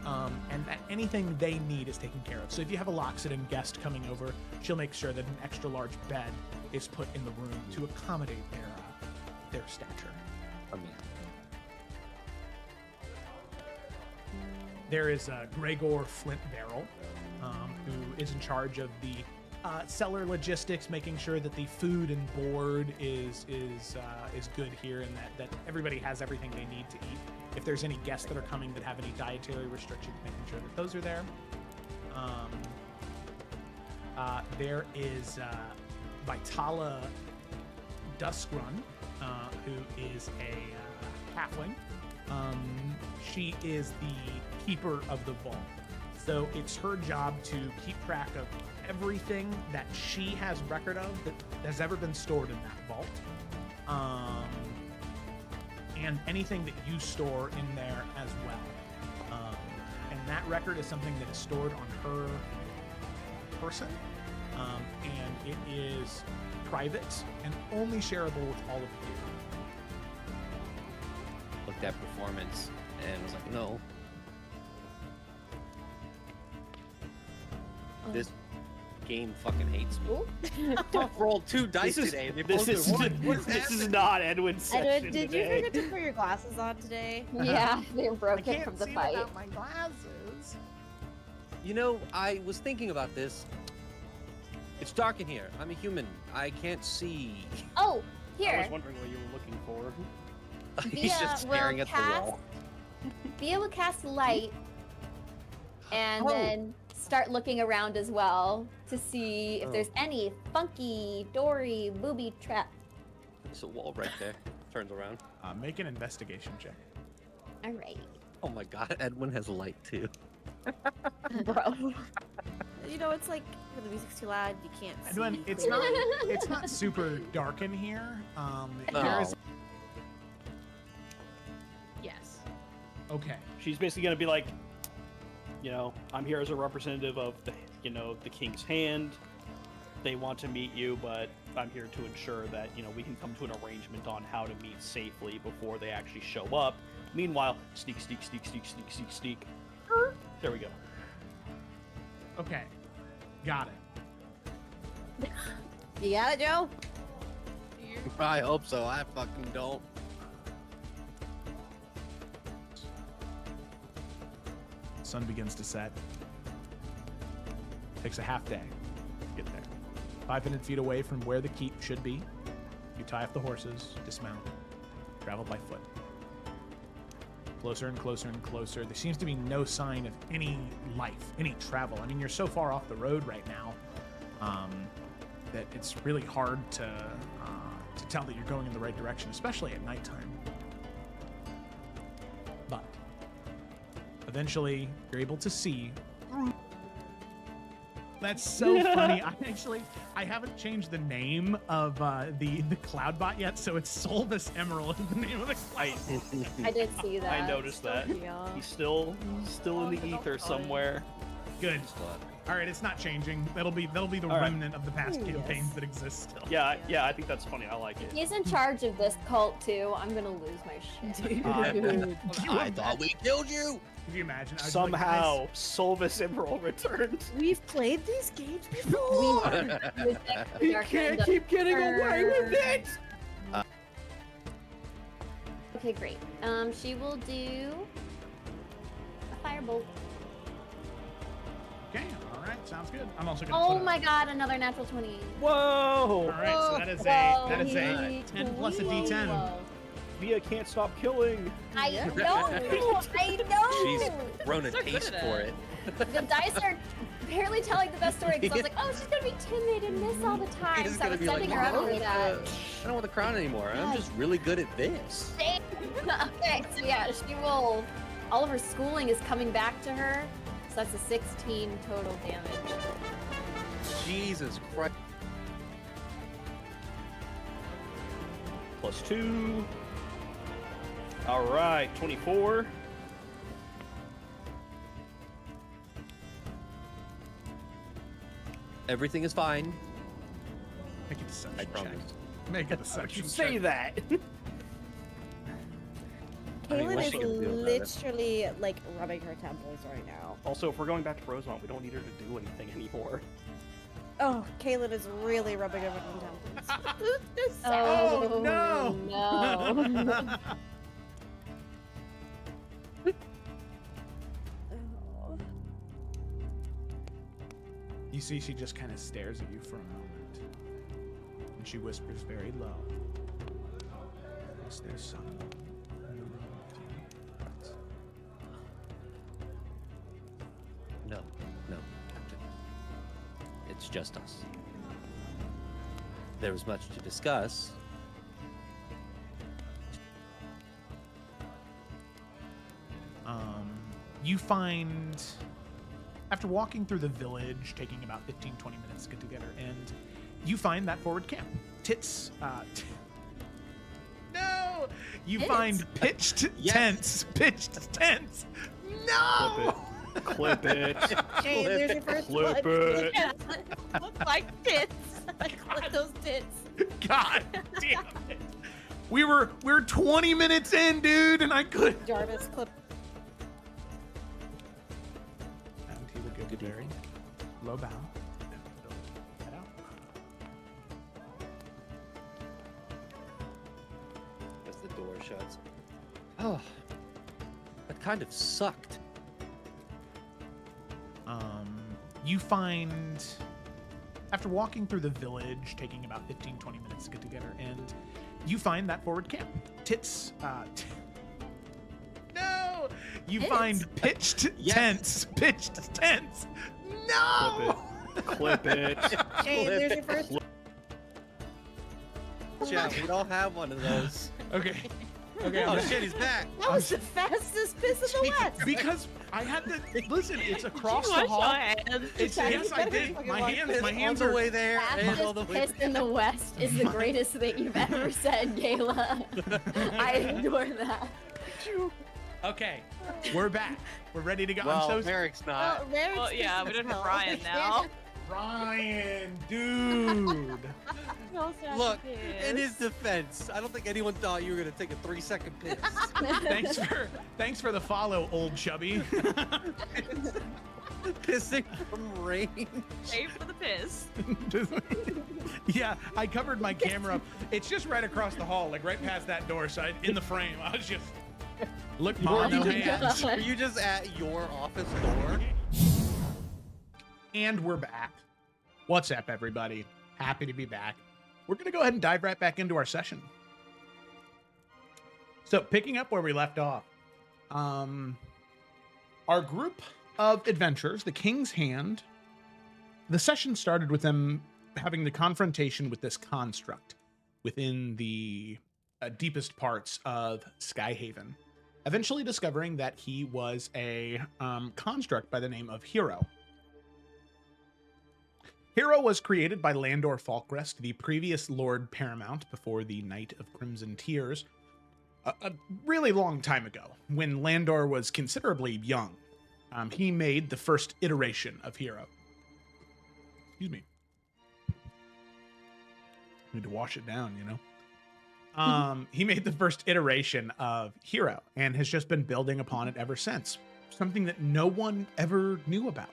and that anything they need is taken care of. So if you have a Loxodon guest coming over, she'll make sure that an extra large bed is put in the room to accommodate their stature. There is Gregor Flintbarrel, who is in charge of the cellar logistics, making sure that the food and board is good here, and that everybody has everything they need to eat. If there's any guests that are coming that have any dietary restrictions, making sure that those are there. There is Vitala Duskrun, who is a halfling. She is the keeper of the vault. So it's her job to keep track of everything that she has record of that has ever been stored in that vault. And anything that you store in there as well. And that record is something that is stored on her person. And it is private and only shareable with all of you. Looked at performance and was like, no. This game fucking hates me. I've rolled 2 dice today. And they both did 1. This is not Edwin's session Edwin, did you today. forget to put your glasses on today? Yeah, they're I broken can't from the see fight. without my glasses. You know, I was thinking about this. It's dark in here. I'm a human. I can't see. Oh, I here. was wondering what you were looking for. He's just will staring at the wall. Be able to cast light, and then start looking around as well to see if there's any funky, dory, booby trap. There's a wall right there. Turns around. Make an investigation check. All right, Oh my god, Edwin has light too. bro. You know, it's like when the music's too loud, you can't see. Edwin, it's not super dark in here. No. There is Yes. okay. She's basically gonna be like, I'm here as a representative of the king's hand. They want to meet you, but I'm here to ensure that we can come to an arrangement on how to meet safely before they actually show up. Meanwhile, sneak. There we go. Okay. Got it. You got it, Joe? I hope so. I fucking don't. Sun begins to set. Takes a half day to get there. 500 feet away from where the keep should be. You tie off the horses, dismount, travel by foot. Closer and closer and closer. There seems to be no sign of any life, any travel. I mean, you're so far off the road right now that it's really hard to tell that you're going in the right direction, especially at nighttime. But eventually, you're able to see. That's so funny. I haven't changed the name of the Cloudbot yet, so it's Solvus Emerald is the name of the cloud. I did see that. I noticed that. He's still in the ether somewhere. Good. All right, it's not changing. That'll be the remnant of the past campaigns that exist still. Yeah, I think that's funny. I like it. He's in charge of this cult too. I'm gonna lose my shit. I thought we killed you. Could you imagine? I was Somehow, Solvus Emerald returned. We've played these games before. You can't keep getting away with it. Okay, great. She will do a firebolt. Okay, all right, sounds good. I'm also gonna. Oh put my god, another natural 20. Whoa! All right, so that is a 10 plus a D10. Whoa. Via can't stop killing. I know. I know. She's grown a taste for it. The dice are barely telling the best story because I was like, oh, she's gonna be timid and miss all the time. She's So I gonna was be like, setting her up for that. I don't want the crown anymore. I'm just really good at this. Okay, so yeah, she will. All of her schooling is coming back to her. So that's a 16 total damage. Jesus Christ. +2. All right, 24. Everything is fine. Make a deception I check. promise. Make a deception You check. say that. Kaylin what's is she gonna do about it? literally like rubbing her temples right now. Also, if we're going back to Rosemont, we don't need her to do anything anymore. Oh, Kaylin is really rubbing her temples. Oh, no. No. Oh. You see, she just kind of stares at you for a moment, and she whispers very low. Is there someone in the room with you? No, Captain. It's just us. There is much to discuss. You find, after walking through the village, taking about 15-20 minutes to get together, and you find that forward camp. No! You find pitched tents. Pitched tents. No! Clip it. Hey, there's your first Clip one. it. Looks like tits. Clip those tits. God damn it. We were 20 minutes in, dude, and I couldn't. Jarvis, clip. And he will give a very low bow. Head out. As the door shuts. Oh, that kind of sucked. You find, after walking through the village, taking about 15-20 minutes to get together, and you find that forward camp. No! You find pitched tents. Pitched tents. No! Clip it. Hey, there's your first. Yeah, we don't have one of those. Okay. Okay. Oh shit, he's back. That was the fastest piss in the West. Because I had to listen. It's across the hall. It's, yes, I did. My hands all are the way there and all the way Piss in the West is the greatest thing you've ever said, Gayla. I adore that. Okay, we're back. We're ready to go. Well, I'm so Merrick's not. Merrick's Well, yeah, pissed we don't as have hell. Ryan now. Ryan, dude. Look, in his defense, I don't think anyone thought you were gonna take a 3-second piss. thanks for the follow, old chubby. Pissing from range. Pay for the piss. Yeah, I covered my camera up. It's just right across the hall, like right past that door. So in the frame, I was just look, mom, no hands. Were you just at your office door? And we're back. What's up, everybody? Happy to be back. We're gonna go ahead and dive right back into our session. So picking up where we left off, our group of adventurers, the King's Hand, the session started with them having the confrontation with this construct within the deepest parts of Skyhaven, eventually discovering that he was a construct by the name of Hero. Hero was created by Landor Falkrest, the previous Lord Paramount before the Night of Crimson Tears, a really long time ago, when Landor was considerably young. He made the first iteration of Hero. Excuse me. Need to wash it down, you know? He made the first iteration of Hero and has just been building upon it ever since. Something that no one ever knew about.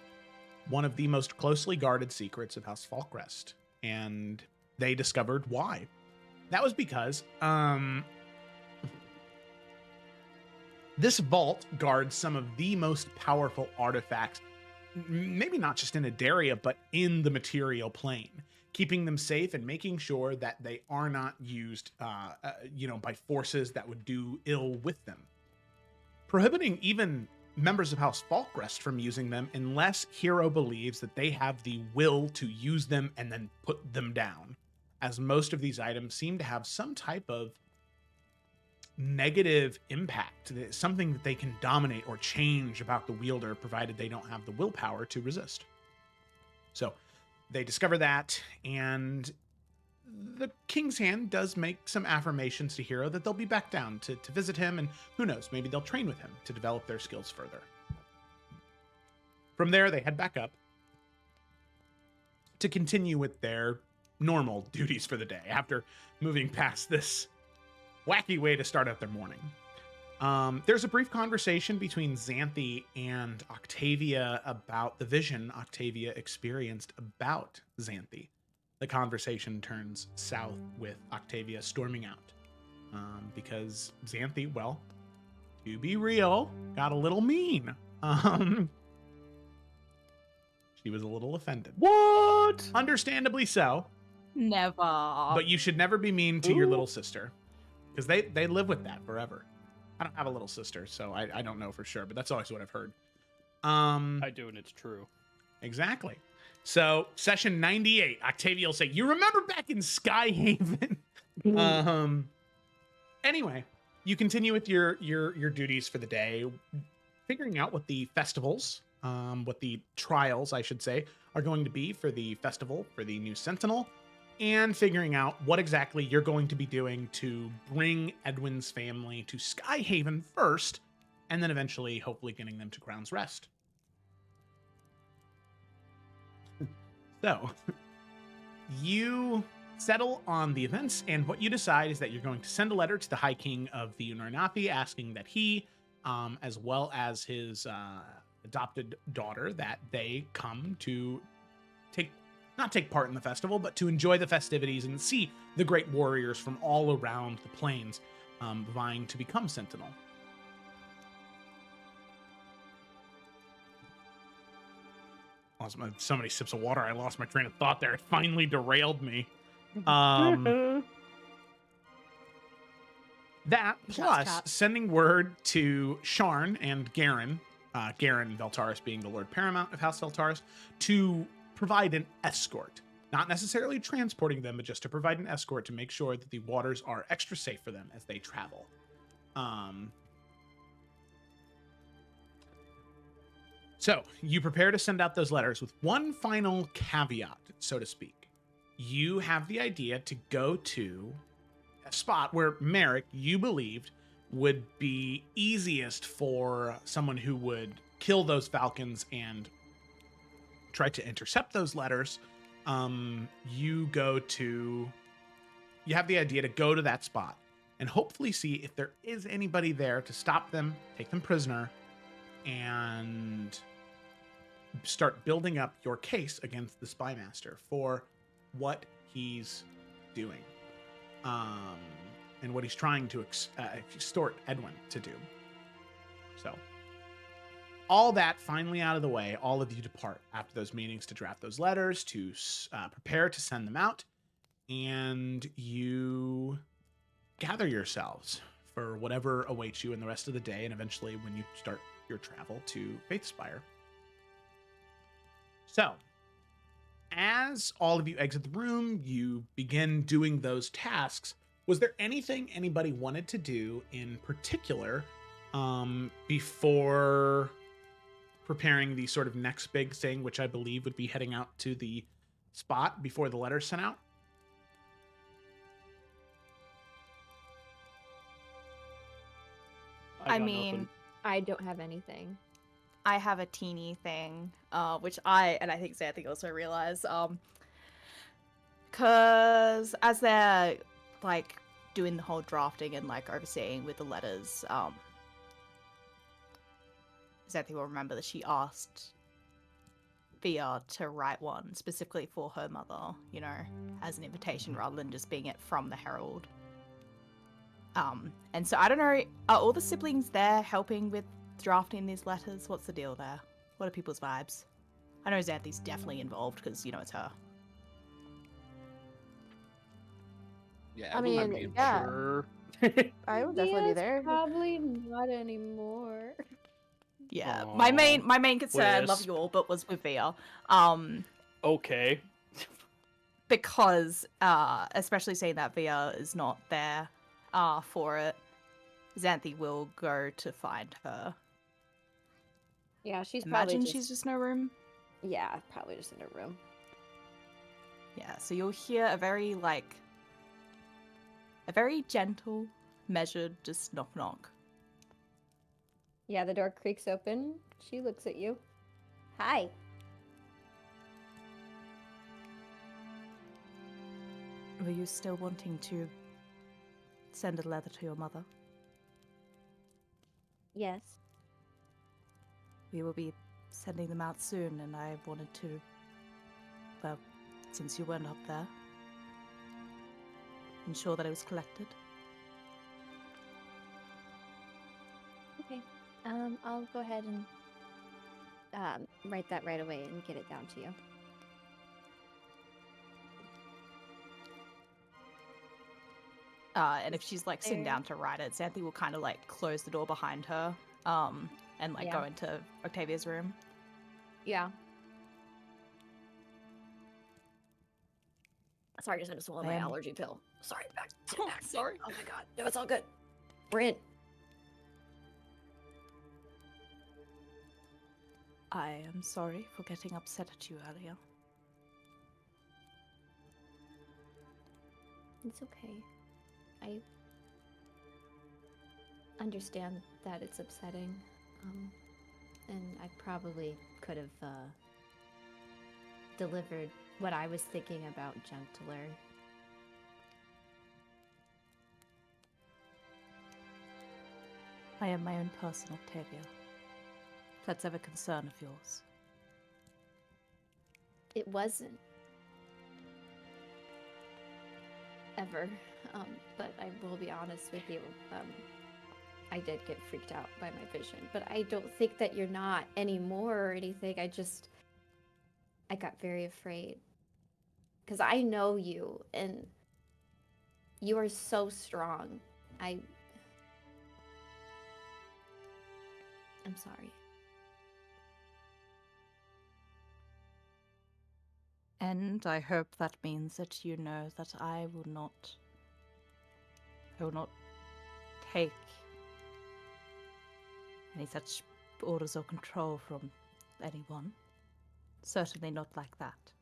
One of the most closely guarded secrets of House Falkrest. And they discovered why. That was because, this vault guards some of the most powerful artifacts, maybe not just in Adaria, but in the material plane, keeping them safe and making sure that they are not used, by forces that would do ill with them. Prohibiting even members of House Falkrest from using them unless Hero believes that they have the will to use them and then put them down, as most of these items seem to have some type of negative impact, something that they can dominate or change about the wielder, provided they don't have the willpower to resist. So they discover that, and the King's Hand does make some affirmations to Hero that they'll be back down to visit him, and who knows, maybe they'll train with him to develop their skills further. From there, they head back up to continue with their normal duties for the day after moving past this wacky way to start out their morning. There's a brief conversation between Xanthi and Octavia about the vision Octavia experienced about Xanthi. The conversation turns south with Octavia storming out. Because Xanthi, well, to be real, got a little mean. She was a little offended. What? Understandably so. Never. But you should never be mean to your little sister. Because they live with that forever. I don't have a little sister, so I don't know for sure, but that's always what I've heard. I do, and it's true. Exactly. So, session 98, Octavia will say, "You remember back in Skyhaven?" Anyway, you continue with your duties for the day, figuring out what the festivals, what the trials, I should say, are going to be for the festival for the new Sentinel, and figuring out what exactly you're going to be doing to bring Edwin's family to Skyhaven first, and then eventually, hopefully, getting them to Ground's Rest. So, you settle on the events, and what you decide is that you're going to send a letter to the High King of the Unornathi asking that he, as well as his adopted daughter, that they come to not take part in the festival, but to enjoy the festivities and see the great warriors from all around the plains vying to become Sentinel. So many sips of water, I lost my train of thought there. It finally derailed me. That, plus sending word to Sharn and Garen, Garen Veltaris being the Lord Paramount of House Veltaris, to provide an escort. Not necessarily transporting them, but just to provide an escort to make sure that the waters are extra safe for them as they travel. So, you prepare to send out those letters with one final caveat, so to speak. You have the idea to go to a spot where Merrick, you believed, would be easiest for someone who would kill those falcons and try to intercept those letters, you have the idea to go to that spot and hopefully see if there is anybody there to stop them, take them prisoner, and start building up your case against the spy master for what he's doing, and what he's trying to extort Edwin to do. So, all that finally out of the way, all of you depart after those meetings to draft those letters, to prepare to send them out, and you gather yourselves for whatever awaits you in the rest of the day, and eventually when you start your travel to Faithspire. So, as all of you exit the room, you begin doing those tasks. Was there anything anybody wanted to do in particular before preparing the sort of next big thing, which I believe would be heading out to the spot before the letter's sent out? I mean, I don't have anything. I have a teeny thing, which I think Xanthi also realized, because as they're, like, doing the whole drafting and, like, overseeing with the letters, Xanthi will remember that she asked Via to write one specifically for her mother, you know, as an invitation rather than just being it from the Herald. And so I don't know, are all the siblings there helping with drafting these letters? What's the deal there? What are people's vibes? I know Xanthi's definitely involved because, you know, it's her. Yeah, I mean, yeah. Sure. I would definitely be there. Probably not anymore. Yeah, Aw. my main concern, love Wisp. you all, but was with Via. Okay. Because, especially saying that Via is not there for it, Xanthi will go to find her. Yeah, she's probably Imagine just, she's just in her room. yeah, probably just in her room. Yeah, so you'll hear a very gentle, measured, just knock knock. Yeah, the door creaks open. She looks at you. Hi. Were you still wanting to send a letter to your mother? Yes. We will be sending them out soon, and I wanted to, well, since you weren't up there, ensure that it was collected. Okay. I'll go ahead and write that right away and get it down to you. And if she's like sitting down to write it, Xanthi will kind of like close the door behind her, and like go into Octavia's room. Yeah. Sorry, just had to swallow my allergy pill. Sorry, back. Sorry. Oh my god. No, it's all good. We're in. I am sorry for getting upset at you earlier. It's okay. I understand that it's upsetting, and I probably could have delivered what I was thinking about gentler. I am my own person, Octavia. If that's ever a concern of yours. It wasn't. Ever. But I will be honest with you. I did get freaked out by my vision, but I don't think that you're not anymore or anything. I got very afraid. Because I know you, and you are so strong. I'm sorry. And I hope that means that you know that I will not take any such orders or control from anyone. Certainly not like that.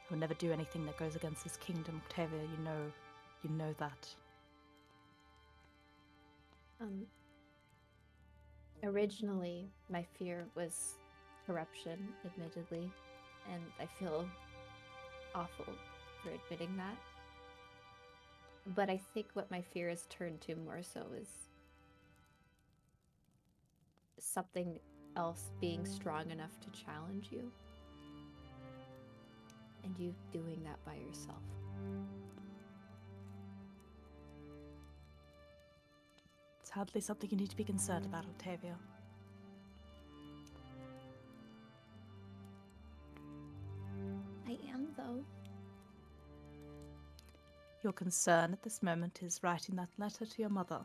I will never do anything that goes against this kingdom, Octavia. You know that. Originally, my fear was corruption, admittedly, and I feel awful for admitting that. But I think what my fear has turned to more so is something else being strong enough to challenge you. And you doing that by yourself. It's hardly something you need to be concerned about, Octavia. I am, though. Your concern at this moment is writing that letter to your mother.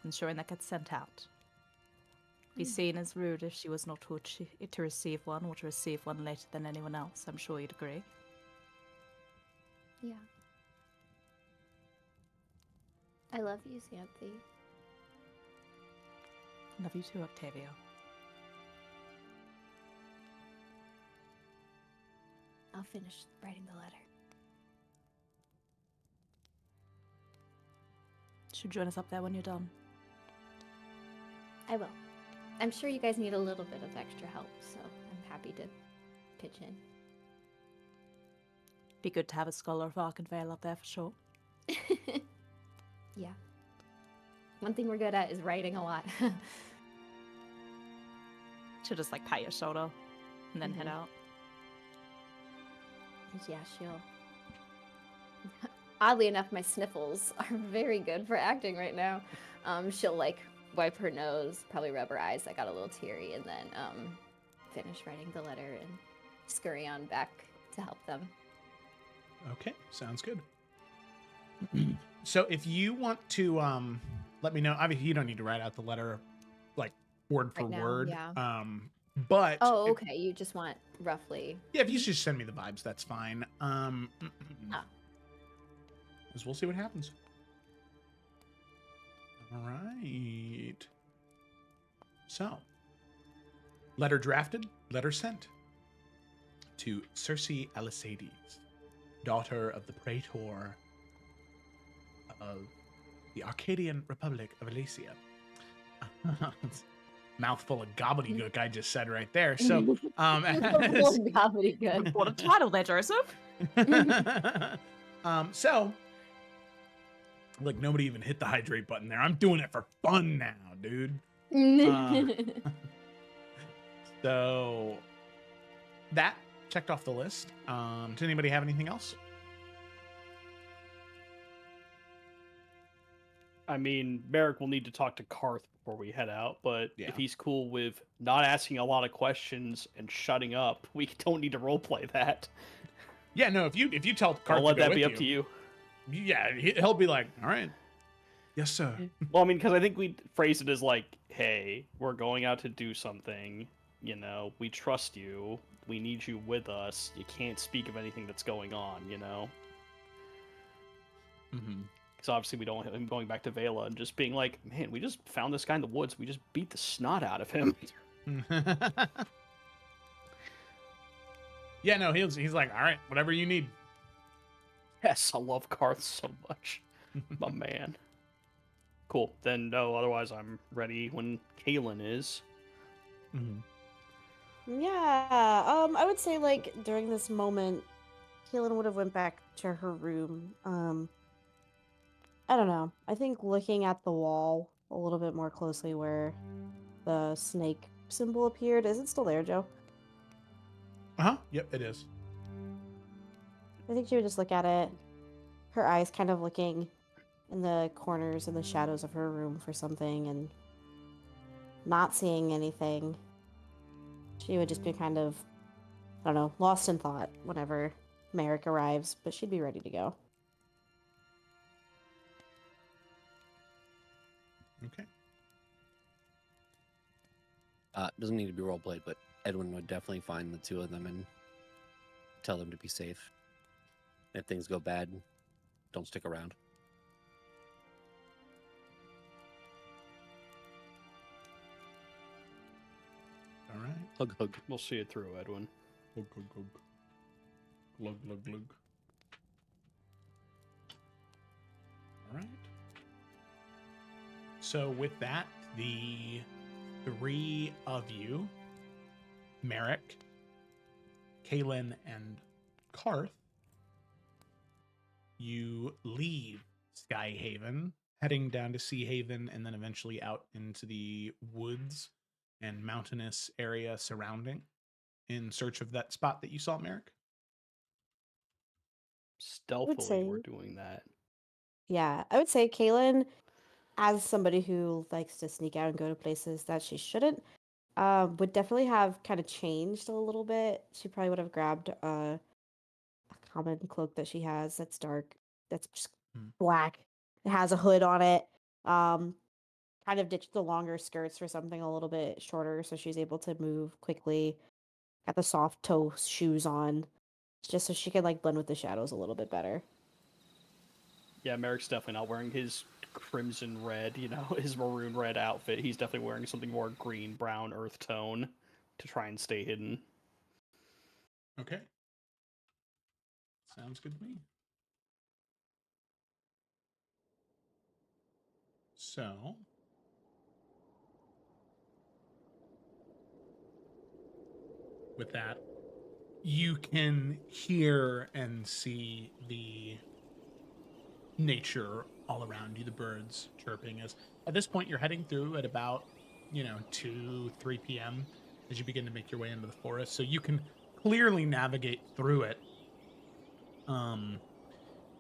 Ensuring that gets sent out. Be seen as rude if she was not to receive one, or to receive one later than anyone else. I'm sure you'd agree. Yeah. I love you, Xanthi. Love you too, Octavia. I'll finish writing the letter. Should join us up there when you're done. I will. I'm sure you guys need a little bit of extra help, so I'm happy to pitch in. Be good to have a Scholar of Arkenvale up there for sure. Yeah. One thing we're good at is writing a lot. She'll just like pat your shoulder and then head out. Yeah, she'll. Oddly enough, my sniffles are very good for acting right now. She'll like wipe her nose, probably rub her eyes that got a little teary, and then finish writing the letter and scurry on back to help them. Okay, sounds good. So if you want to let me know, obviously you don't need to write out the letter like word for Right now, word. yeah. But Oh, okay. You just want roughly. yeah, if you just send me the vibes, that's fine. Because we'll see what happens. All right. So, letter drafted, letter sent to Circe Alisades, daughter of the Praetor of the Arcadian Republic of Alesia. Mouthful of gobbledygook I just said right there. So, Gobbledygook. What a title there, Joseph. So, like nobody even hit the hydrate button there. I'm doing it for fun now, dude. So that checked off the list. Does anybody have anything else? I mean, Merrick will need to talk to Karth before we head out, but Yeah. if he's cool with not asking a lot of questions and shutting up, we don't need to roleplay that. Yeah, no. If you tell Karth I'll let to go that be with up to you. Yeah, he'll be like, all right, yes, sir. Well, I mean, because I think we phrase it as like, hey, we're going out to do something. You know, we trust you. We need you with us. You can't speak of anything that's going on, you know? Mm-hmm. Because obviously we don't want him going back to Vela and just being like, man, we just found this guy in the woods. We just beat the snot out of him. Yeah, no, he's like, all right, whatever you need. Yes, I love Karth so much. My man. Cool. Then, no, otherwise I'm ready when Kaylin is. Mm-hmm. Yeah, I would say like during this moment, Kaylin would have went back to her room. I don't know. I think looking at the wall a little bit more closely where the snake symbol appeared. Is it still there, Joe? Uh-huh. Yep, it is. I think she would just look at it, her eyes kind of looking in the corners and the shadows of her room for something, and not seeing anything. She would just be kind of, I don't know, lost in thought whenever Merrick arrives, but she'd be ready to go. Okay. Doesn't need to be roleplayed, but Edwin would definitely find the two of them and tell them to be safe. If things go bad, don't stick around. All right. Hug, hug. We'll see it through, Edwin. Glug, glug, glug. Glug, glug, glug. All right. So with that, the three of you, Merrick, Kaylin, and Karth, you leave Skyhaven, heading down to Sea Haven, and then eventually out into the woods and mountainous area surrounding in search of that spot that you saw, Merrick. Stealthily, say- we're doing that. Yeah, I would say Kaylin, as somebody who likes to sneak out and go to places that she shouldn't, would definitely have kind of changed a little bit. She probably would have grabbed a common cloak that she has that's dark, that's just black. It has a hood on it. Kind of ditched the longer skirts for something a little bit shorter, so she's able to move quickly. Got the soft toe shoes on, just so she can like blend with the shadows a little bit better. Yeah, Merrick's definitely not wearing his crimson red, his maroon red outfit. He's definitely wearing something more green, brown, earth tone to try and stay hidden. Okay. Sounds good to me. So, with that, you can hear and see the nature all around you, the birds chirping. As at this point, you're heading through at about 2-3 p.m. as you begin to make your way into the forest, so you can clearly navigate through it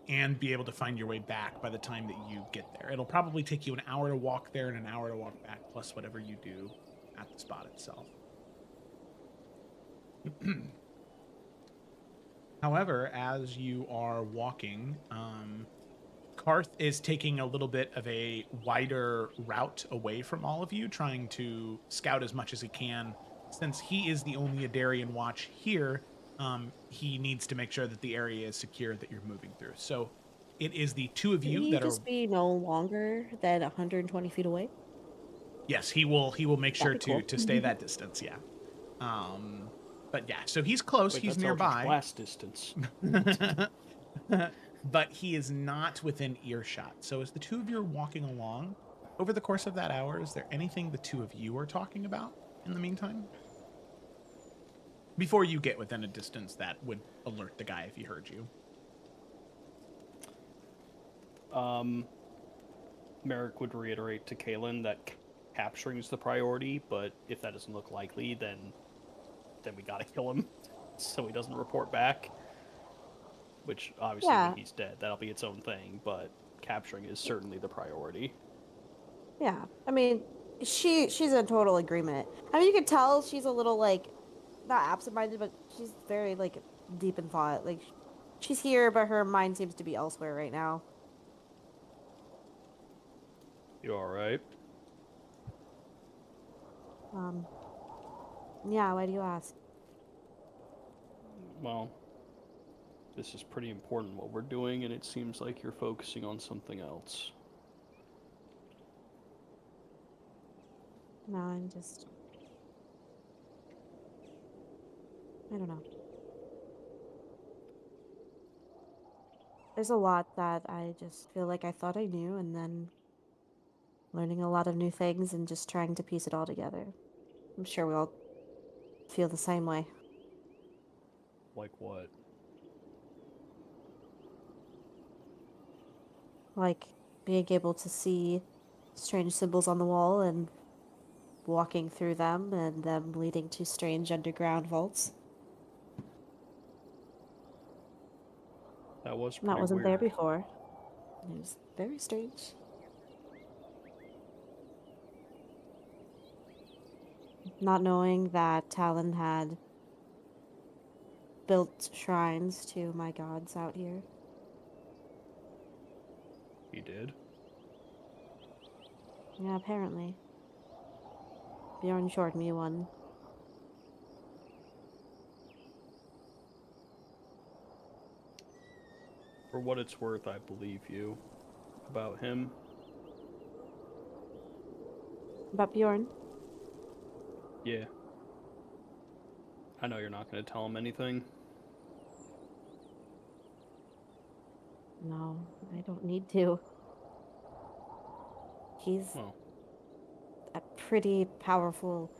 and be able to find your way back by the time that you get there. It'll probably take you an hour to walk there and an hour to walk back, plus whatever you do at the spot itself. However, as you are walking, Karth is taking a little bit of a wider route away from all of you, trying to scout as much as he can. Since he is the only Adarian watch here, he needs to make sure that the area is secure that you're moving through. So it is the two of you that just be no longer than 120 feet away? Yes, he will make sure That'd be cool. to stay that distance, yeah. But yeah, so he's close, Wait, he's that's nearby. Eldritch Blast distance. But he is not within earshot. So as the two of you are walking along, over the course of that hour, is there anything the two of you are talking about in the meantime? Before you get within a distance that would alert the guy if he heard you. Merrick would reiterate to Kaylin that capturing is the priority, but if that doesn't look likely, then we gotta kill him so he doesn't report back. Which, obviously, Yeah. when he's dead, that'll be its own thing, but capturing is certainly the priority. Yeah, I mean, she's in total agreement. I mean, you can tell she's a little like not absent-minded, but she's very like deep in thought. Like she's here, but her mind seems to be elsewhere right now. You alright? Yeah. Why do you ask? Well, this is pretty important what we're doing, and it seems like you're focusing on something else. No, I don't know. There's a lot that I just feel like I thought I knew, and then learning a lot of new things and just trying to piece it all together. I'm sure we all feel the same way. Like what? Like being able to see strange symbols on the wall and walking through them and them leading to strange underground vaults. That was That pretty wasn't weird. there before. It was very strange. Not knowing that Talon had built shrines to my gods out here. He did? Yeah, apparently. Bjorn showed me one. For what it's worth, I believe you about him. About Bjorn? Yeah. I know you're not going to tell him anything. No, I don't need to. He's... Well, a pretty powerful,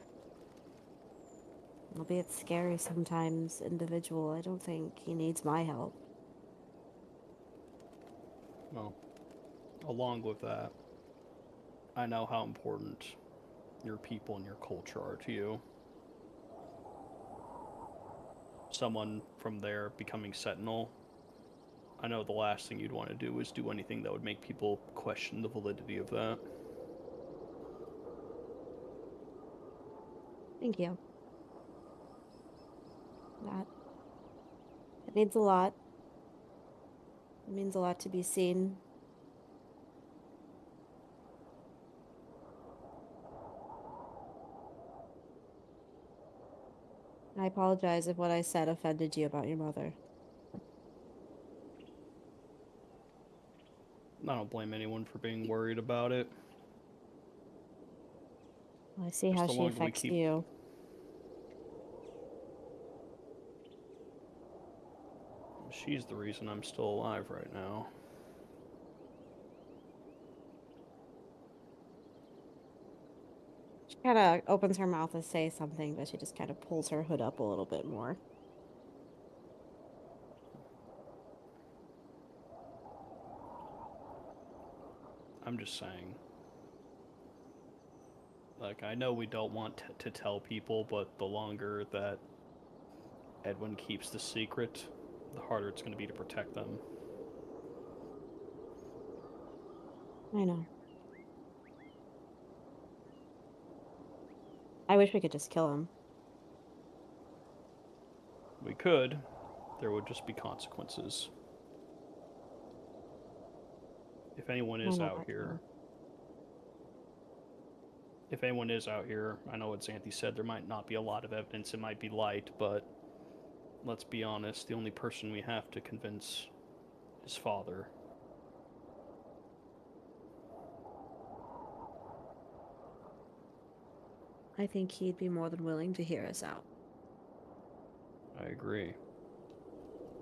albeit scary sometimes, individual. I don't think he needs my help. Well, along with that, I know how important your people and your culture are to you. Someone from there becoming Sentinel, I know the last thing you'd want to do is do anything that would make people question the validity of that. Thank you. It means a lot. It means a lot to be seen. I apologize if what I said offended you about your mother. I don't blame anyone for being worried about it. I see Just how the she longer we affects keep- you. She's the reason I'm still alive right now. She kind of opens her mouth to say something, but she just kind of pulls her hood up a little bit more. I'm just saying. Like, I know we don't want to tell people, but the longer that Edwin keeps the secret, the harder it's going to be to protect them. I know. I wish we could just kill him. We could. There would just be consequences. If anyone is out here... If anyone is out here, I know what Xanthi said, there might not be a lot of evidence, it might be light, but let's be honest, the only person we have to convince is Father. I think he'd be more than willing to hear us out. I agree.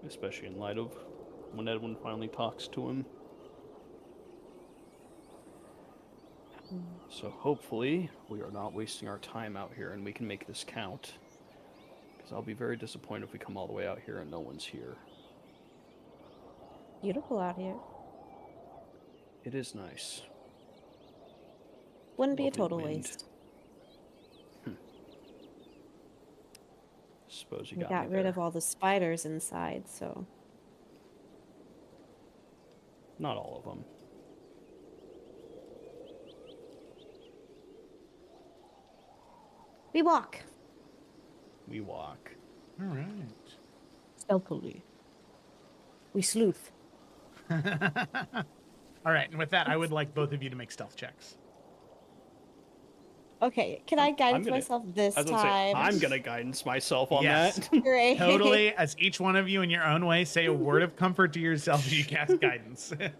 Especially in light of when Edwin finally talks to him. So hopefully we are not wasting our time out here and we can make this count. Because I'll be very disappointed if we come all the way out here and no one's here. Beautiful out here. It is nice. Wouldn't be a Lovely total wind. waste. Suppose you We got got me rid there. of all the spiders inside, so... Not all of them. We walk. We walk. All right. Stealthily. We sleuth. All right, and with that, I would like both of you to make stealth checks. Okay, can I guidance gonna- myself this I was gonna say, time? I'm gonna guidance myself on Yes. that. Great. Totally, as each one of you in your own way say a word of comfort to yourself as you cast guidance. You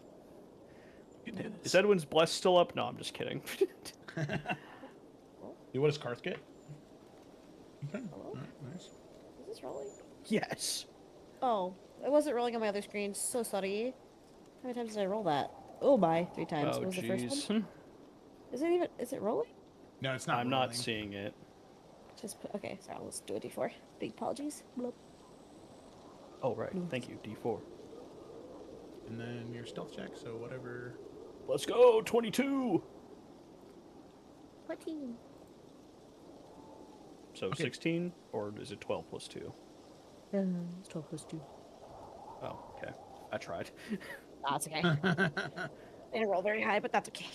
can do Is this. Edwin's bless still up? No, I'm just kidding. What does Karth get? Okay. Hello? All right, nice. Is this rolling? Yes. Oh, it wasn't rolling on my other screen. So sorry. How many times did I roll that? Oh my, 3 times. Oh, What was the first one? jeez. Is it even? Is it rolling? No, it's not. I'm rolling. not seeing it. Just put, okay. So let's do a d4. Big apologies. Bloop. Oh, right. Thank you, D4. And then your stealth check, so whatever. Let's go, 22! 14. So Okay. 16, or is it 12 plus 2? It's 12 plus 2. Oh, okay. I tried. That's okay. I didn't roll very high, but that's okay.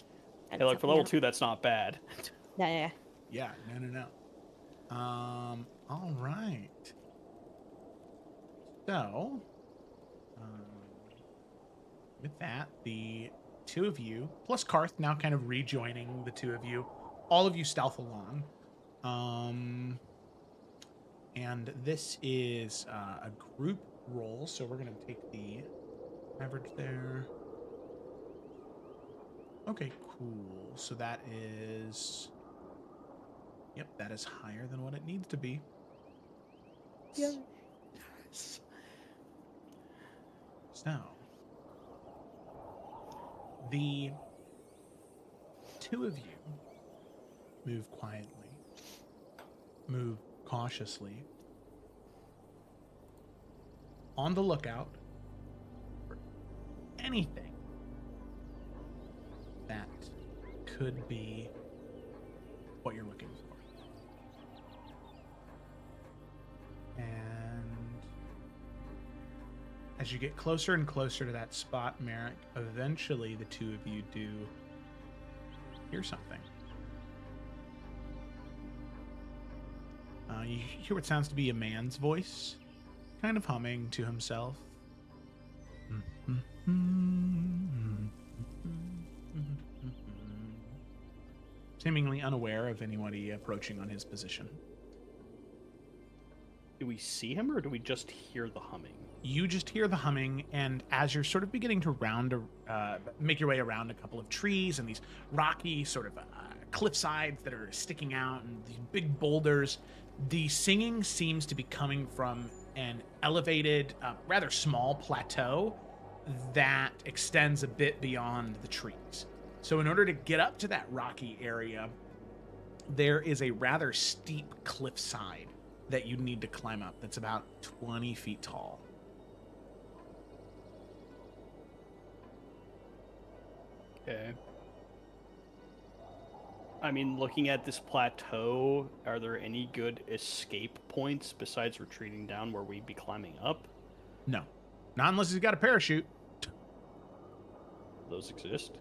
Hey, look, for level 2, that's not bad. Yeah. Yeah, no. All right. So, with that, the two of you, plus Karth now kind of rejoining the two of you, all of you stealth along. And this is a group roll, so we're going to take the average there. Okay, cool. So that is... Yep, that is higher than what it needs to be. Yeah. So, the two of you Move quietly. Move cautiously. On the lookout for anything that could be what you're looking for. And as you get closer and closer to that spot, Merrick, eventually the two of you do hear something. You hear what sounds to be a man's voice, kind of humming to himself. Seemingly unaware of anybody approaching on his position. Do we see him, or do we just hear the humming? You just hear the humming, and as you're sort of beginning to make your way around a couple of trees and these rocky sort of cliff sides that are sticking out and these big boulders, the singing seems to be coming from an elevated, rather small plateau that extends a bit beyond the trees. So in order to get up to that rocky area, there is a rather steep cliffside that you need to climb up that's about 20 feet tall. Okay. I mean, looking at this plateau, are there any good escape points besides retreating down where we'd be climbing up? No. Not unless he's got a parachute. Those exist?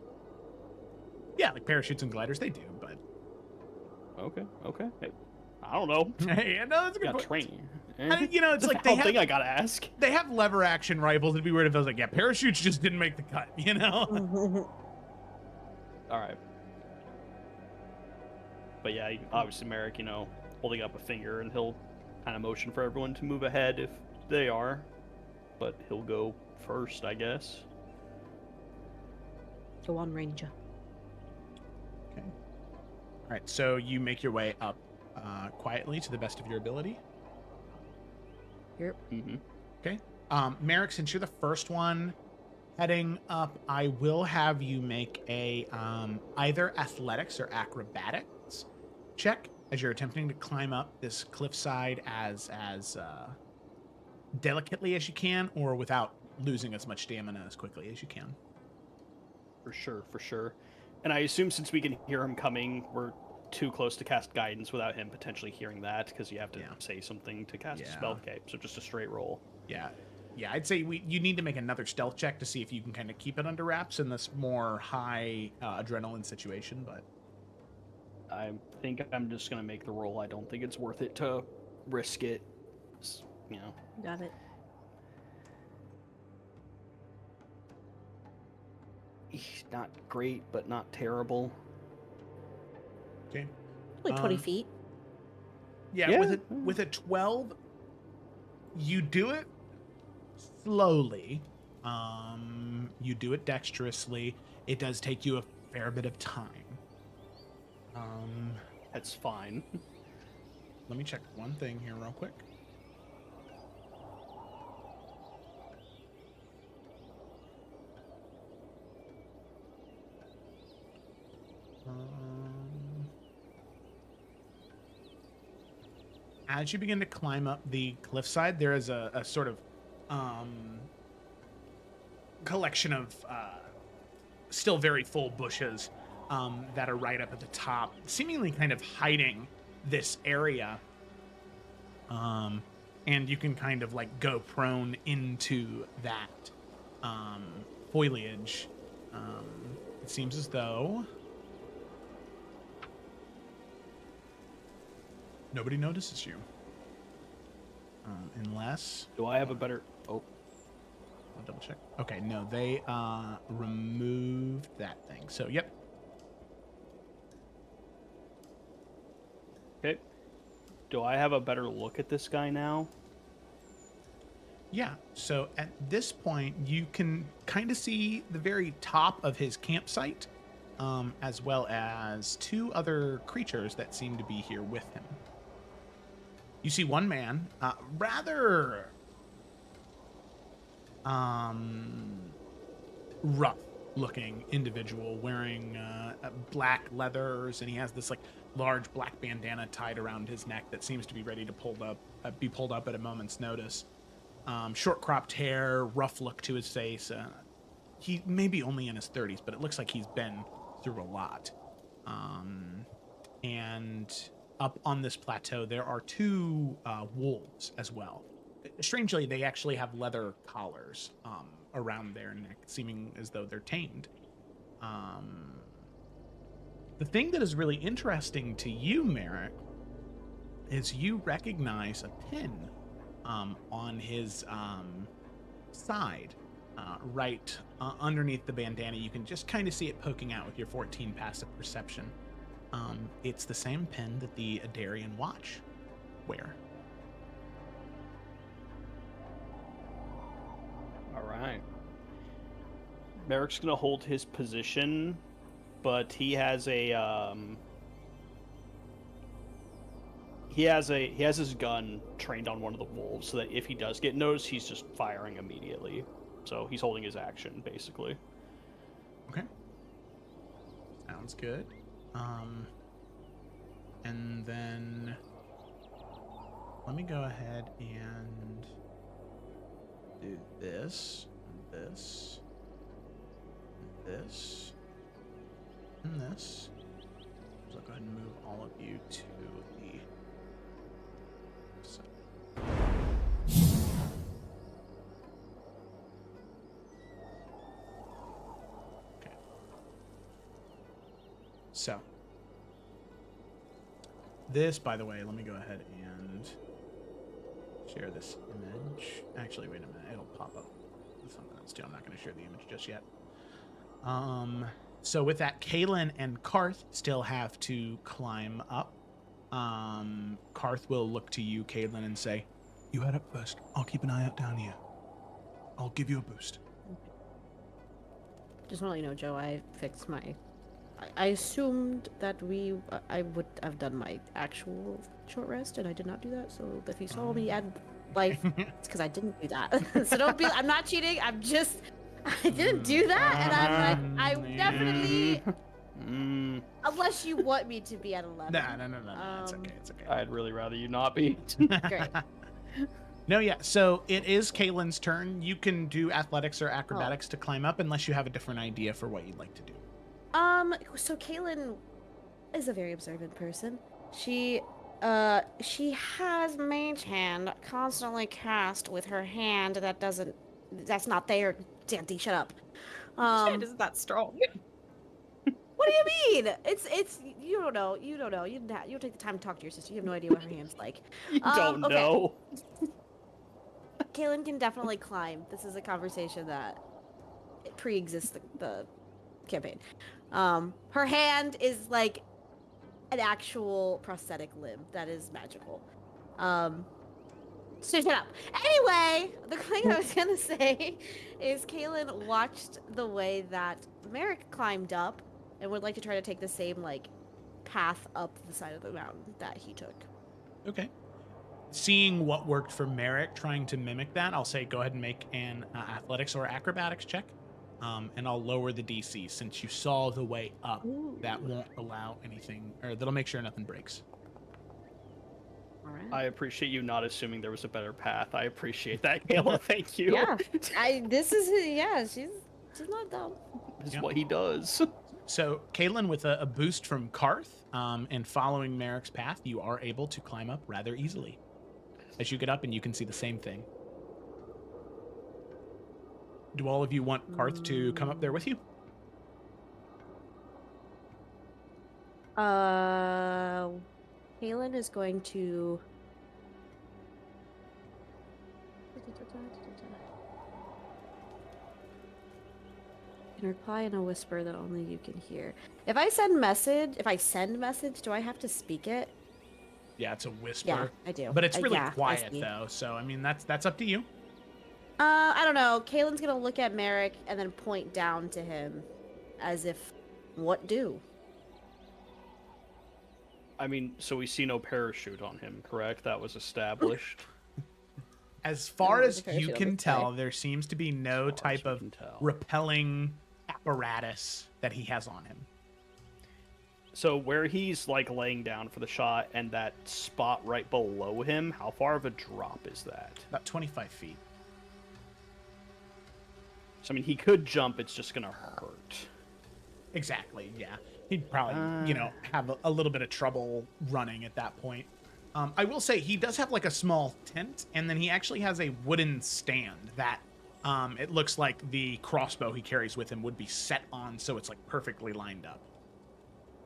Yeah, like parachutes and gliders, they do, but... Okay. Hey, I don't know. Hey, no, that's a good Got point. training. You know, it's like the thing I gotta ask. They have lever action rifles. It'd be weird if I was like, yeah, parachutes just didn't make the cut, you know? All right. But yeah, obviously Merrick, holding up a finger, and he'll kind of motion for everyone to move ahead if they are. But he'll go first, I guess. Go on, Ranger. Okay. All right, so you make your way up quietly to the best of your ability. Yep. Mm-hmm. Okay. Merrick, since you're the first one heading up, I will have you make a either athletics or acrobatics check as you're attempting to climb up this cliffside as delicately as you can, or without losing as much stamina as quickly as you can. For sure. And I assume since we can hear him coming, we're too close to cast guidance without him potentially hearing that, because you have to say something to cast a spell. Okay, so just a straight roll. Yeah, I'd say you need to make another stealth check to see if you can kind of keep it under wraps in this more high adrenaline situation, but... I think I'm just going to make the roll. I don't think it's worth it to risk it, Got it. Not great, but not terrible. Okay. Like 20 feet. Yeah, with a 12, you do it slowly. You do it dexterously. It does take you a fair bit of time. That's fine. Let me check one thing here real quick. As you begin to climb up the cliffside, there is a sort of collection of still very full bushes that are right up at the top, seemingly kind of hiding this area. And you can kind of like go prone into that foliage. It seems as though nobody notices you. Unless... Do I have a better... Oh. I'll double check. Okay, no, they removed that thing. So, yep. Okay. Do I have a better look at this guy now? Yeah, so at this point, you can kind of see the very top of his campsite, as well as two other creatures that seem to be here with him. You see one man, rather rough looking individual wearing black leathers, and he has this like large black bandana tied around his neck that seems to be ready to be pulled up at a moment's notice. Short cropped hair, rough look to his face. He may be only in his 30s, but it looks like he's been through a lot. And up on this plateau, there are two wolves as well. Strangely, they actually have leather collars around their neck, seeming as though they're tamed. The thing that is really interesting to you, Merrick, is you recognize a pin on his side, right underneath the bandana. You can just kind of see it poking out with your 14 passive perception. It's the same pin that the Adarian Watch wear. All right. Merrick's gonna hold his position, but he has his gun trained on one of the wolves, so that if he does get noticed, he's just firing immediately. So he's holding his action, basically. Okay. Sounds good. And then let me go ahead and do this, and this, and this, and this. So I'll go ahead and move all of you to the side. Okay. So this, by the way, let me go ahead and share this image. Actually, wait a minute. It'll pop up with something else too. I'm not going to share the image just yet. So with that, Kaylin and Karth still have to climb up. Karth will look to you, Kaylin, and say, "You head up first. I'll keep an eye out down here. I'll give you a boost." Just want to let you know, Joe, I fixed my... I assumed that I would have done my actual short rest, and I did not do that, so if you saw me add life, it's because I didn't do that. So don't be... I'm not cheating, I didn't do that, and I'm like, I definitely... Unless you want me to be at 11. No. It's okay. I'd really rather you not be. Great. No, yeah. So it is Kaylin's turn. You can do athletics or acrobatics to climb up, unless you have a different idea for what you'd like to do. So Kaylin is a very observant person. She has Mage Hand constantly cast with her hand that's not there. Dandy, shut up. Hand isn't that strong. What do you mean? It's you don't know. You don't take the time to talk to your sister. You have no idea what her hand's like. You don't know. Kaylin can definitely climb. This is a conversation that pre-exists the campaign. Her hand is like an actual prosthetic limb that is magical. So shut up. Anyway, the thing I was gonna say is Kaylin watched the way that Merrick climbed up and would like to try to take the same like path up the side of the mountain that he took. Okay. Seeing what worked for Merrick, trying to mimic that, I'll say go ahead and make an athletics or acrobatics check. And I'll lower the DC since you saw the way up. Ooh. That won't allow anything, or that'll make sure nothing breaks. All right. I appreciate you not assuming there was a better path. I appreciate that, Kayla. Thank you. Yeah. She's not dumb. This is what he does. So, Kaylin, with a boost from Karth, and following Merrick's path, you are able to climb up rather easily. As you get up and you can see the same thing. Do all of you want Karth to come up there with you? Kaylin is going to... can reply in a whisper that only you can hear. If I send message, do I have to speak it? Yeah, it's a whisper. Yeah, I do. But it's really yeah, quiet though, so I mean that's up to you. I don't know. Kaylin's gonna look at Merrick and then point down to him, as if, what do? I mean, so we see no parachute on him, correct? That was established. As far No, as there's a you parachute on can this guy. tell, there seems to be no As far as type you of can tell. repelling apparatus that he has on him. So where he's like laying down for the shot and that spot right below him, how far of a drop is that? About 25 feet. So I mean, he could jump. It's just gonna hurt. Exactly. Yeah. He'd probably, have a little bit of trouble running at that point. I will say he does have like a small tent, and then he actually has a wooden stand that it looks like the crossbow he carries with him would be set on, so it's like perfectly lined up.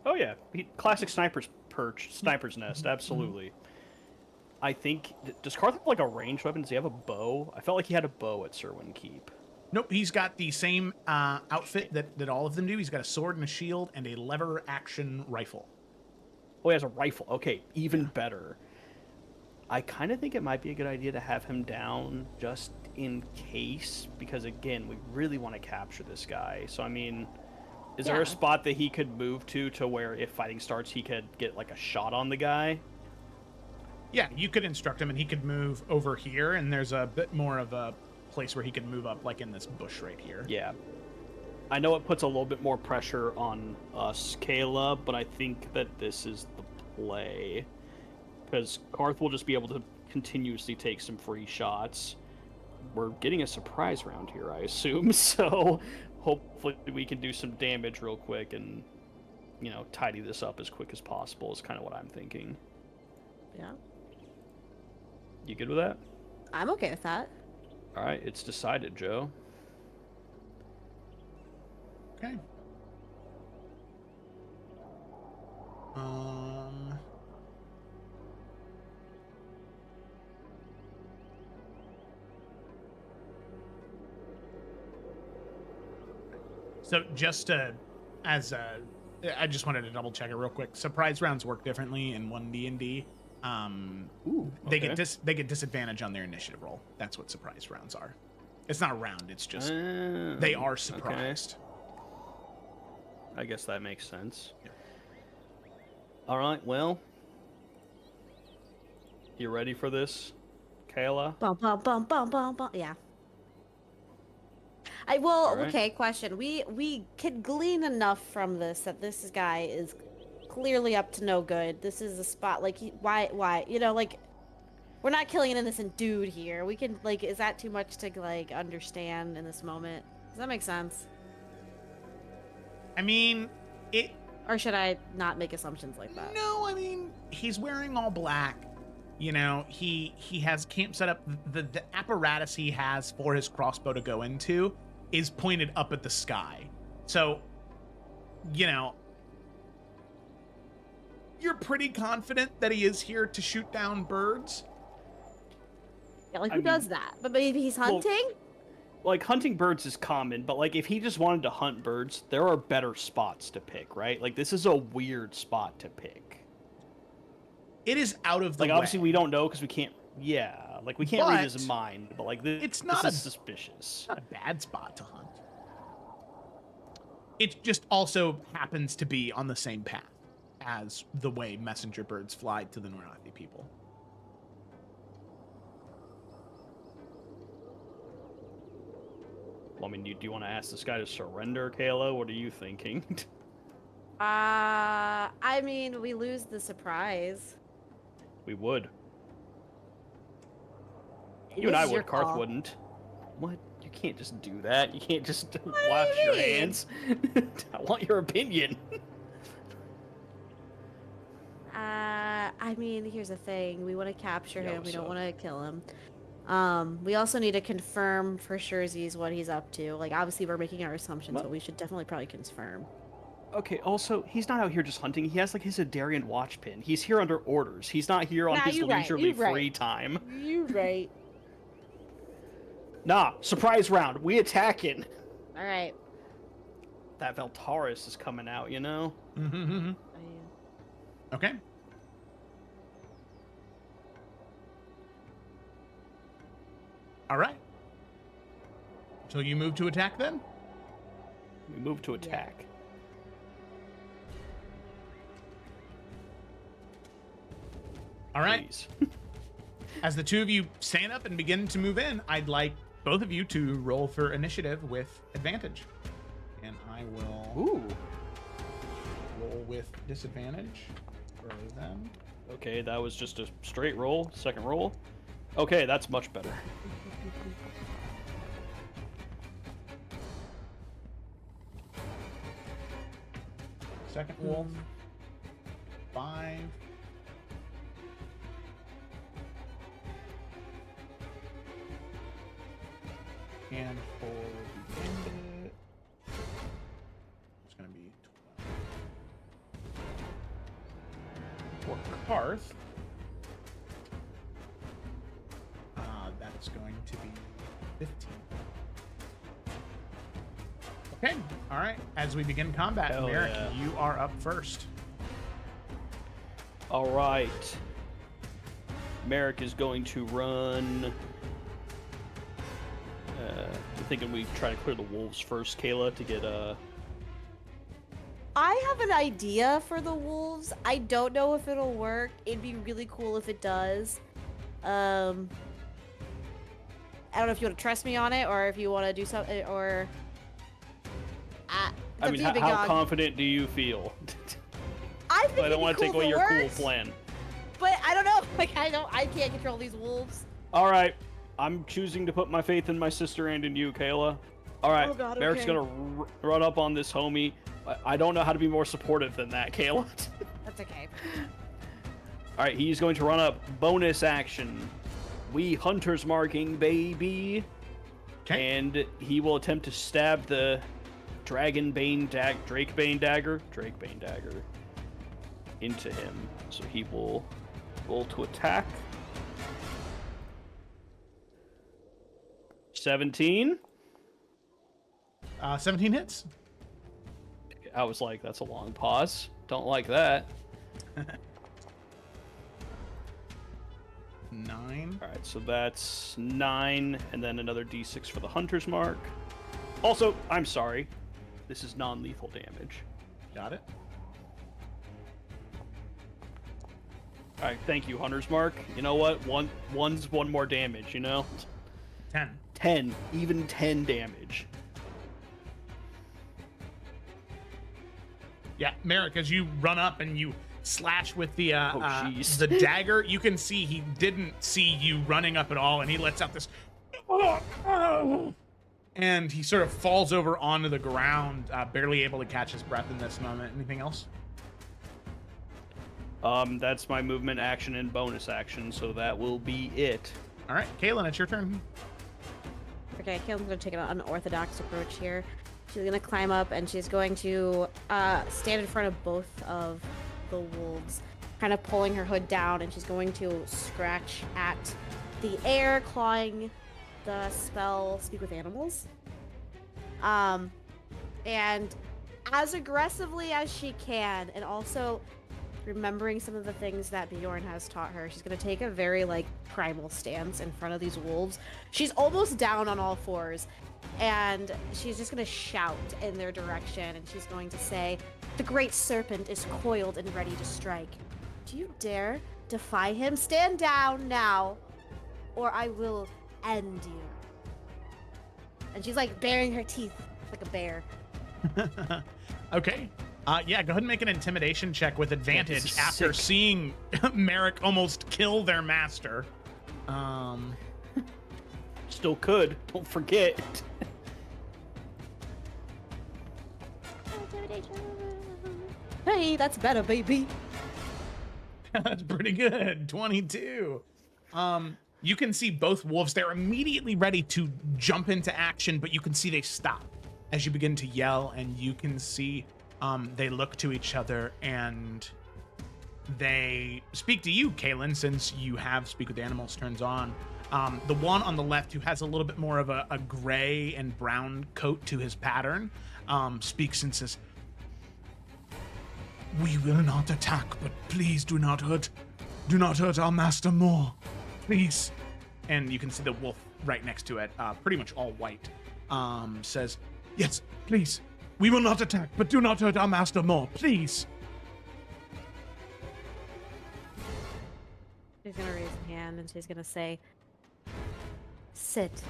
Oh yeah, classic sniper's perch, sniper's nest, absolutely. I think, does Karth have like a ranged weapon? Does he have a bow? I felt like he had a bow at Serwyn Keep. Nope, he's got the same outfit that all of them do. He's got a sword and a shield and a lever action rifle. Oh, he has a rifle. Okay, even better. I kind of think it might be a good idea to have him down just in case, because again, we really want to capture this guy. So I mean, is there a spot that he could move to where if fighting starts, he could get like a shot on the guy? Yeah, you could instruct him and he could move over here, and there's a bit more of a place where he could move up, like in this bush right here. Yeah. I know it puts a little bit more pressure on us, Kayla, but I think that this is the play. Because Karth will just be able to continuously take some free shots. We're getting a surprise round here, I assume, so hopefully we can do some damage real quick and, tidy this up as quick as possible is kind of what I'm thinking. Yeah. You good with that? I'm okay with that. All right, it's decided, Joe. Okay. So just I just wanted to double check it real quick. Surprise rounds work differently in 1D&D. They get disadvantage on their initiative roll. That's what surprise rounds are. It's not a round. It's just they are surprised. Okay. I guess that makes sense. Yeah. All right. Well, you ready for this, Kayla? Bum bum bum bum bum bum. Yeah. I will. Right. Okay. Question. We can glean enough from this that this guy is clearly up to no good. This is a spot like why we're not killing an innocent dude here. We can is that too much to understand in this moment? Does that make sense? I mean, or should I not make assumptions like that? No, I mean, he's wearing all black. He has camp set up. The apparatus he has for his crossbow to go into is pointed up at the sky. So, you're pretty confident that he is here to shoot down birds? Yeah, who does that? But maybe he's hunting? Well, hunting birds is common, but if he just wanted to hunt birds, there are better spots to pick, right? This is a weird spot to pick. It is out of the way. Obviously we don't know because we can't, we can't read his mind, but this is suspicious. Not a bad spot to hunt. It just also happens to be on the same path as the way messenger birds fly to the Norathi people. Well, I mean, do you want to ask this guy to surrender, Kayla? What are you thinking? I mean, we lose the surprise. We would. You and I would. Karth wouldn't. What? You can't just do that. You can't just wash your hands. I want your opinion. I mean, here's the thing. We want to capture him. We don't want to kill him. We also need to confirm for surezies what he's up to. Obviously, we're making our assumptions, but we should definitely probably confirm. Okay, also, he's not out here just hunting. He has, his Adarian watch pin. He's here under orders. He's not here on his leisurely free time. You're right. Nah, surprise round. We attacking. All right. That Veltaris is coming out, Mm-hmm. Okay. All right. So you move to attack then? We move to attack. All right. Please. As the two of you stand up and begin to move in, I'd like both of you to roll for initiative with advantage. And I will Ooh. roll with disadvantage for them. Okay, that was just a straight roll. Second roll. Okay, that's much better. Second wolf. 5. And for the bandit, it's going to be 12. For Karth, that's going to be 15. Okay, all right. As we begin combat, Hell Merrick, yeah. you are up first. All right. Merrick is going to run. I'm thinking we try to clear the wolves first, Kayla, to get I have an idea for the wolves. I don't know if it'll work. It'd be really cool if it does. I don't know if you want to trust me on it or if you want to do something or. I mean, how confident do you feel? I think I don't want to take away your cool works, plan. but I don't know. Like I can't control these wolves. All right, I'm choosing to put my faith in my sister and in you, Kayla. All right, Oh God, Merrick's okay. gonna run up on this homie. I don't know how to be more supportive than that, Kayla. That's okay. All right, he's going to run up. Bonus action. We hunter's marking, baby. Okay. And he will attempt to stab the Drake Bane dagger into him. So he will roll to attack. 17. 17 hits. I was like, that's a long pause. Don't like that. 9. All right, so that's 9, and then another d6 for the hunter's mark. Also, I'm sorry. This is non-lethal damage. Got it. All right, thank you, hunter's mark. You know what? One's one more damage, you know? 10. 10. Even 10 damage. Yeah, Merrick, as you run up and you slash with the jeez. the dagger, you can see he didn't see you running up at all, and he lets out this, and he sort of falls over onto the ground, barely able to catch his breath in this moment. Anything else? That's my movement action and bonus action, so that will be it. All right, Kaylin, it's your turn. Okay, Kaylin's gonna take an unorthodox approach here. She's gonna climb up and she's going to stand in front of both of the wolves, kind of pulling her hood down, and she's going to scratch at the air, clawing the spell Speak with Animals. And as aggressively as she can, and also remembering some of the things that Bjorn has taught her, she's gonna take a very primal stance in front of these wolves. She's almost down on all fours, and she's just gonna shout in their direction, and she's going to say, "The great serpent is coiled and ready to strike. Do you dare defy him? Stand down now, or I will end you." And she's baring her teeth like a bear. Okay. Yeah, go ahead and make an intimidation check with advantage is after sick. seeing Merrick almost kill their master. Still could. Don't forget. Hey, that's better, baby. That's pretty good. 22. You can see both wolves. They're immediately ready to jump into action, but you can see they stop as you begin to yell, and you can see they look to each other and they speak to you, Kaylin, since you have Speak with Animals turns on. The one on the left, who has a little bit more of a gray and brown coat to his pattern, speaks and says, "We will not attack, but please do not hurt our master more, please." And you can see the wolf right next to it, pretty much all white, says, "Yes, please. We will not attack, but do not hurt our master more, please." She's gonna raise a hand and she's gonna say, "Sit.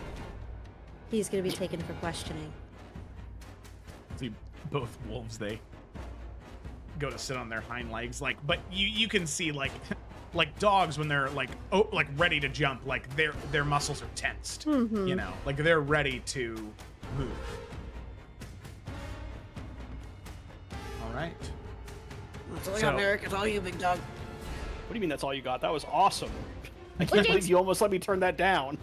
He's gonna be taken for questioning." So he both wolves, they go to sit on their hind legs, like, but you can see like dogs when they're like ready to jump, like their muscles are tensed, you know, like they're ready to move. All right. That's all I got, Merrick. It's all you, big dog. What do you mean that's all you got? That was awesome. I can't believe you almost let me turn that down.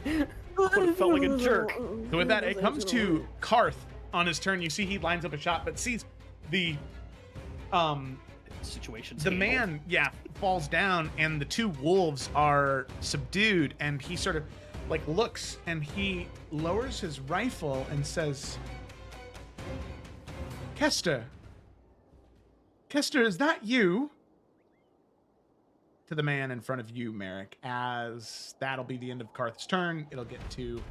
Would have felt like a jerk. So with that, it comes to Karth on his turn. You see he lines up a shot, but sees the situation's the handled. man, falls down, and the two wolves are subdued, and he sort of like looks, and he lowers his rifle and says, Kester, is that you? To the man in front of you, Merrick. As that'll be the end of Karth's turn, it'll get to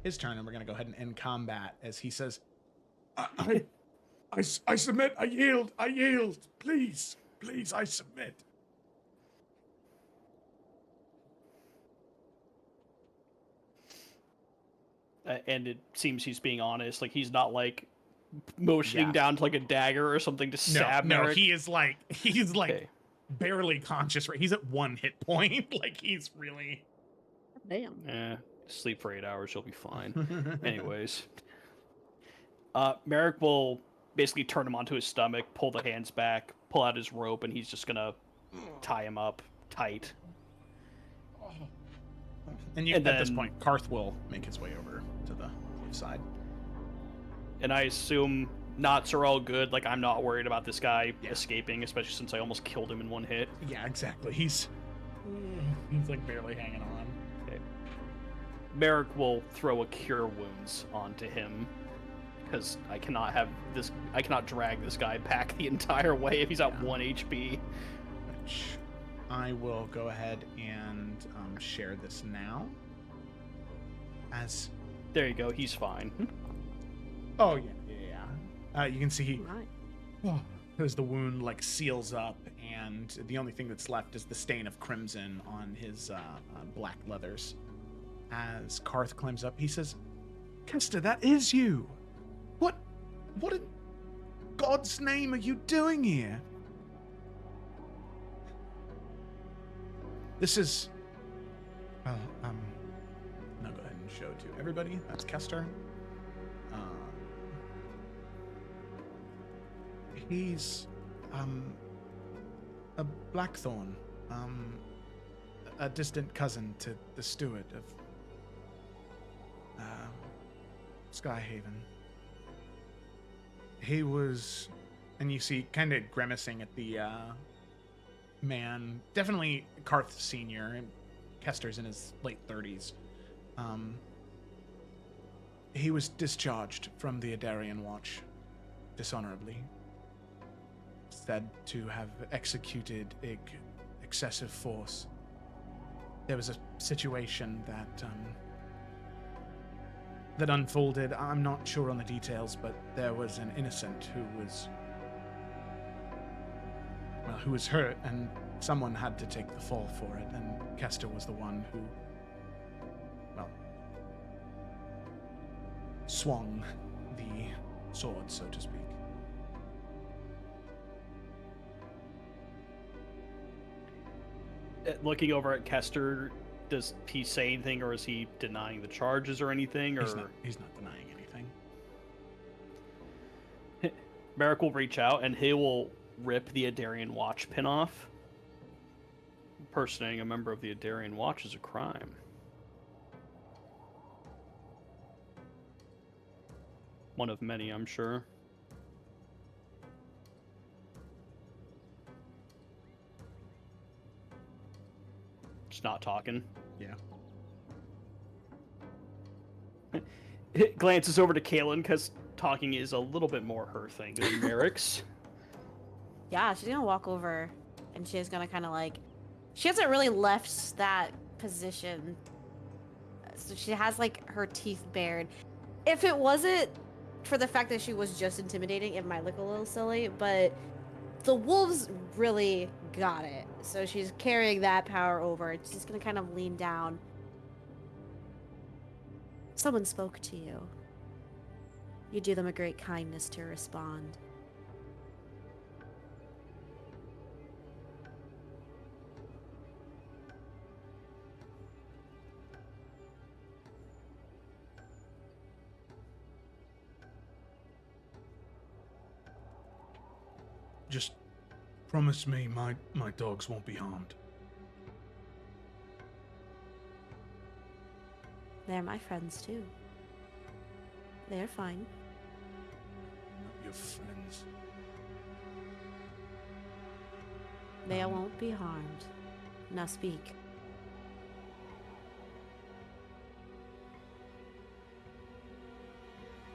his turn, and we're gonna go ahead and end combat as he says, I submit. I yield. Please, I submit. And it seems he's being honest. Like, he's not like motioning down to like a dagger or something to stab No, Merrick. he's like Okay. barely conscious, right? He's at 1 hit point. Like, he's really... Damn. Sleep for 8 hours, you'll be fine. Anyways. Merrick will basically turn him onto his stomach, pull the hands back, pull out his rope, and he's just gonna tie him up tight. And at this point, Karth will make his way over to the wolf side. And I assume knots are all good. Like, I'm not worried about this guy escaping, especially since I almost killed him in 1 hit. Yeah, exactly. He's like barely hanging on. Okay. Merrick will throw a Cure Wounds onto him, because I cannot drag this guy back the entire way if he's at 1 HP. Which I will go ahead and share this now. As there you go, he's fine. Oh yeah. You can see as the wound like seals up, and the only thing that's left is the stain of crimson on his black leathers. As Karth climbs up, he says, "Kester, that is you. What in God's name are you doing here? This is... Well, I'll go ahead and show it to everybody. That's Kester. He's, a Blackthorn, a distant cousin to the steward of, Skyhaven. He was, and you see, kind of grimacing at the, man, definitely Karth Sr., and Kester's in his late 30s. He was discharged from the Adarian Watch dishonorably. Said to have executed excessive force. There was a situation that unfolded. I'm not sure on the details, but there was an innocent who was hurt, and someone had to take the fall for it, and Kester was the one who, swung the sword, so to speak. Looking over at Kester, does he say anything, or is he denying the charges or anything? Or He's not denying anything. Merrick will reach out and he will rip the Adarian Watch pin off. Impersonating a member of the Adarian Watch is a crime. One of many, I'm sure. Just not talking. Yeah. It glances over to Kaylin because talking is a little bit more her thing than Merrick's. Yeah, she's gonna walk over and she's gonna kind of like... She hasn't really left that position. So she has like her teeth bared. If it wasn't for the fact that she was just intimidating, it might look a little silly, but the wolves really got it. So she's carrying that power over. She's gonna kind of lean down. Someone spoke to you. You do them a great kindness to respond. Just promise me my dogs won't be harmed. They're my friends too. They're fine. Not your friends. They won't be harmed. Now speak.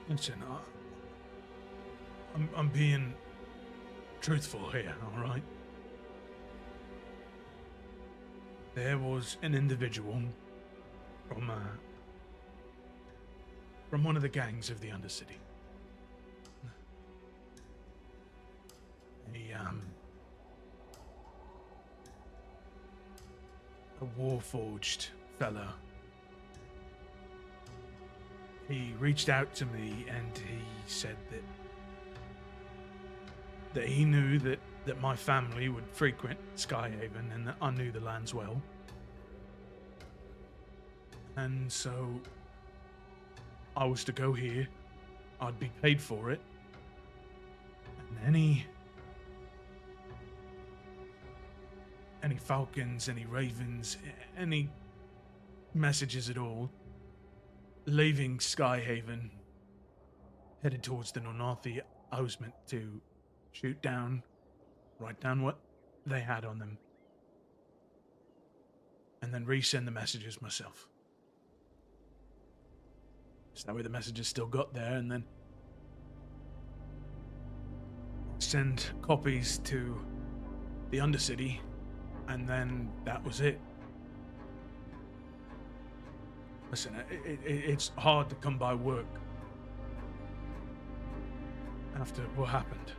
Listen, I'm being truthful here, all right? There was an individual from one of the gangs of the Undercity. A warforged fellow. He reached out to me and he said that he knew that my family would frequent Skyhaven and that I knew the lands well. And so I was to go here, I'd be paid for it, and any falcons, any ravens, any messages at all, leaving Skyhaven, headed towards the Nornathi, I was meant to shoot down, write down what they had on them, and then resend the messages myself. So that way the messages still got there, and then send copies to the Undercity, and then that was it. Listen, it's hard to come by work after what happened.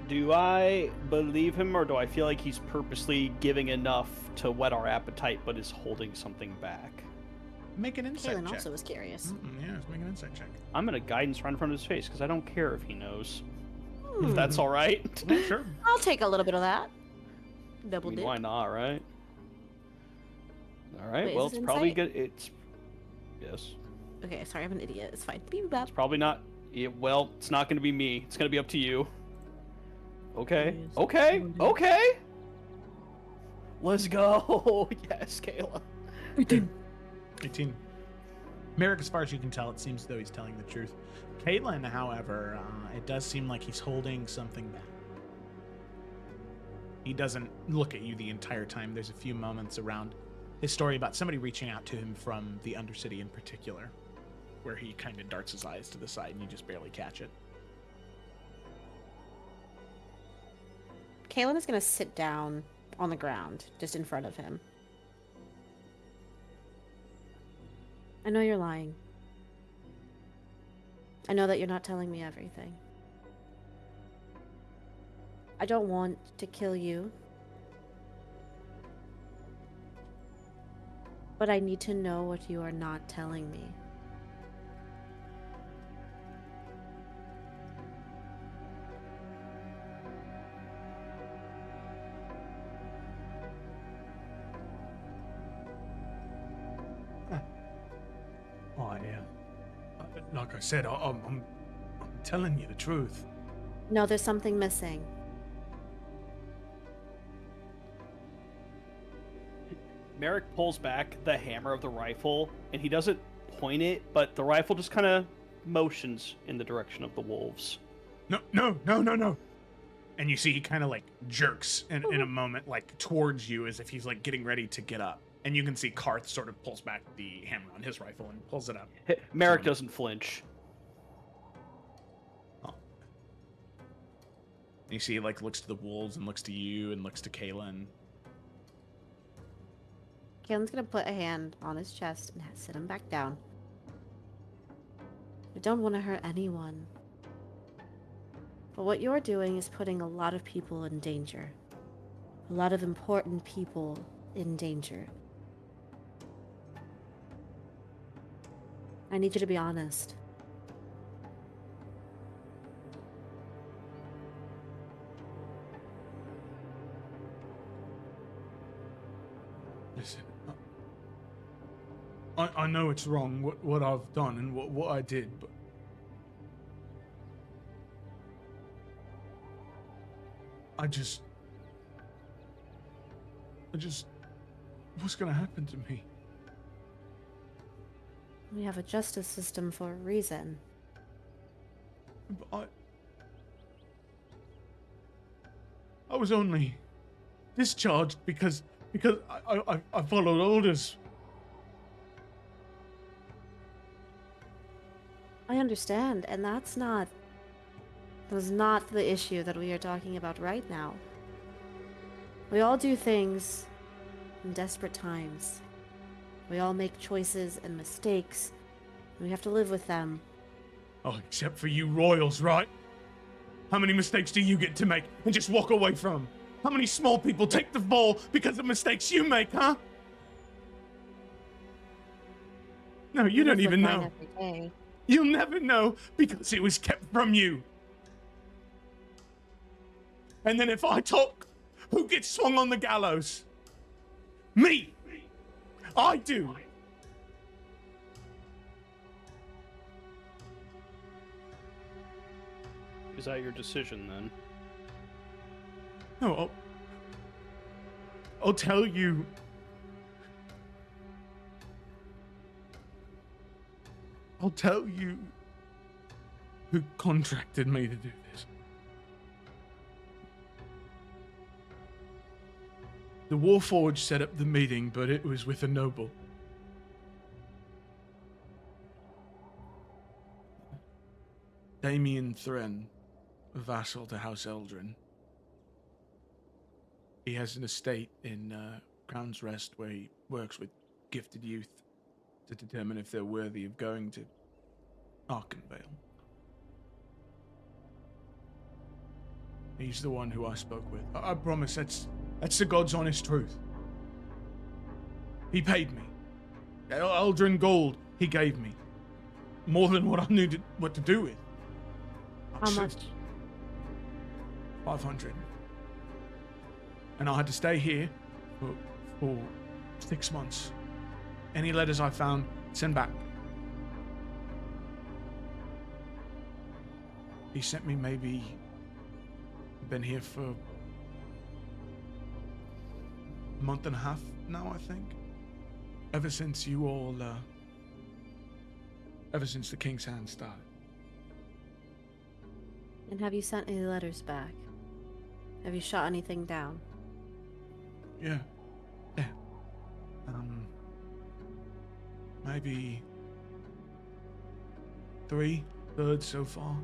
Do I believe him, or do I feel like he's purposely giving enough to whet our appetite, but is holding something back? Make an insight Kaylin check. also was curious. Yeah, let's make an insight check. I'm gonna guidance right in front of his face because I don't care if he knows. If that's all right. Yeah, sure. I'll take a little bit of that. I Double mean, dip. why not, right? All right. Wait, Well, is it's this probably insight? good. It's yes. Okay, sorry, I'm an idiot. It's fine. Beep bop. It's probably not. Yeah, well, it's not going to be me. It's going to be up to you. Okay. Yes. Okay. Okay. Let's go. Yes, Kayla. 18. Merrick, as far as you can tell, it seems as though he's telling the truth. Caitlin, however, it does seem like he's holding something back. He doesn't look at you the entire time. There's a few moments around his story about somebody reaching out to him from the Undercity in particular, where he kind of darts his eyes to the side and you just barely catch it. Kaylin is gonna sit down on the ground, just in front of him. I know you're lying. I know that you're not telling me everything. I don't want to kill you. But I need to know what you are not telling me. Like I said, I'm telling you the truth. No, there's something missing. Merrick pulls back the hammer of the rifle, and he doesn't point it, but the rifle just kind of motions in the direction of the wolves. No. And you see he kind of like jerks in a moment, like towards you as if he's like getting ready to get up. And you can see Karth sort of pulls back the hammer on his rifle and pulls it up. Merrick doesn't flinch. Oh. You see he like looks to the wolves and looks to you and looks to Kaylin. Kaylin's gonna put a hand on his chest and sit him back down. I don't want to hurt anyone. But what you're doing is putting a lot of people in danger. A lot of important people in danger. I need you to be honest. Listen, I know it's wrong what I've done and what I did, but I just... What's gonna happen to me? We have a justice system for a reason. But I was only discharged because I followed orders. I understand, and that is not the issue that we are talking about right now. We all do things in desperate times. We all make choices and mistakes, and we have to live with them. Oh, except for you royals, right? How many mistakes do you get to make and just walk away from? How many small people take the fall because of mistakes you make, huh? No, you don't even know. You'll never know because it was kept from you. And then if I talk, who gets swung on the gallows? Me! I do! Is that your decision, then? No, I'll tell you. I'll tell you who contracted me to do this. The Warforged set up the meeting, but it was with a noble. Damien Thren, a vassal to House Eldrin. He has an estate in Crown's Rest where he works with gifted youth to determine if they're worthy of going to Arkenvale. He's the one who I spoke with. I promise that's the God's honest truth. He paid me. Eldrin gold he gave me. More than what I knew what to do with. How much? 500. And I had to stay here for 6 months. Any letters I found, send back. He sent me maybe... Been here for a month and a half now, I think. Ever since you all, ever since the King's Hand started. And have you sent any letters back? Have you shot anything down? Yeah. Maybe 3/3 so far.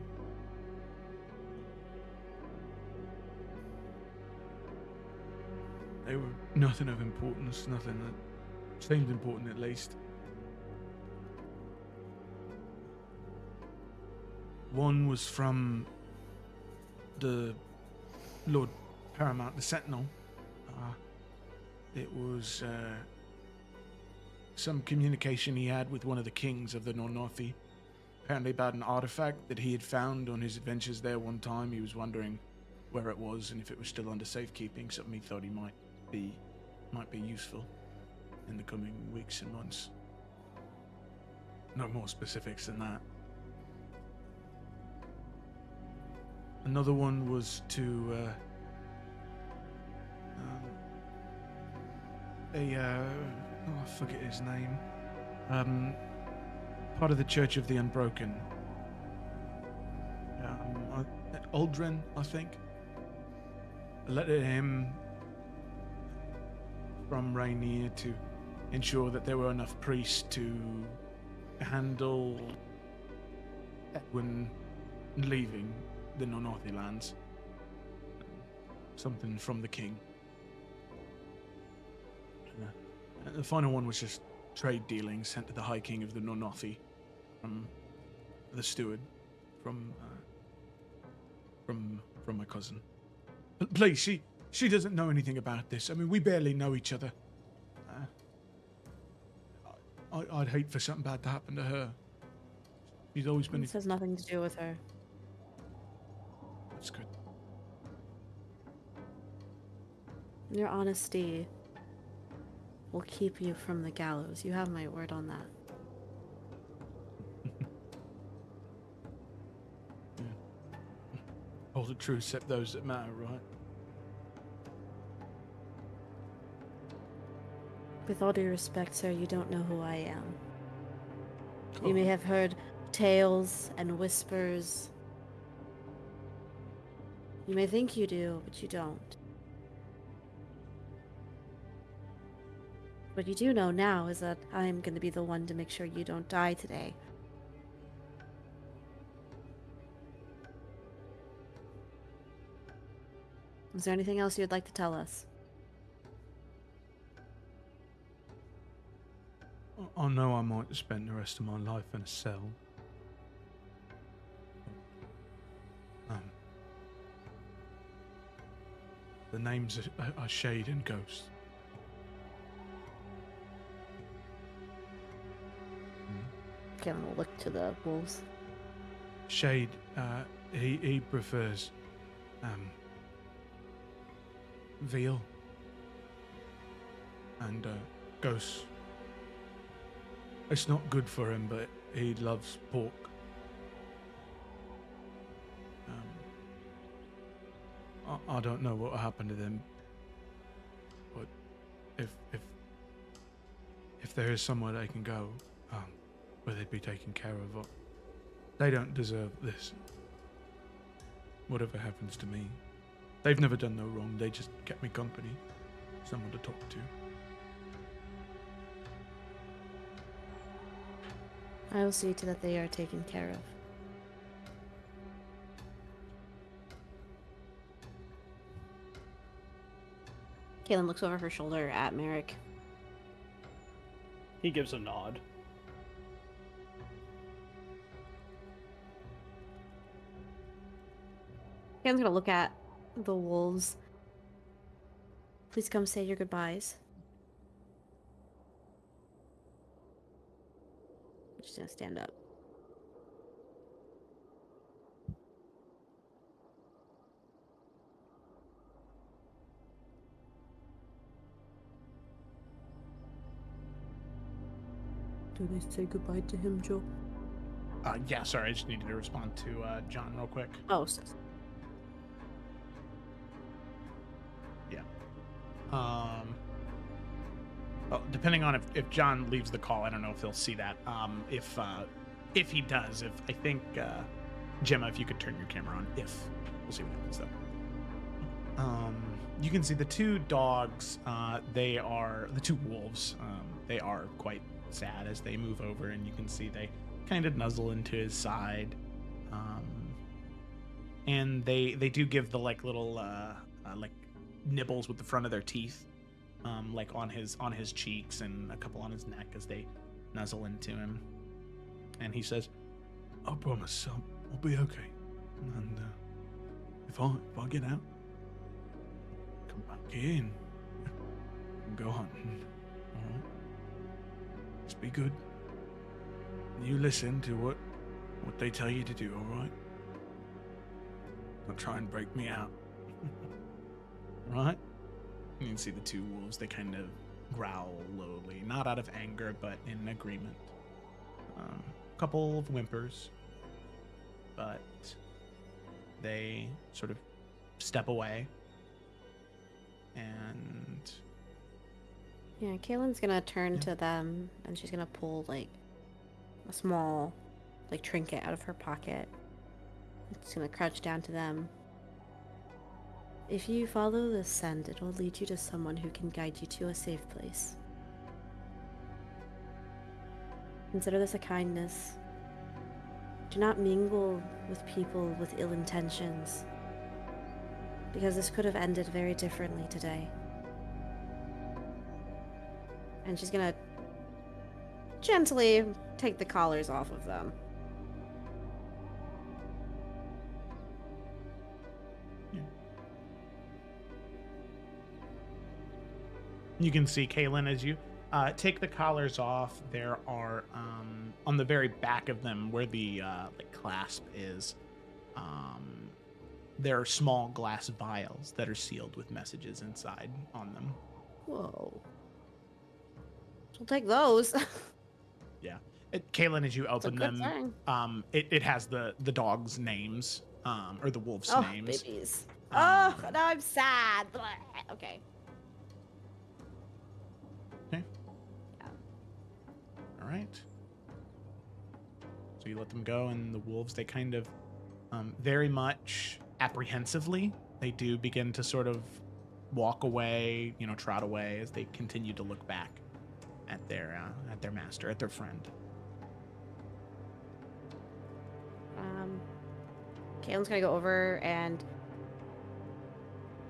They were nothing of importance, nothing that seemed important at least. One was from the Lord Paramount, the Sentinel. It was some communication he had with one of the kings of the Nornorthi, apparently about an artifact that he had found on his adventures there one time. He was wondering where it was and if it was still under safekeeping, something he thought he might be useful in the coming weeks and months. No more specifics than that. Another one was to I forget his name. Part of the Church of the Unbroken. Aldrin, I think. A letter to him from Rainier to ensure that there were enough priests to handle Edwin leaving the Nornorthi lands. Something from the king. The final one was just trade dealings sent to the High King of the Nornorthi from the steward from my cousin. But please, she doesn't know anything about this. I mean, we barely know each other. I'd hate for something bad to happen to her. She's always been... This has nothing to do with her. That's good. Your honesty will keep you from the gallows. You have my word on that. All the truth except those that matter, right? With all due respect, sir, you don't know who I am. You may have heard tales and whispers. You may think you do, but you don't. What you do know now is that I'm going to be the one to make sure you don't die today. Is there anything else you'd like to tell us? I know I might spend the rest of my life in a cell. The names are Shade and Ghost. Kevin will look to the wolves. Shade, he prefers veal, and Ghost. It's not good for him, but he loves pork. I don't know what will happen to them, but if there is somewhere they can go, where they'd be taken care of, they don't deserve this. Whatever happens to me, they've never done no wrong. They just kept me company, someone to talk to. I will see to that they are taken care of. Kaylin looks over her shoulder at Merrick. He gives a nod. Kaylin's gonna look at the wolves. Please come say your goodbyes. She's gonna stand up. Do they say goodbye to him, Joe? Yeah, sorry, I just needed to respond to John real quick. Oh, yeah. Well, depending on if John leaves the call, I don't know if he'll see that. If he does, I think Gemma, if you could turn your camera on, we'll see what happens though. You can see the two dogs. They are the two wolves. They are quite sad as they move over, and you can see they kind of nuzzle into his side. And they do give the like little like nibbles with the front of their teeth, like on his cheeks and a couple on his neck as they nuzzle into him. And he says, I promise I'll be okay. And if I get out, come back in and go hunting. All right? Just be good. You listen to what they tell you to do, all right? Don't try and break me out. All right? you can see the two wolves, they kind of growl lowly, not out of anger, but in agreement. A couple of whimpers, but they sort of step away. And yeah, Kaylin's gonna turn to them and she's gonna pull like a small like trinket out of her pocket. It's gonna crouch down to them. If you follow this scent, it will lead you to someone who can guide you to a safe place. Consider this a kindness. Do not mingle with people with ill intentions, because this could have ended very differently today. And she's gonna gently take the collars off of them. you can see Kaylin as you take the collars off. There are on the very back of them, where the like clasp is, there are small glass vials that are sealed with messages inside on them. Whoa. We'll take those. Yeah. Kaylin, as you open them, thing. It has the dogs' names, or the wolves' names. Babies. Oh, now I'm sad. Blah. Okay. Okay. right. So you let them go, and the wolves, they kind of very much apprehensively, they do begin to sort of walk away, trot away as they continue to look back at their master, at their friend. Caitlin's gonna go over and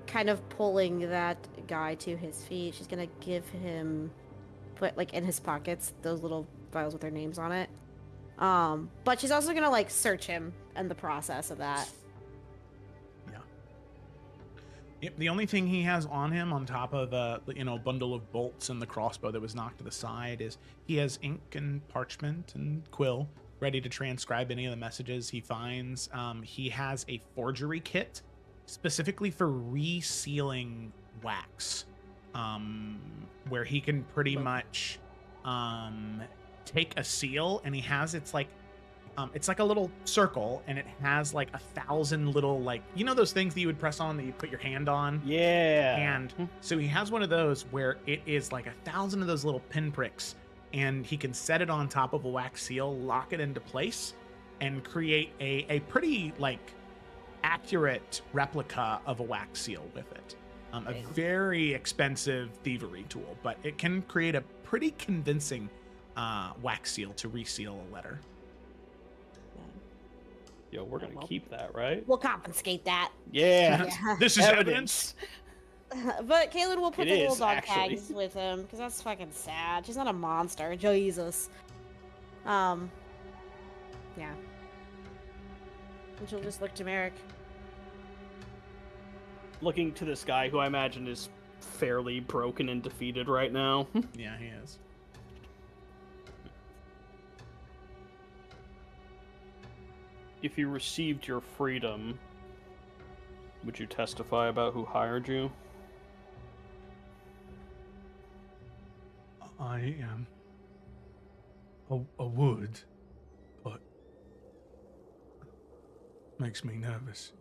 kind of pulling that guy to his feet. She's gonna give him, put like in his pockets, those little vials with their names on it. But she's also gonna like search him in the process of that. Yeah. Yep, the only thing he has on him, on top of the bundle of bolts and the crossbow that was knocked to the side, is he has ink and parchment and quill ready to transcribe any of the messages he finds. He has a forgery kit specifically for resealing wax, where he can pretty much take a seal, and he has it's like a little circle, and it has like 1,000 little, like, those things that you would press on that you put your hand on. Yeah. And so he has one of those where it is like 1,000 of those little pinpricks, and he can set it on top of a wax seal, lock it into place, and create a pretty like accurate replica of a wax seal with it. A very expensive thievery tool, but it can create a pretty convincing wax seal to reseal a letter. Yo, we're gonna keep that, right? We'll confiscate that. Yeah. This is evidence. But Caitlin will put It the little is, dog actually. tags with him, because that's fucking sad. She's not a monster. Jesus. Yeah. And she'll just look to Merrick. Looking to this guy who I imagine is fairly broken and defeated right now. Yeah, he is. If you received your freedom, would you testify about who hired you? I would, but makes me nervous,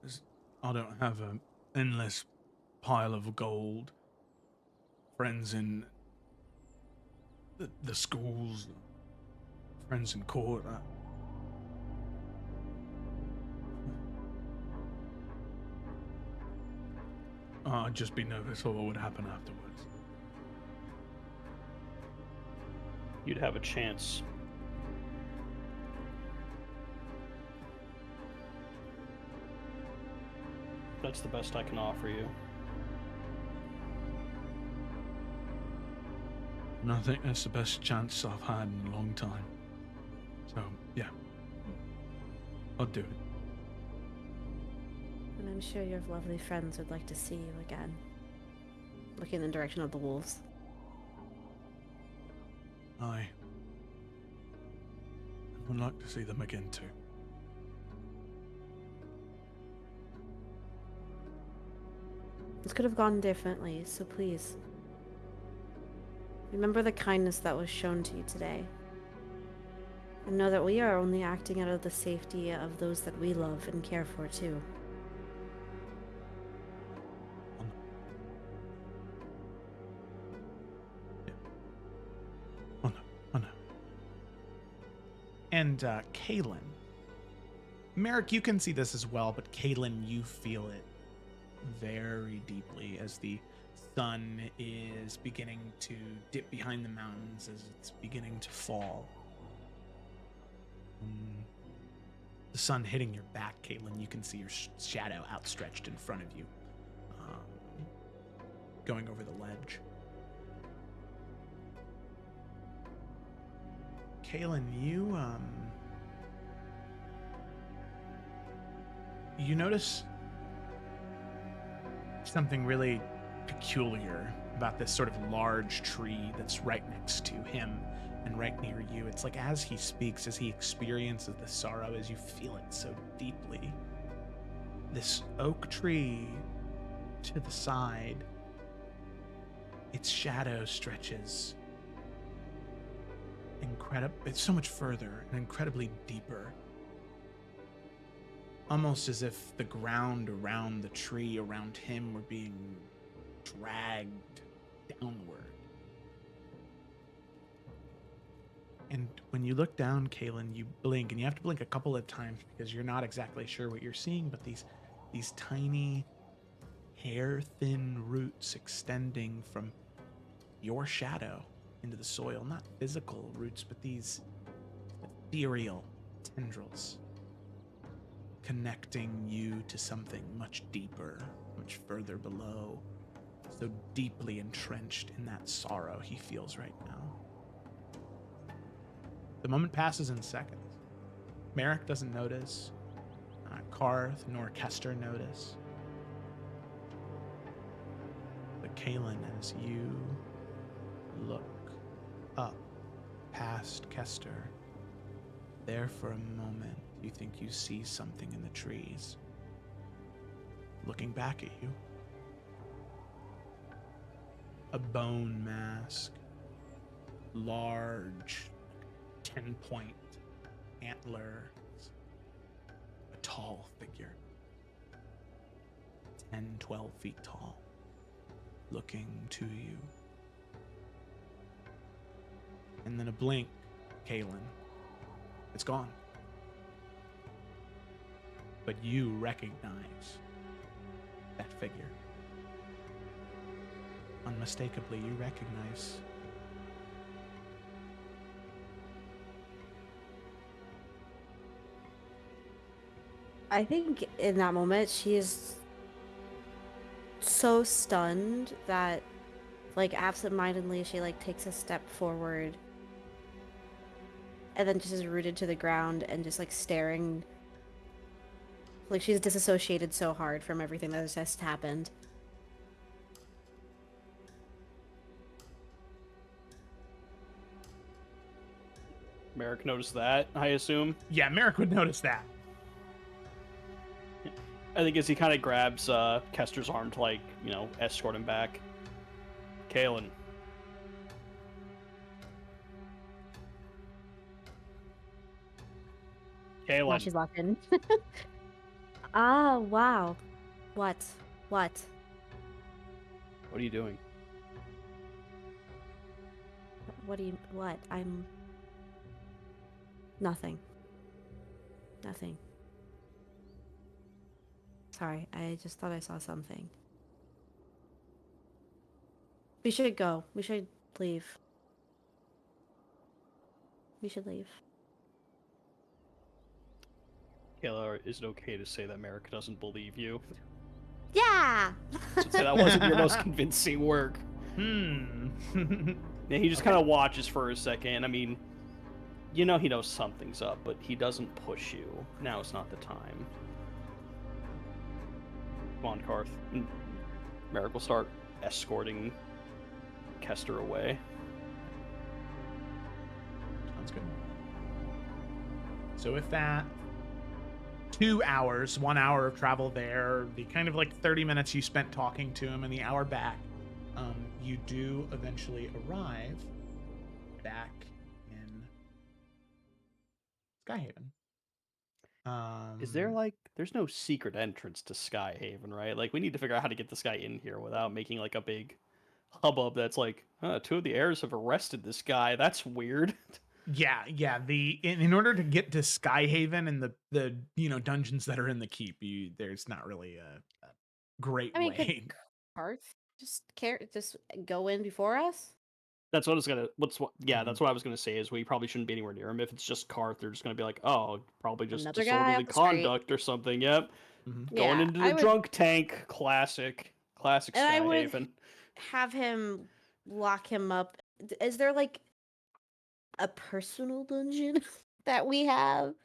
'Cause I don't have an endless pile of gold, friends in the schools, friends in court. I'd just be nervous of what would happen afterwards. You'd have a chance. That's the best I can offer you. And I think that's the best chance I've had in a long time. So, yeah. I'll do it. And I'm sure your lovely friends would like to see you again. Looking in the direction of the wolves. I would like to see them again too. This could have gone differently, so please. Remember the kindness that was shown to you today. And know that we are only acting out of the safety of those that we love and care for too. Oh no. And Kaylin. Merrick, you can see this as well, but Kaylin, you feel it very deeply as the sun is beginning to dip behind the mountains, as it's beginning to fall. The sun hitting your back, Caitlin, you can see your shadow outstretched in front of you, going over the ledge. Caitlin, you notice something really peculiar about this sort of large tree that's right next to him and right near you. It's like as he speaks, as he experiences the sorrow, as you feel it so deeply, this oak tree to the side, its shadow stretches it's so much further and incredibly deeper, almost as if the ground around the tree around him were being dragged downward And when you look down, Kalen, you blink, and you have to blink a couple of times because you're not exactly sure what you're seeing, but these tiny, hair-thin roots extending from your shadow into the soil. Not physical roots, but these ethereal tendrils connecting you to something much deeper, much further below, so deeply entrenched in that sorrow he feels right now. The moment passes in seconds. Merrick doesn't notice. Karth nor Kester notice. But Kalen, as you look up past Kester, there for a moment, you think you see something in the trees. Looking back at you. A bone mask. Large, 10-point antler. A tall figure. 10, 12 feet tall. Looking to you. And then a blink, Kalen. It's gone. But you recognize that figure. Unmistakably, you recognize I think in that moment she is so stunned that, like, absentmindedly she like takes a step forward and then just is rooted to the ground and just like staring, like she's disassociated so hard from everything that has just happened. Merrick noticed that, I assume. Yeah, Merrick would notice that. I think as he kind of grabs Kester's arm to, like, you know, escort him back. Kalen. Now Kalen. she's locked in. Ah, wow. What? What are you doing? What? I'm... Nothing. Nothing. Sorry, I just thought I saw something. We should go. We should leave. We should leave. Kayla, is it okay to say that Merrick doesn't believe you? Yeah. So that wasn't your most convincing work. Yeah, he just kind of watches for a second. I mean, you know he knows something's up, but he doesn't push you. Now is not the time. Come on, Karth. Merrick will start escorting Kester away. Sounds good. So with that, 2 hours, 1 hour of travel there, the kind of like 30 minutes you spent talking to him and the hour back, you do eventually arrive back in Skyhaven. Is there, like, there's no secret entrance to Skyhaven, right? Like, we need to figure out how to get this guy in here without making, like, a big hubbub that's like, two of the heirs have arrested this guy. That's weird. Yeah. In order to get to Skyhaven and the dungeons that are in the keep, there's not really a great way. Could Karth just go in before us? That's what I was gonna. That's what I was gonna say. Is we probably shouldn't be anywhere near him. If it's just Karth, they're just gonna be like, oh, probably just Another guy disorderly off the street. conduct or something. Yep. Mhm. Going Yeah, into I the would- drunk tank. Classic And I would- Skyhaven. Have him lock him up. Is there like a personal dungeon that we have?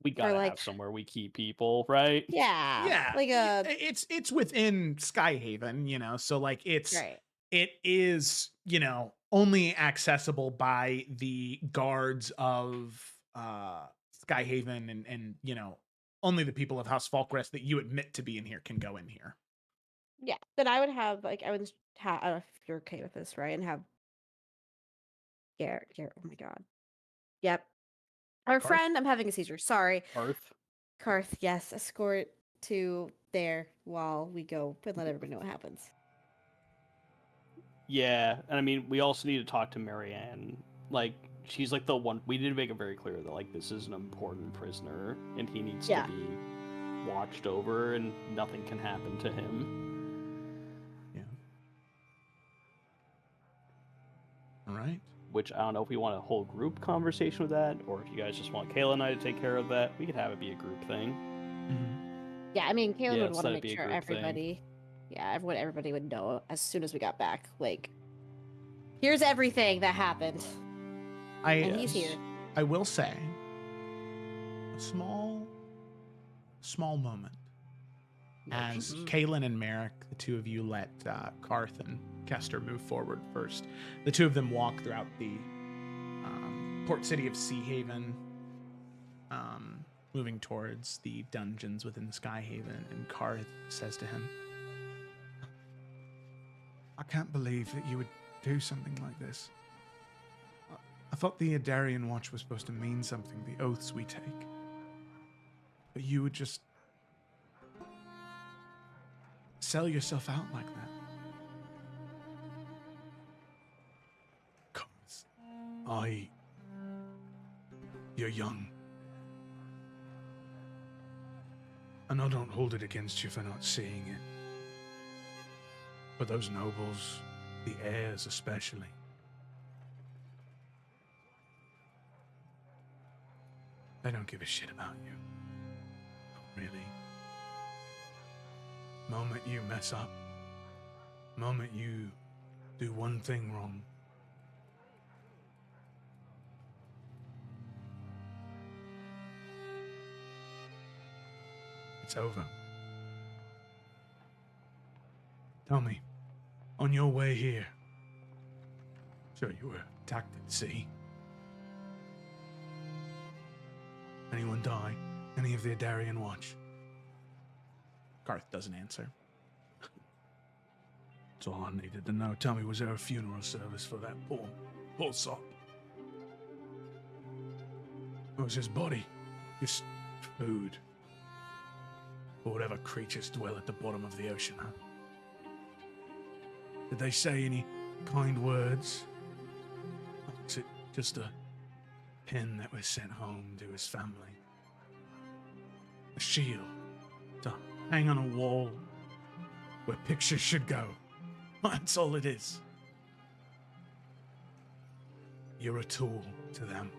We gotta like- have somewhere we keep people, right? Yeah. Like it's within Skyhaven, so like right. it is, only accessible by the guards of Skyhaven and only the people of House Falkrest that you admit to be in here can go in here. Yeah. Then I would have I don't know if you're okay with this, right? And have Garrett. Oh my god. Yep. Our Karth? friend, I'm having a seizure. Sorry. Karth. Yes, escort to there while we go and let everybody know what happens. Yeah, and I mean, we also need to talk to Marianne. Like, she's like the one. We did make it very clear that like this is an important prisoner and he needs Yeah. to be watched over and nothing can happen to him. Yeah. All right. Which I don't know if we want a whole group conversation with that, or if you guys just want Kayla and I to take care of that. We could have it be a group thing. Yeah, I mean, Caleb Yeah, would let's want to let it make be a sure group thing. everybody, everybody would know as soon as we got back. Like, here's everything that happened, and he's here. I will say, a small moment as Kaylin and Merrick, the two of you, let Karth and Kester move forward first. The two of them walk throughout the port city of Sea Haven, moving towards the dungeons within Sky Haven, and Karth says to him, I can't believe that you would do something like this. I thought the Adarian Watch was supposed to mean something, the oaths we take. But you would just sell yourself out like that. You're young. And I don't hold it against you for not seeing it. But those nobles, the heirs especially, they don't give a shit about you. Really. Moment you mess up, moment you do one thing wrong, it's over. Tell me, on your way here, sure you were attacked at sea. Anyone die? Any of the Adarian Watch? Karth doesn't answer. That's all I needed to know. Tell me, was there a funeral service for that poor sop? Or was his body just food for whatever creatures dwell at the bottom of the ocean, huh? Did they say any kind words? Or was it just a pin that was sent home to his family? A shield to hang on a wall where pictures should go. That's all it is. You're a tool to them.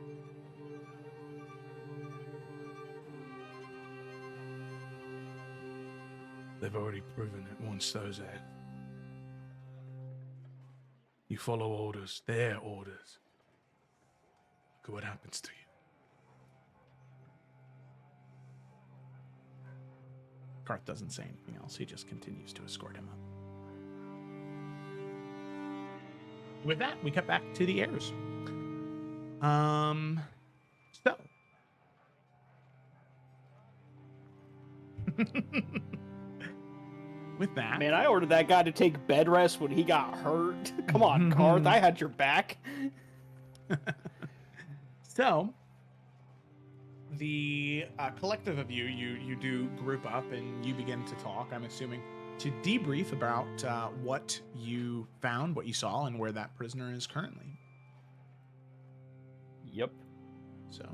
They've already proven it once those are. You follow orders, their orders. Look at what happens to you. Karth doesn't say anything else. He just continues to escort him up. With that, we cut back to the heirs. So. With that. Man, I ordered that guy to take bed rest when he got hurt. Come on, Karth, I had your back. So, the collective of you do group up and you begin to talk, I'm assuming, to debrief about what you found, what you saw, and where that prisoner is currently. Yep. So,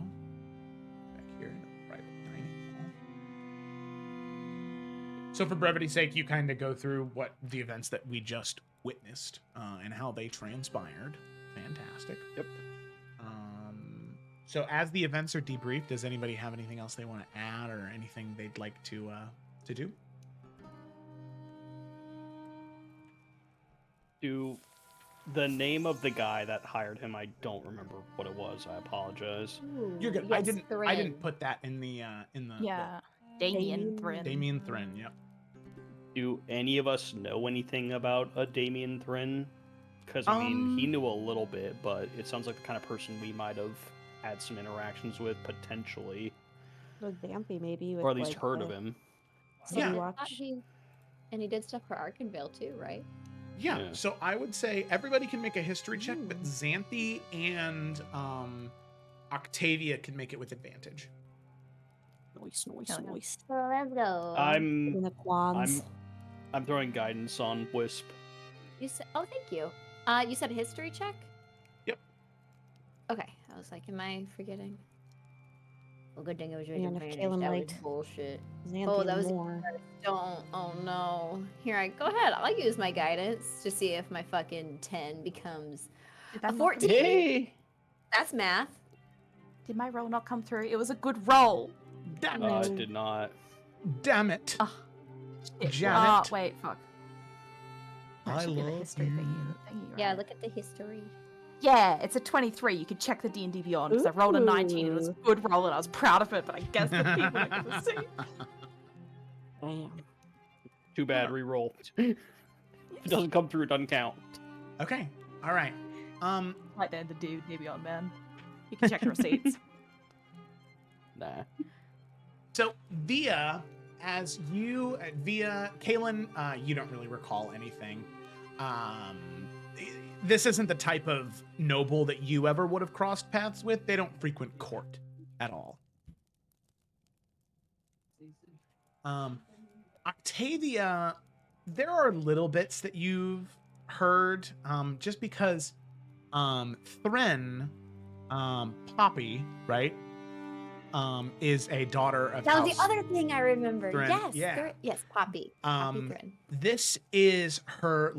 back here in the private dining hall. So, for brevity's sake, you kind of go through what the events that we just witnessed and how they transpired. Fantastic. Yep. So, as the events are debriefed, does anybody have anything else they want to add or anything they'd like to do? Do the name of the guy that hired him? I don't remember what it was. I apologize. You're good. Yes, I didn't Thrin. put that in the Yeah. Damien Thrin. Damien Thrin. Yep. Do any of us know anything about a Damien Thrin? Because I mean, he knew a little bit, but it sounds like the kind of person we might have had some interactions with potentially, With Vampy, maybe. With, or at least like, heard the of him. City Yeah. Watch. And he did stuff for Arkenvale too, right? Yeah. Yeah. So I would say everybody can make a history check, but Xanthi and Octavia can make it with advantage. Noise, noise, Hell yeah. noise. So let's go. In the quans. I'm throwing guidance on Wisp. You said, oh, thank you. You said history check? Yep. Okay. was like, am I forgetting? Well, good thing it was your And if advantage. Kaylin That was liked bullshit. Xanthian that was more. don't. Oh no. Here, go ahead. I'll use my guidance to see if my fucking 10 becomes Did a that not 14. Yay! That's math. Did my roll not come through? It was a good roll. Damn I it! did not. Damn it! Oh, shit. Janet. Wait, fuck. That I should be the love history you. thingy, Yeah, right? look at the history. Yeah, it's a 23. You could check the D&D Beyond because I rolled a 19. It was a Ooh. good roll and I was proud of it, but I guess the people are going to see. Damn. Too bad. Reroll. If it doesn't come through, it doesn't count. Okay. All right. Like the D&D Beyond, man. You can check the receipts. Nah. So Kaylin, you don't really recall anything. This isn't the type of noble that you ever would have crossed paths with. They don't frequent court at all. Octavia, there are little bits that you've heard, just because Thren, Poppy, right, is a daughter of That was House the other thing I remember. Thren. Yes. Yeah. Yes, Poppy. Poppy Thren. This is her,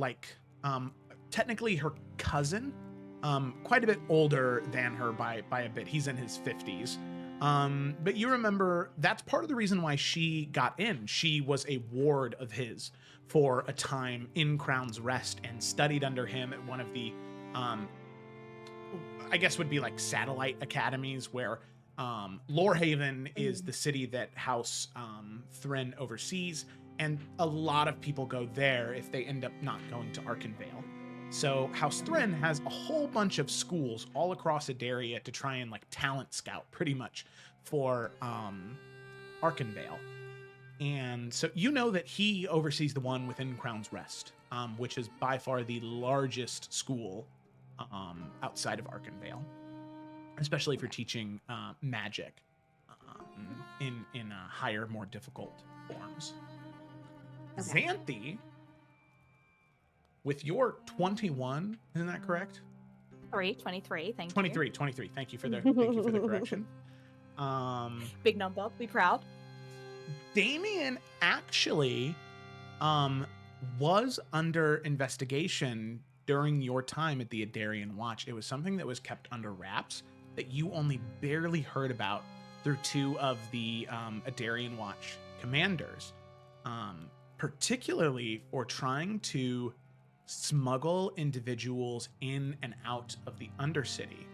technically her cousin, quite a bit older than her by a bit. He's in his 50s. But you remember that's part of the reason why she got in. She was a ward of his for a time in Crown's Rest and studied under him at one of the, I guess would be like satellite academies where Lorehaven is the city that House Thren oversees, and a lot of people go there if they end up not going to Arkenvale. So House Thren has a whole bunch of schools all across Adaria to try and talent scout pretty much for Arkenvale. And so you know that he oversees the one within Crown's Rest, which is by far the largest school outside of Arkenvale, especially for teaching magic in higher, more difficult forms. Okay. Xanthi, with your 21, isn't that correct? 23, thank 23. Thank you for the correction. Big number, be proud. Damien actually was under investigation during your time at the Adarian Watch. It was something that was kept under wraps that you only barely heard about through two of the Adarian Watch commanders, particularly for trying to smuggle individuals in and out of the Undercity.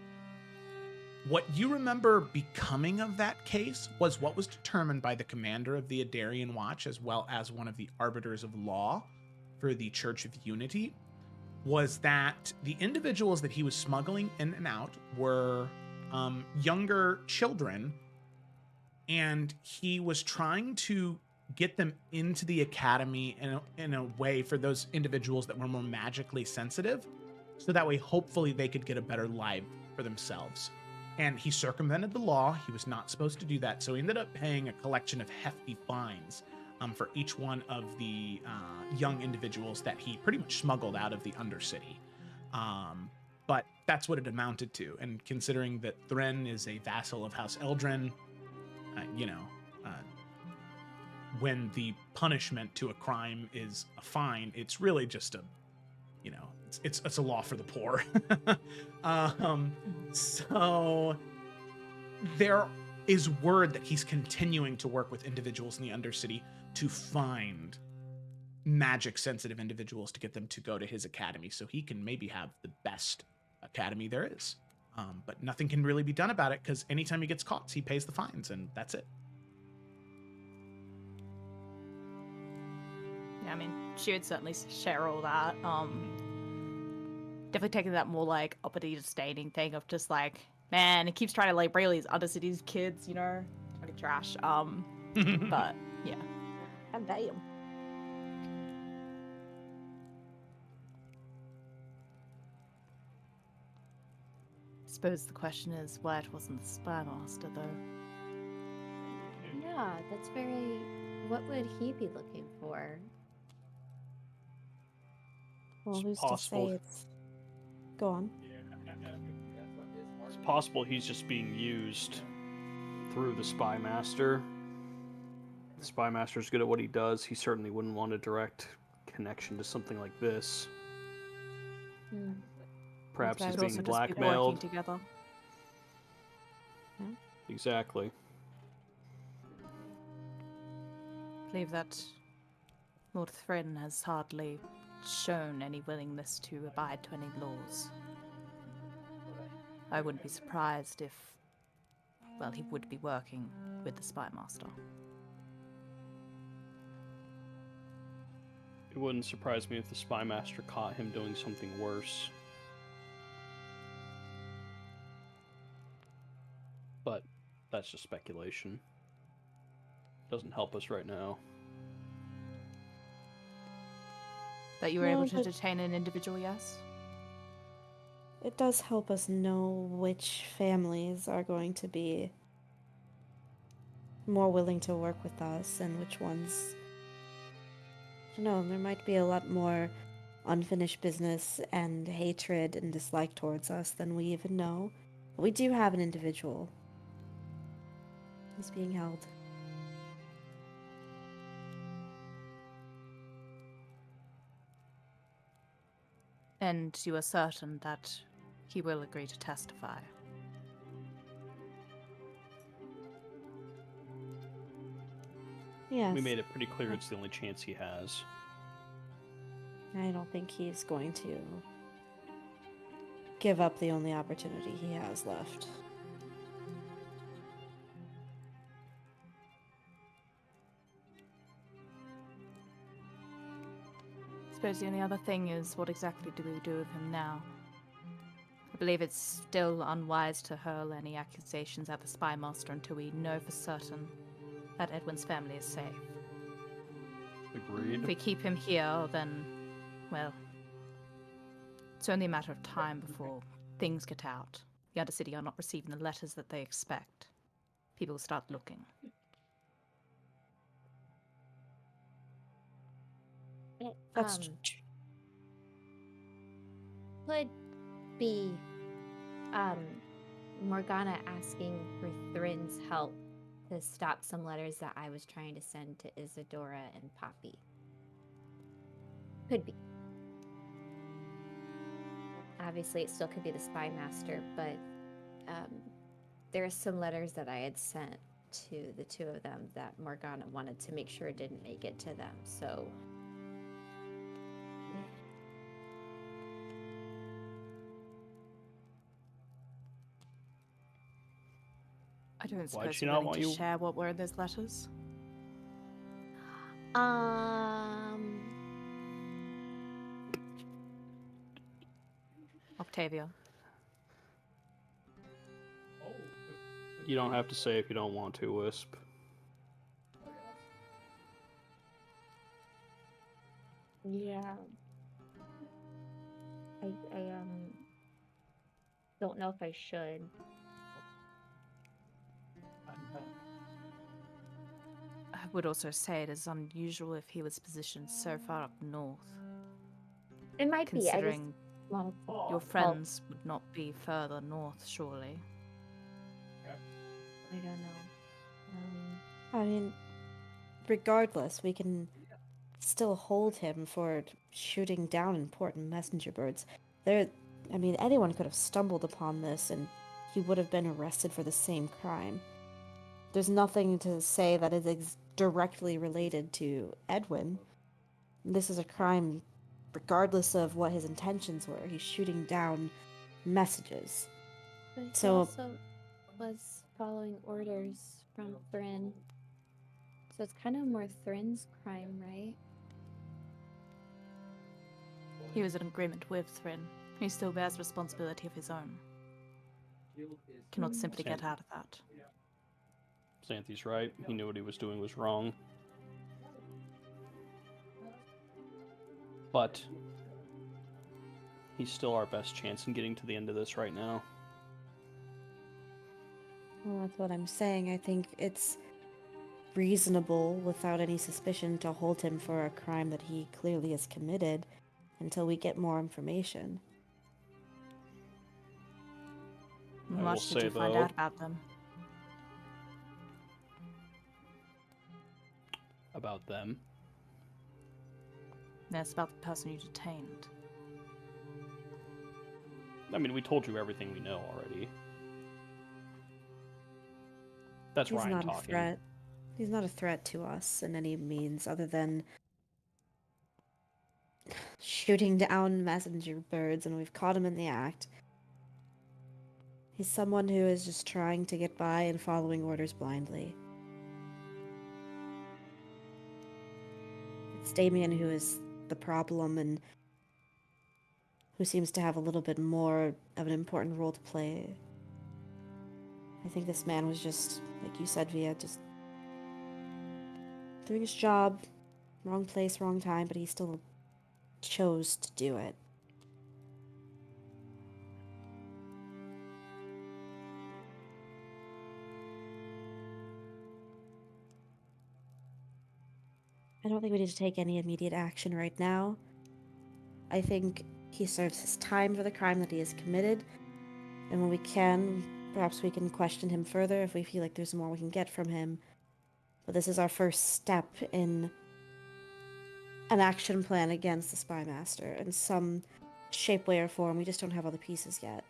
What you remember becoming of that case was what was determined by the commander of the Adarian Watch, as well as one of the arbiters of law for the Church of Unity, was that the individuals that he was smuggling in and out were younger children, and he was trying to get them into the academy in a way for those individuals that were more magically sensitive, so that way hopefully they could get a better life for themselves. And he circumvented the law. He was not supposed to do that, so he ended up paying a collection of hefty fines for each one of the young individuals that he pretty much smuggled out of the Undercity. But that's what it amounted to, and considering that Thren is a vassal of House Eldrin, when the punishment to a crime is a fine, it's really just it's a law for the poor. So there is word that he's continuing to work with individuals in the Undercity to find magic sensitive individuals to get them to go to his academy so he can maybe have the best academy there is. But nothing can really be done about it because anytime he gets caught, he pays the fines, and that's it. Yeah, I mean, she would certainly share all that. Definitely taking that more uppity disdaining thing of just man, he keeps trying to rail these Undercity's kids, fucking trash. But yeah. God damn. Suppose the question is why it wasn't the Spy Master, though. Yeah, that's very. What would he be looking for? Well, It's who's possible. to say it's... Go on. It's possible he's just being used through the Spy Master. The Spy Master's good at what he does. He certainly wouldn't want a direct connection to something like this. Perhaps he's Could being also just be working blackmailed. together. Exactly. I believe that Lord Thryn has hardly shown any willingness to abide to any laws. I wouldn't be surprised if, well, he would be working with the Spy Master. It wouldn't surprise me if the Spy Master caught him doing something worse. But that's just speculation. Doesn't help us right now. That you were No, able to but- detain an individual, yes? It does help us know which families are going to be more willing to work with us and which ones. I don't know, there might be a lot more unfinished business and hatred and dislike towards us than we even know. But we do have an individual. He's being held. And you are certain that he will agree to testify? Yes. We made it pretty clear it's the only chance he has. I don't think he's going to give up the only opportunity he has left. I suppose the only other thing is, what exactly do we do with him now? I believe it's still unwise to hurl any accusations at the Spy Master until we know for certain that Edwin's family is safe. Agreed. If we keep him here, then, well, it's only a matter of time before things get out. The Undercity are not receiving the letters that they expect. People will start looking. That's Could be Morgana asking for Thryn's help to stop some letters that I was trying to send to Isadora and Poppy. Could be. Obviously, it still could be the Spy Master, but there are some letters that I had sent to the two of them that Morgana wanted to make sure didn't make it to them, so... I don't Why'd suppose she you're not willing want to you- share what were in those letters? Octavia. You don't have to say if you don't want to, Wisp. Yeah. I don't know if I should. I would also say it is unusual if he was positioned so far up north, It might be. I just considering well, your friends would not be further north, surely. I don't know. I mean, regardless, we can still hold him for shooting down important messenger birds. I mean, anyone could have stumbled upon this and he would have been arrested for the same crime. There's nothing to say that it is directly related to Edwin. This is a crime regardless of what his intentions were. He's shooting down messages. But he So- also was following orders from Thryn. So it's kind of more Thryn's crime, right? He was in agreement with Thryn. He still bears responsibility of his own. Cannot simply get out of that. Xanthi's right. He knew what he was doing was wrong. But he's still our best chance in getting to the end of this right now. Well, that's what I'm saying. I think it's reasonable, without any suspicion, to hold him for a crime that he clearly has committed until we get more information. I will Much did say, you find though- out about them? About them. That's about the person you detained. I mean, we told you everything we know already. That's He's Ryan not talking. a threat. He's not a threat to us in any means other than shooting down messenger birds, and we've caught him in the act. He's someone who is just trying to get by and following orders blindly. It's Damien who is the problem and who seems to have a little bit more of an important role to play. I think this man was just, like you said, Via, just doing his job. Wrong place, wrong time, but he still chose to do it. I don't think we need to take any immediate action right now. I think he serves his time for the crime that he has committed, and when we can, perhaps we can question him further if we feel like there's more we can get from him. But this is our first step in an action plan against the Spy Master in some shape, way, or form. We just don't have all the pieces yet.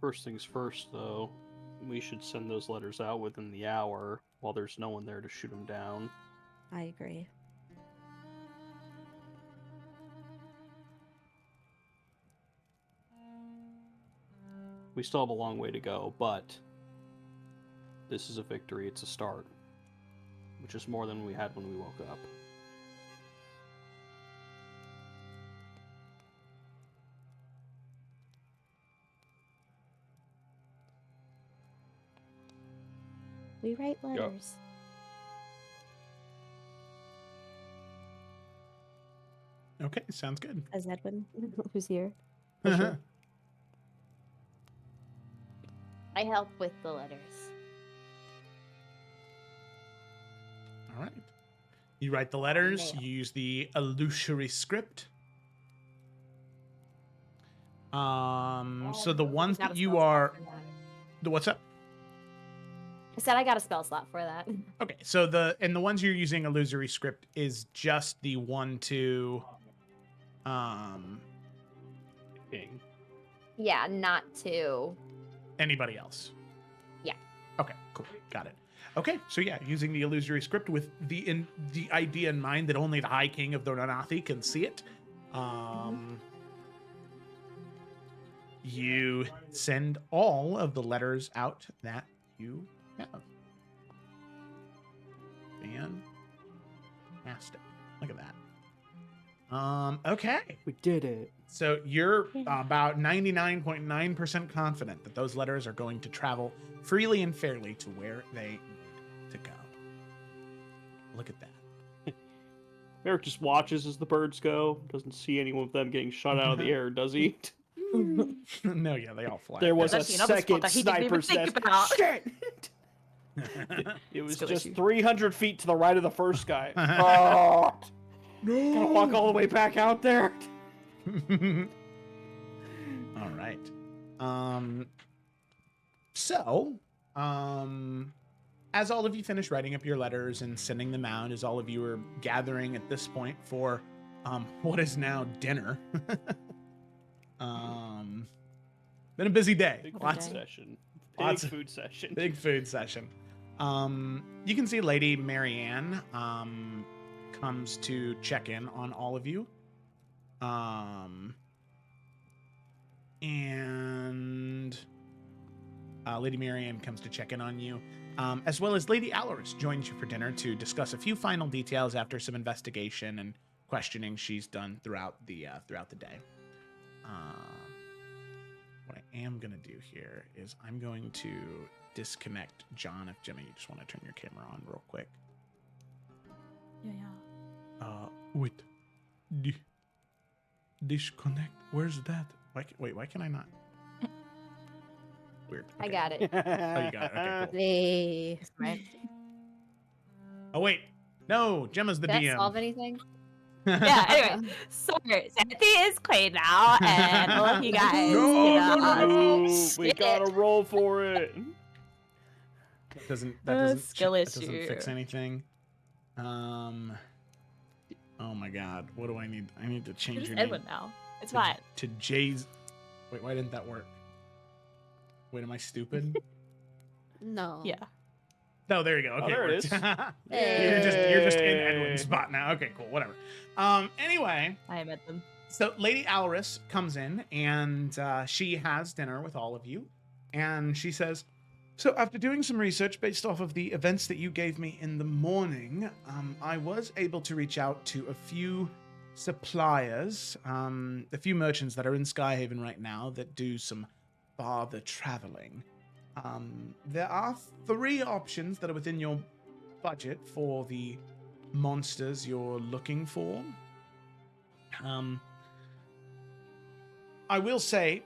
First things first, though, we should send those letters out within the hour while there's no one there to shoot them down. I agree. We still have a long way to go, but this is a victory. It's a start, which is more than we had when we woke up. We write letters. Okay, sounds good. As Edwin, who's here. I help with the letters. All right. You write the letters. Mail. You use the illusory script. So the ones Got that a you spell slot are, for that. the what's up? I said I got a spell slot for that. Okay, so the ones you're using illusory script is just the one to, King. Yeah, not to. anybody else. Yeah. Okay, cool, got it. Okay, so yeah, using the illusory script with the idea in mind that only the High King of the Nonathi can see it. You send all of the letters out that you have. Fantastic. Look at that. Okay. We did it. So you're about 99.9% confident that those letters are going to travel freely and fairly to where they need to go. Look at that. Eric just watches as the birds go. Doesn't see any of them getting shot out of the air, does he? No, yeah, they all fly. There was a There's actually another spot second that he didn't even sniper think says, about. "Shit!" It was Skill just issue. 300 feet to the right of the first guy. Oh, gotta walk all the way back out there. All right. As all of you finish writing up your letters and sending them out, as all of you are gathering at this point for what is now dinner. Been a busy day. Big Lots food session. lots Big of- food session. Big food session. You can see Lady Marianne comes to check in on all of you. Lady Marianne comes to check in on you, as well as Lady Alaris joins you for dinner to discuss a few final details after some investigation and questioning she's done throughout the day. What I am gonna do here is I'm going to disconnect John. If Jimmy, you just want to turn your camera on real quick. Yeah. Wait. Disconnect. Where's that? Why can I not? Weird. I Okay. got it. Oh, you got it. Okay, cool. Hey. Right. Oh wait, no, Gemma's the Did that DM. solve anything? Yeah, anyway, so Xanthi is queen now, and all of you guys, we gotta roll for it. That doesn't skill that doesn't issue. fix anything. Oh my god, what do I need? I need to change It's your Edwin name now. It's fine. to Jay's. Wait, why didn't that work? Wait, am I stupid? No. Yeah. No, there you go. Okay, there it worked. is. You're just in Edwin's spot now. Okay, cool, whatever. Anyway, I am Edwin. so Lady Alris comes in and she has dinner with all of you, and she says, "So after doing some research based off of the events that you gave me in the morning, I was able to reach out to a few suppliers, a few merchants that are in Skyhaven right now that do some farther traveling. There are 3 options that are within your budget for the monsters you're looking for. I will say,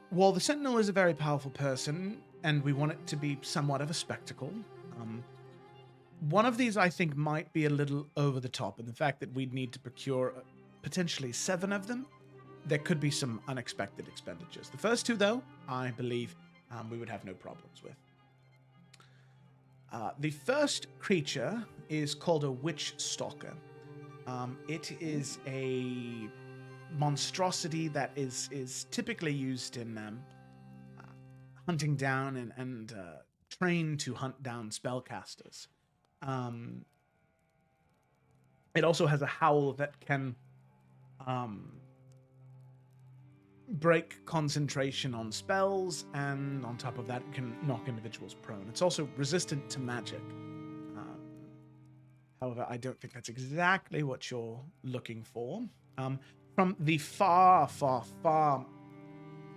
while the Sentinel is a very powerful person, and we want it to be somewhat of a spectacle, one of these I think might be a little over the top, and the fact that we'd need to procure potentially 7 of them, there could be some unexpected expenditures. The first 2, though, I believe we would have no problems with. The first creature is called a Witch Stalker. It is a monstrosity that is typically used in hunting down and trained to hunt down spellcasters. It also has a howl that can break concentration on spells, and on top of that, it can knock individuals prone. It's also resistant to magic. However, I don't think that's exactly what you're looking for. From the far, far, far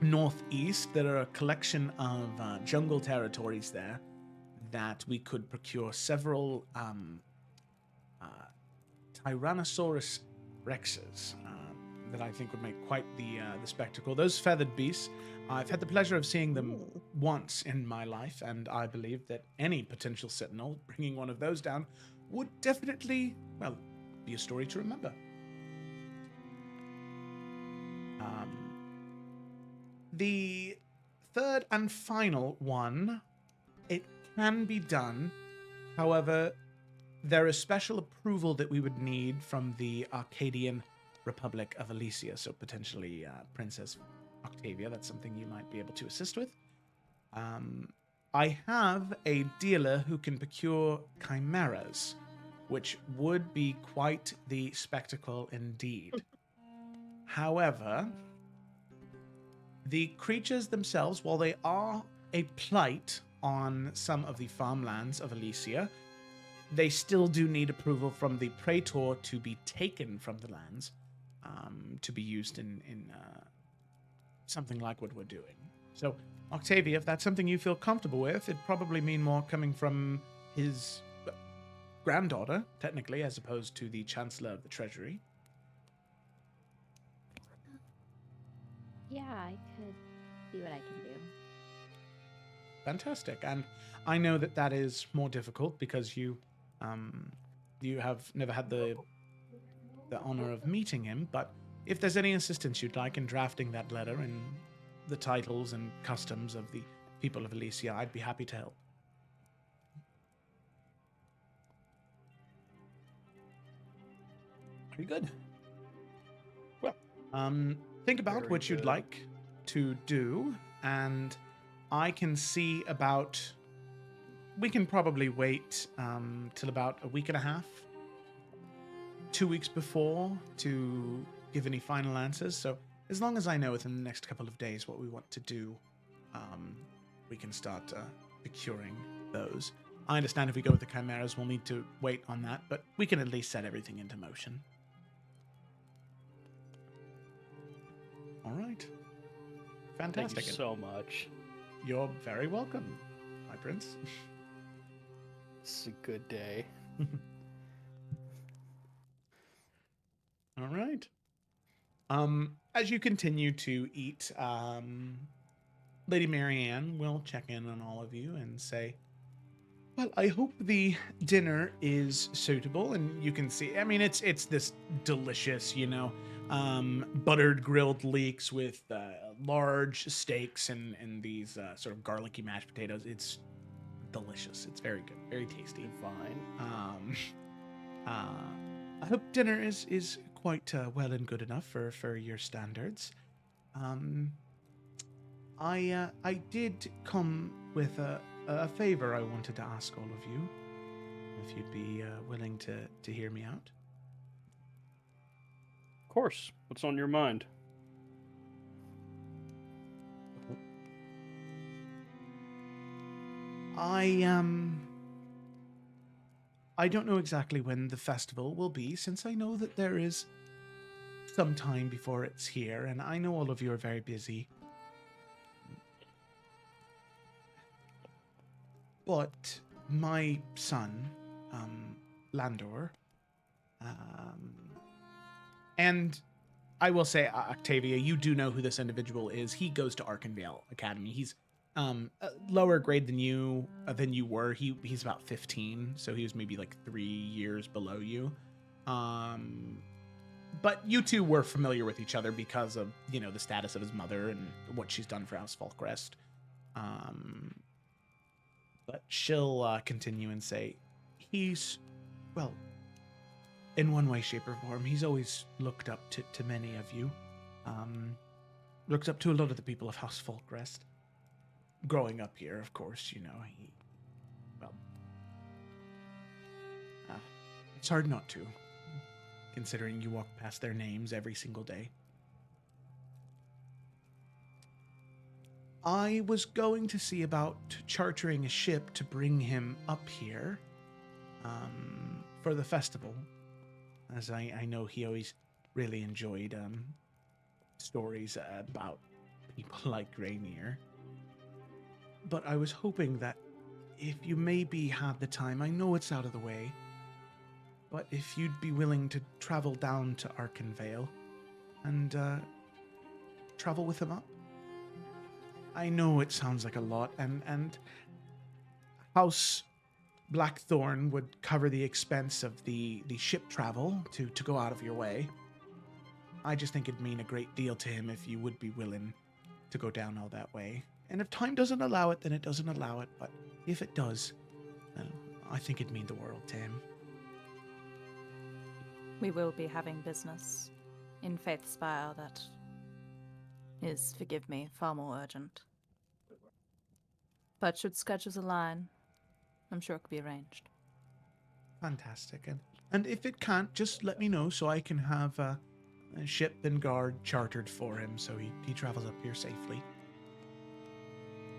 northeast, there are a collection of jungle territories there that we could procure several Tyrannosaurus rexes that I think would make quite the spectacle. Those feathered beasts, I've had the pleasure of seeing them once in my life, and I believe that any potential sentinel bringing one of those down would definitely, well, be a story to remember. The third and final one, it can be done. However, there is special approval that we would need from the Arcadian Republic of Elysia, so potentially Princess Octavia. That's something you might be able to assist with. I have a dealer who can procure chimeras, which would be quite the spectacle indeed. However, the creatures themselves, while they are a plight on some of the farmlands of Elysia, they still do need approval from the Praetor to be taken from the lands, to be used in something like what we're doing. So, Octavia, if that's something you feel comfortable with, it'd probably mean more coming from his granddaughter, technically, as opposed to the Chancellor of the Treasury. Yeah, I could see what I can do. Fantastic. And I know that that is more difficult because you have never had the honor of meeting him, but if there's any assistance you'd like in drafting that letter and the titles and customs of the people of Elysia, I'd be happy to help. Very good. Well, think about what you'd like to do, and I can see about... We can probably wait till about a week and a half, 2 weeks before, to give any final answers. So as long as I know within the next couple of days what we want to do, we can start procuring those. I understand if we go with the chimeras, we'll need to wait on that, but we can at least set everything into motion. All right. Fantastic. Thank you so much. You're very welcome, my prince. It's a good day. All right. As you continue to eat, Lady Marianne will check in on all of you and say, Well, I hope the dinner is suitable, and you can see. I mean, it's this delicious, buttered grilled leeks with large steaks and these sort of garlicky mashed potatoes. It's delicious. It's very good, very tasty. Fine. I hope dinner is quite well and good enough for your standards. I did come with a favor I wanted to ask all of you, if you'd be willing to hear me out. Of course. What's on your mind? I don't know exactly when the festival will be, since I know that there is some time before it's here, and I know all of you are very busy. But my son, Landor, and I will say, Octavia, you do know who this individual is. He goes to Arkenvale Academy. He's lower grade than you were. He's about 15, so he was maybe like 3 years below you. But you two were familiar with each other because of, the status of his mother and what she's done for House Falkrest. But she'll continue and say, he's, well, in one way, shape, or form, he's always looked up to many of you. Looked up to a lot of the people of House Falkrest. Growing up here, of course, it's hard not to, considering you walk past their names every single day. I was going to see about chartering a ship to bring him up here for the festival, as I know he always really enjoyed stories about people like Rainier. But I was hoping that if you maybe had the time, I know it's out of the way, but if you'd be willing to travel down to Arkenvale and travel with him up. I know it sounds like a lot, and House Blackthorn would cover the expense of the ship travel to go out of your way. I just think it'd mean a great deal to him if you would be willing to go down all that way. And if time doesn't allow it, then it doesn't allow it. But if it does, I think it'd mean the world to him. We will be having business in Faithspire that is, forgive me, far more urgent. But should schedules align, I'm sure it could be arranged. Fantastic. And if it can't, just let me know so I can have a ship and guard chartered for him so he travels up here safely.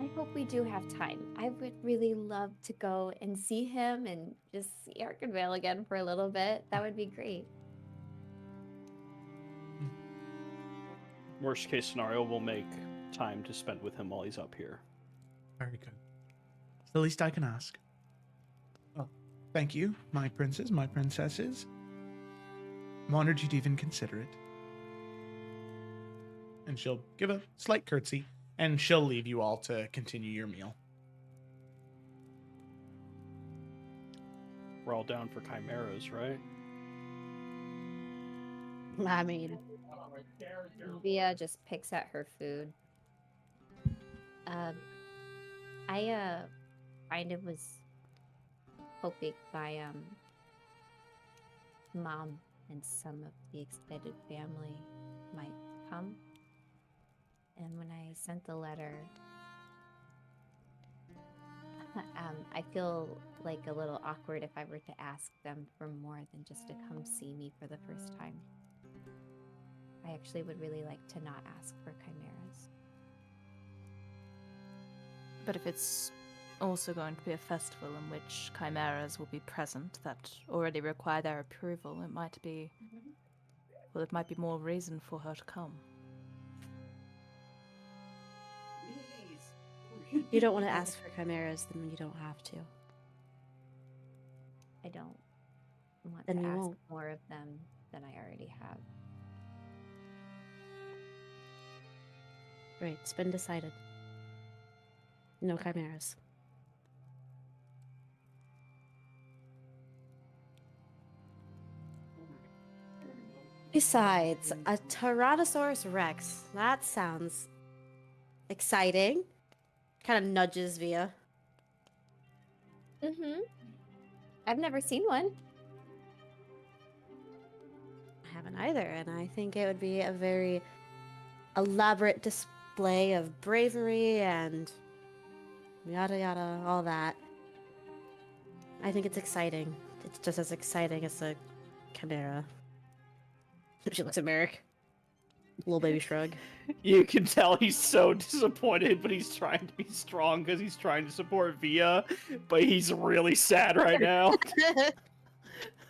I hope we do have time. I would really love to go and see him and just see Arkenvale again for a little bit. That would be great. Worst case scenario, we'll make time to spend with him while he's up here. Very good. It's the least I can ask. Well, thank you, my princes, my princesses. I'm honored you'd even consider it. And she'll give a slight curtsy, and she'll leave you all to continue your meal. We're all down for chimeras, right? I mean, Via just picks at her food. I kind of was hoping my mom and some of the extended family might come. And when I sent the letter, I feel like a little awkward if I were to ask them for more than just to come see me for the first time. I actually would really like to not ask for chimeras. But if it's also going to be a festival in which chimeras will be present that already require their approval, it might be... Well, it might be more reason for her to come. you don't want to ask for chimeras, then you don't have to. I don't want Then to you ask won't. more of them than I already have. Right, it's been decided. No chimeras. Besides, a Tyrannosaurus Rex. That sounds exciting. Kind of nudges Via. Mm-hmm. I've never seen one. I haven't either, and I think it would be a very elaborate display of bravery and yada yada, all that. I think it's exciting. It's just as exciting as a chimera. She looks at Merrick. Little baby shrug. You can tell he's so disappointed, but he's trying to be strong because he's trying to support Via, but he's really sad right now.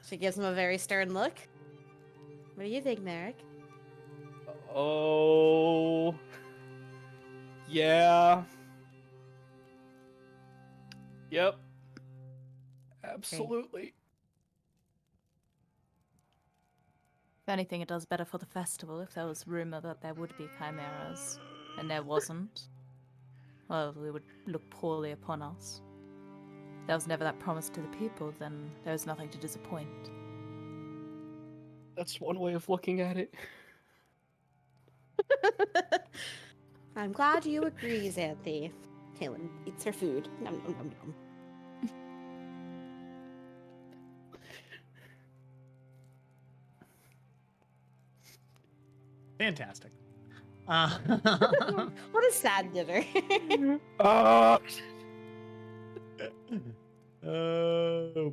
She gives him a very stern look. What do you think, Merrick? Oh. Yeah. Yep. Absolutely. If anything, it does better for the festival if there was rumor that there would be chimeras, and there wasn't. Well, it would look poorly upon us. If there was never that promise to the people, then there was nothing to disappoint. That's one way of looking at it. I'm glad you agree, Xanthi. Kaylin eats her food. Nom, nom, nom, nom. Fantastic. What a sad dinner. Oh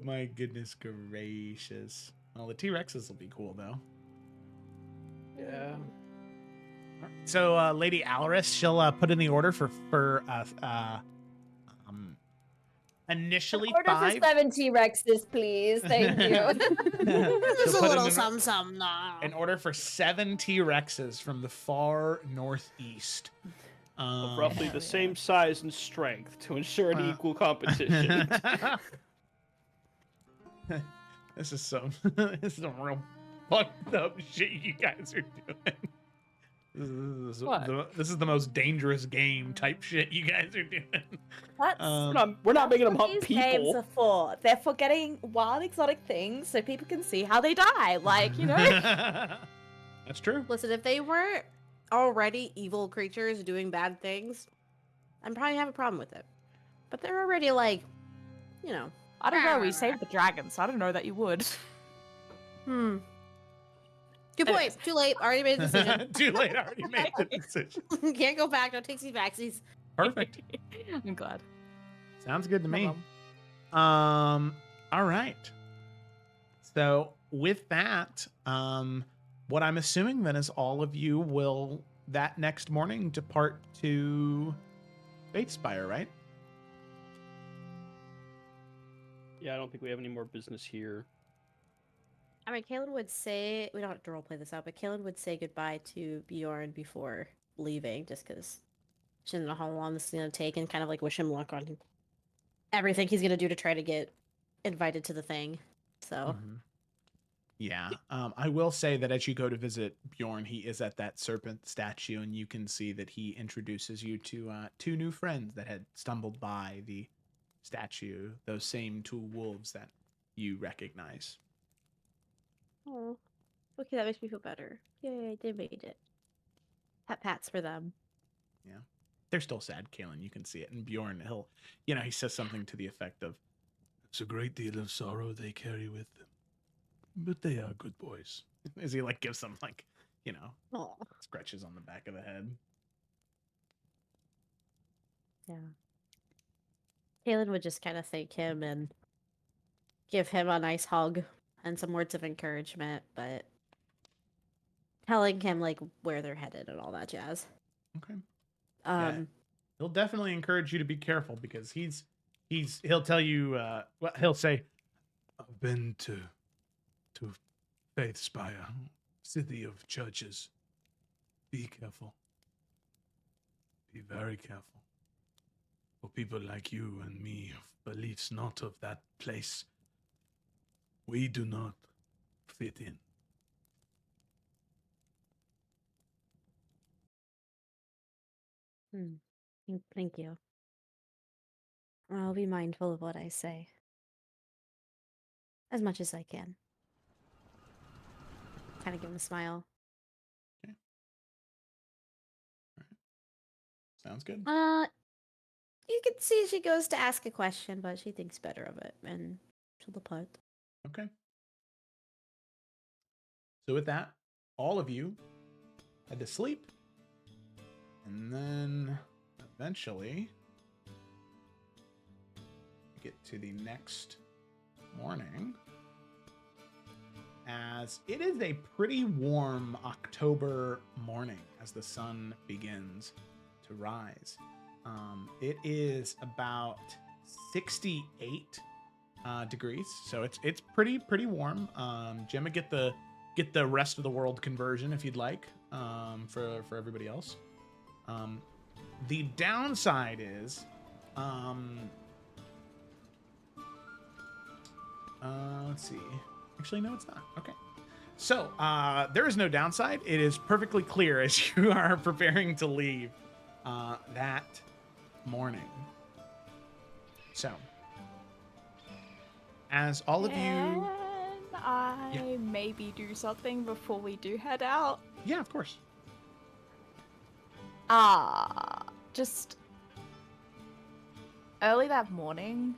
my goodness gracious. Well, the T-Rexes will be cool though. Yeah. So, Lady Alaris, she'll put in the order for initially Order 5. for 7 T-Rexes, please. Thank you. There's She'll a put little in some now. an order for 7 T-Rexes from the far northeast. Of roughly the same size and strength to ensure an equal competition. This is some real fucked up shit you guys are doing. This is the most dangerous game type shit you guys are doing. We're not making them hunt These people. games are for. They're for getting wild, exotic things so people can see how they die. Like, you know? That's true. Listen, if they weren't already evil creatures doing bad things, I'd probably have a problem with it. But they're already like, you know. I don't know, we saved the dragon, so I don't know that you would. Good point. Too late. Already made a decision. Too late. Already made the decision. Can't go back. No takesy backsies. Perfect. I'm glad. Sounds good to me. Well, All right. So with that, what I'm assuming then is all of you will that next morning depart to Faithspire, right? Yeah, I don't think we have any more business here. I mean, Kaylin would say, we don't have to roleplay this out, but Kaylin would say goodbye to Bjorn before leaving, just because she doesn't know how long this is going to take, and kind of like wish him luck on everything he's going to do to try to get invited to the thing. So, Yeah. I will say that as you go to visit Bjorn, he is at that serpent statue, and you can see that he introduces you to 2 new friends that had stumbled by the statue, those same 2 wolves that you recognize. oh, okay, that makes me feel better. Yay, they made it. Pats for them. Yeah. They're still sad, Kaylin. You can see it. And Bjorn, he says something to the effect of, It's a great deal of sorrow they carry with them. But they are good boys. as he gives them Oh, scratches on the back of the head. yeah. Kaylin would just kind of thank him and give him a nice hug and some words of encouragement, but telling him where they're headed and all that jazz. Okay. He'll definitely encourage you to be careful because he'll tell you he'll say, I've been to Faithspire, city of churches. Be careful. Be very careful. For people like you and me, of beliefs not of that place, we do not fit in. Thank you. I'll be mindful of what I say. As much as I can. kind of give him a smile. Okay. All right. Sounds good. You can see she goes to ask a question, but she thinks better of it, and she'll depart. Okay. So with that, all of you head to sleep, and then eventually get to the next morning, as it is a pretty warm October morning as the sun begins to rise. It is about 68 degrees, so it's pretty warm. Gemma, get the rest of the world conversion if you'd like, for everybody else. The downside is, let's see. Actually, no, it's not. Okay. So there is no downside. It is perfectly clear as you are preparing to leave that morning. So, as all of you... Can I maybe do something before we do head out? Yeah, of course. Just early that morning,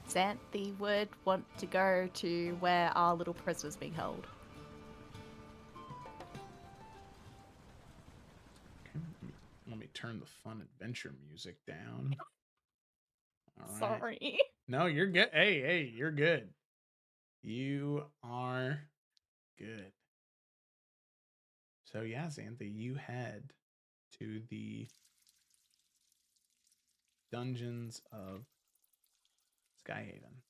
Xanthi would want to go to where our little prisoner's being held. Okay, let me turn the fun adventure music down. All right. Sorry. No, you're good. Hey, you're good. You are good. So yeah, Xanthi, you head to the dungeons of Skyhaven.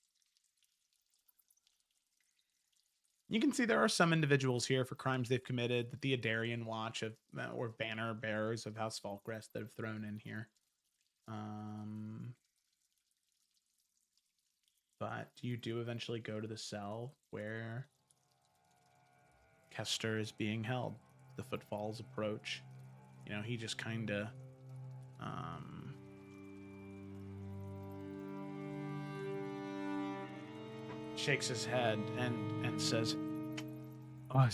You can see there are some individuals here for crimes they've committed. The Theodarian Watch of, or banner bearers of House Falkrest that have thrown in here. But you do eventually go to the cell where Kester is being held. The footfalls approach. You know, he just kind of shakes his head and says, I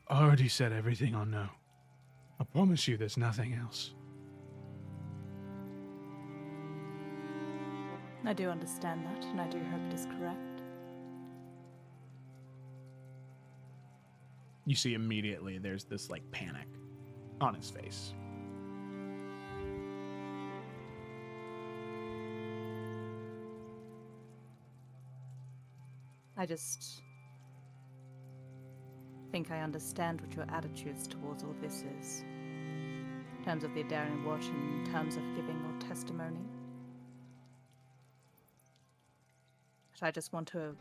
already said everything I know. I promise you there's nothing else. I do understand that, and I do hope it is correct. you see immediately there's this like panic on his face. I just think I understand what your attitudes towards all this is. In terms of the Daring Watch and in terms of giving your testimony. But I just want to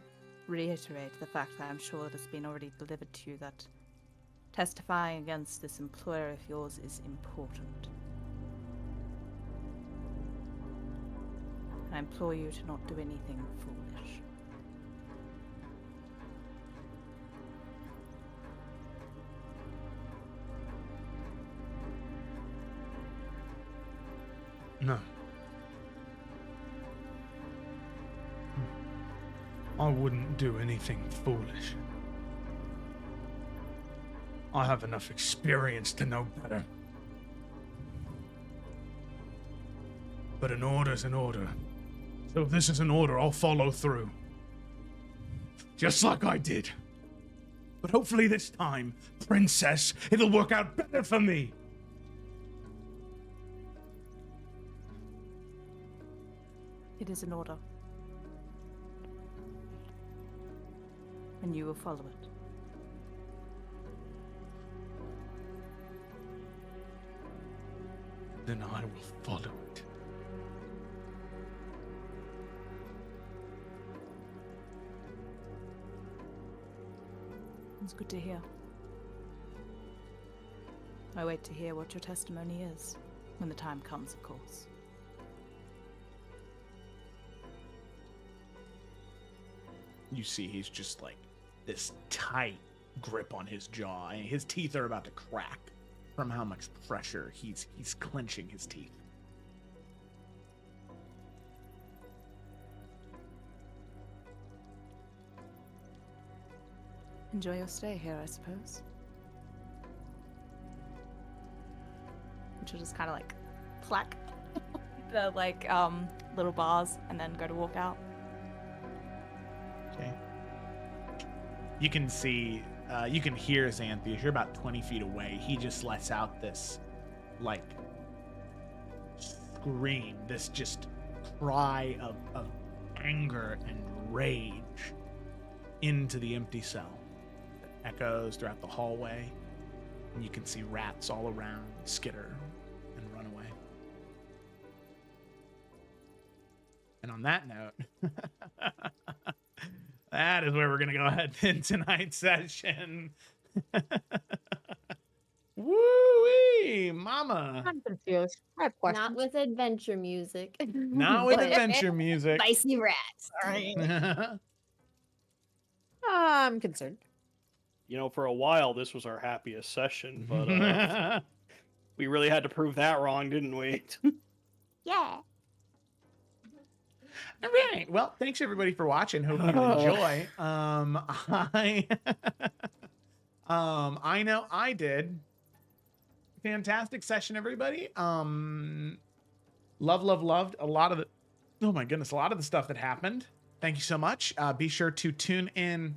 reiterate the fact that I'm sure it has been already delivered to you that testifying against this employer of yours is important. And I implore you to not do anything foolish. No. I wouldn't do anything foolish. I have enough experience to know better. But an order's an order. So if this is an order, I'll follow through. Just like I did. But hopefully this time, Princess, it'll work out better for me. It is an order. And you will follow it. Then I will follow it. It's good to hear. I wait to hear what your testimony is, when the time comes, of course. You see he's just like this tight grip on his jaw, and his teeth are about to crack from how much pressure he's clenching his teeth. enjoy your stay here, I suppose. And she'll just kind of like clack the like little bars and then go to walk out. Okay. You can see, you can hear Xanthius. You're about 20 feet away. He just lets out this, like, scream, this just cry of anger and rage into the empty cell that echoes throughout the hallway. And you can see rats all around skitter and run away. And on that note, that is where we're going to go ahead in tonight's session. Woo-wee, mama. I'm confused. I have questions. Not with adventure music. Not with But adventure music. Spicy rats. All right. I'm concerned. You know, for a while, this was our happiest session, but we really had to prove that wrong, didn't we? Yeah. All right. Well, thanks everybody for watching. Hope you enjoy. I know I did. Fantastic session, everybody. Loved a lot of the, oh my goodness, a lot of the stuff that happened. Thank you so much. Be sure to tune in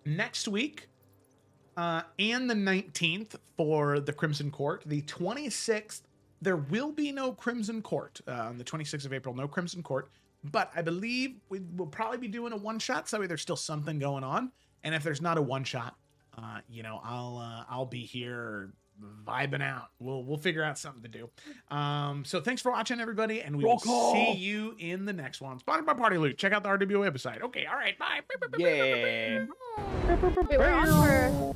next week and the 19th for the Crimson Court. The 26th, there will be no Crimson Court. On the 26th of April, no Crimson Court. But I believe we will probably be doing a one-shot, so there's still something going on. And if there's not a one-shot, you know, I'll be here vibing out. We'll figure out something to do. So thanks for watching, everybody, and we will see you in the next one. Sponsored by Party Loot. Check out the RWO website. Okay, all right, bye. Yeah. Wait, we're on for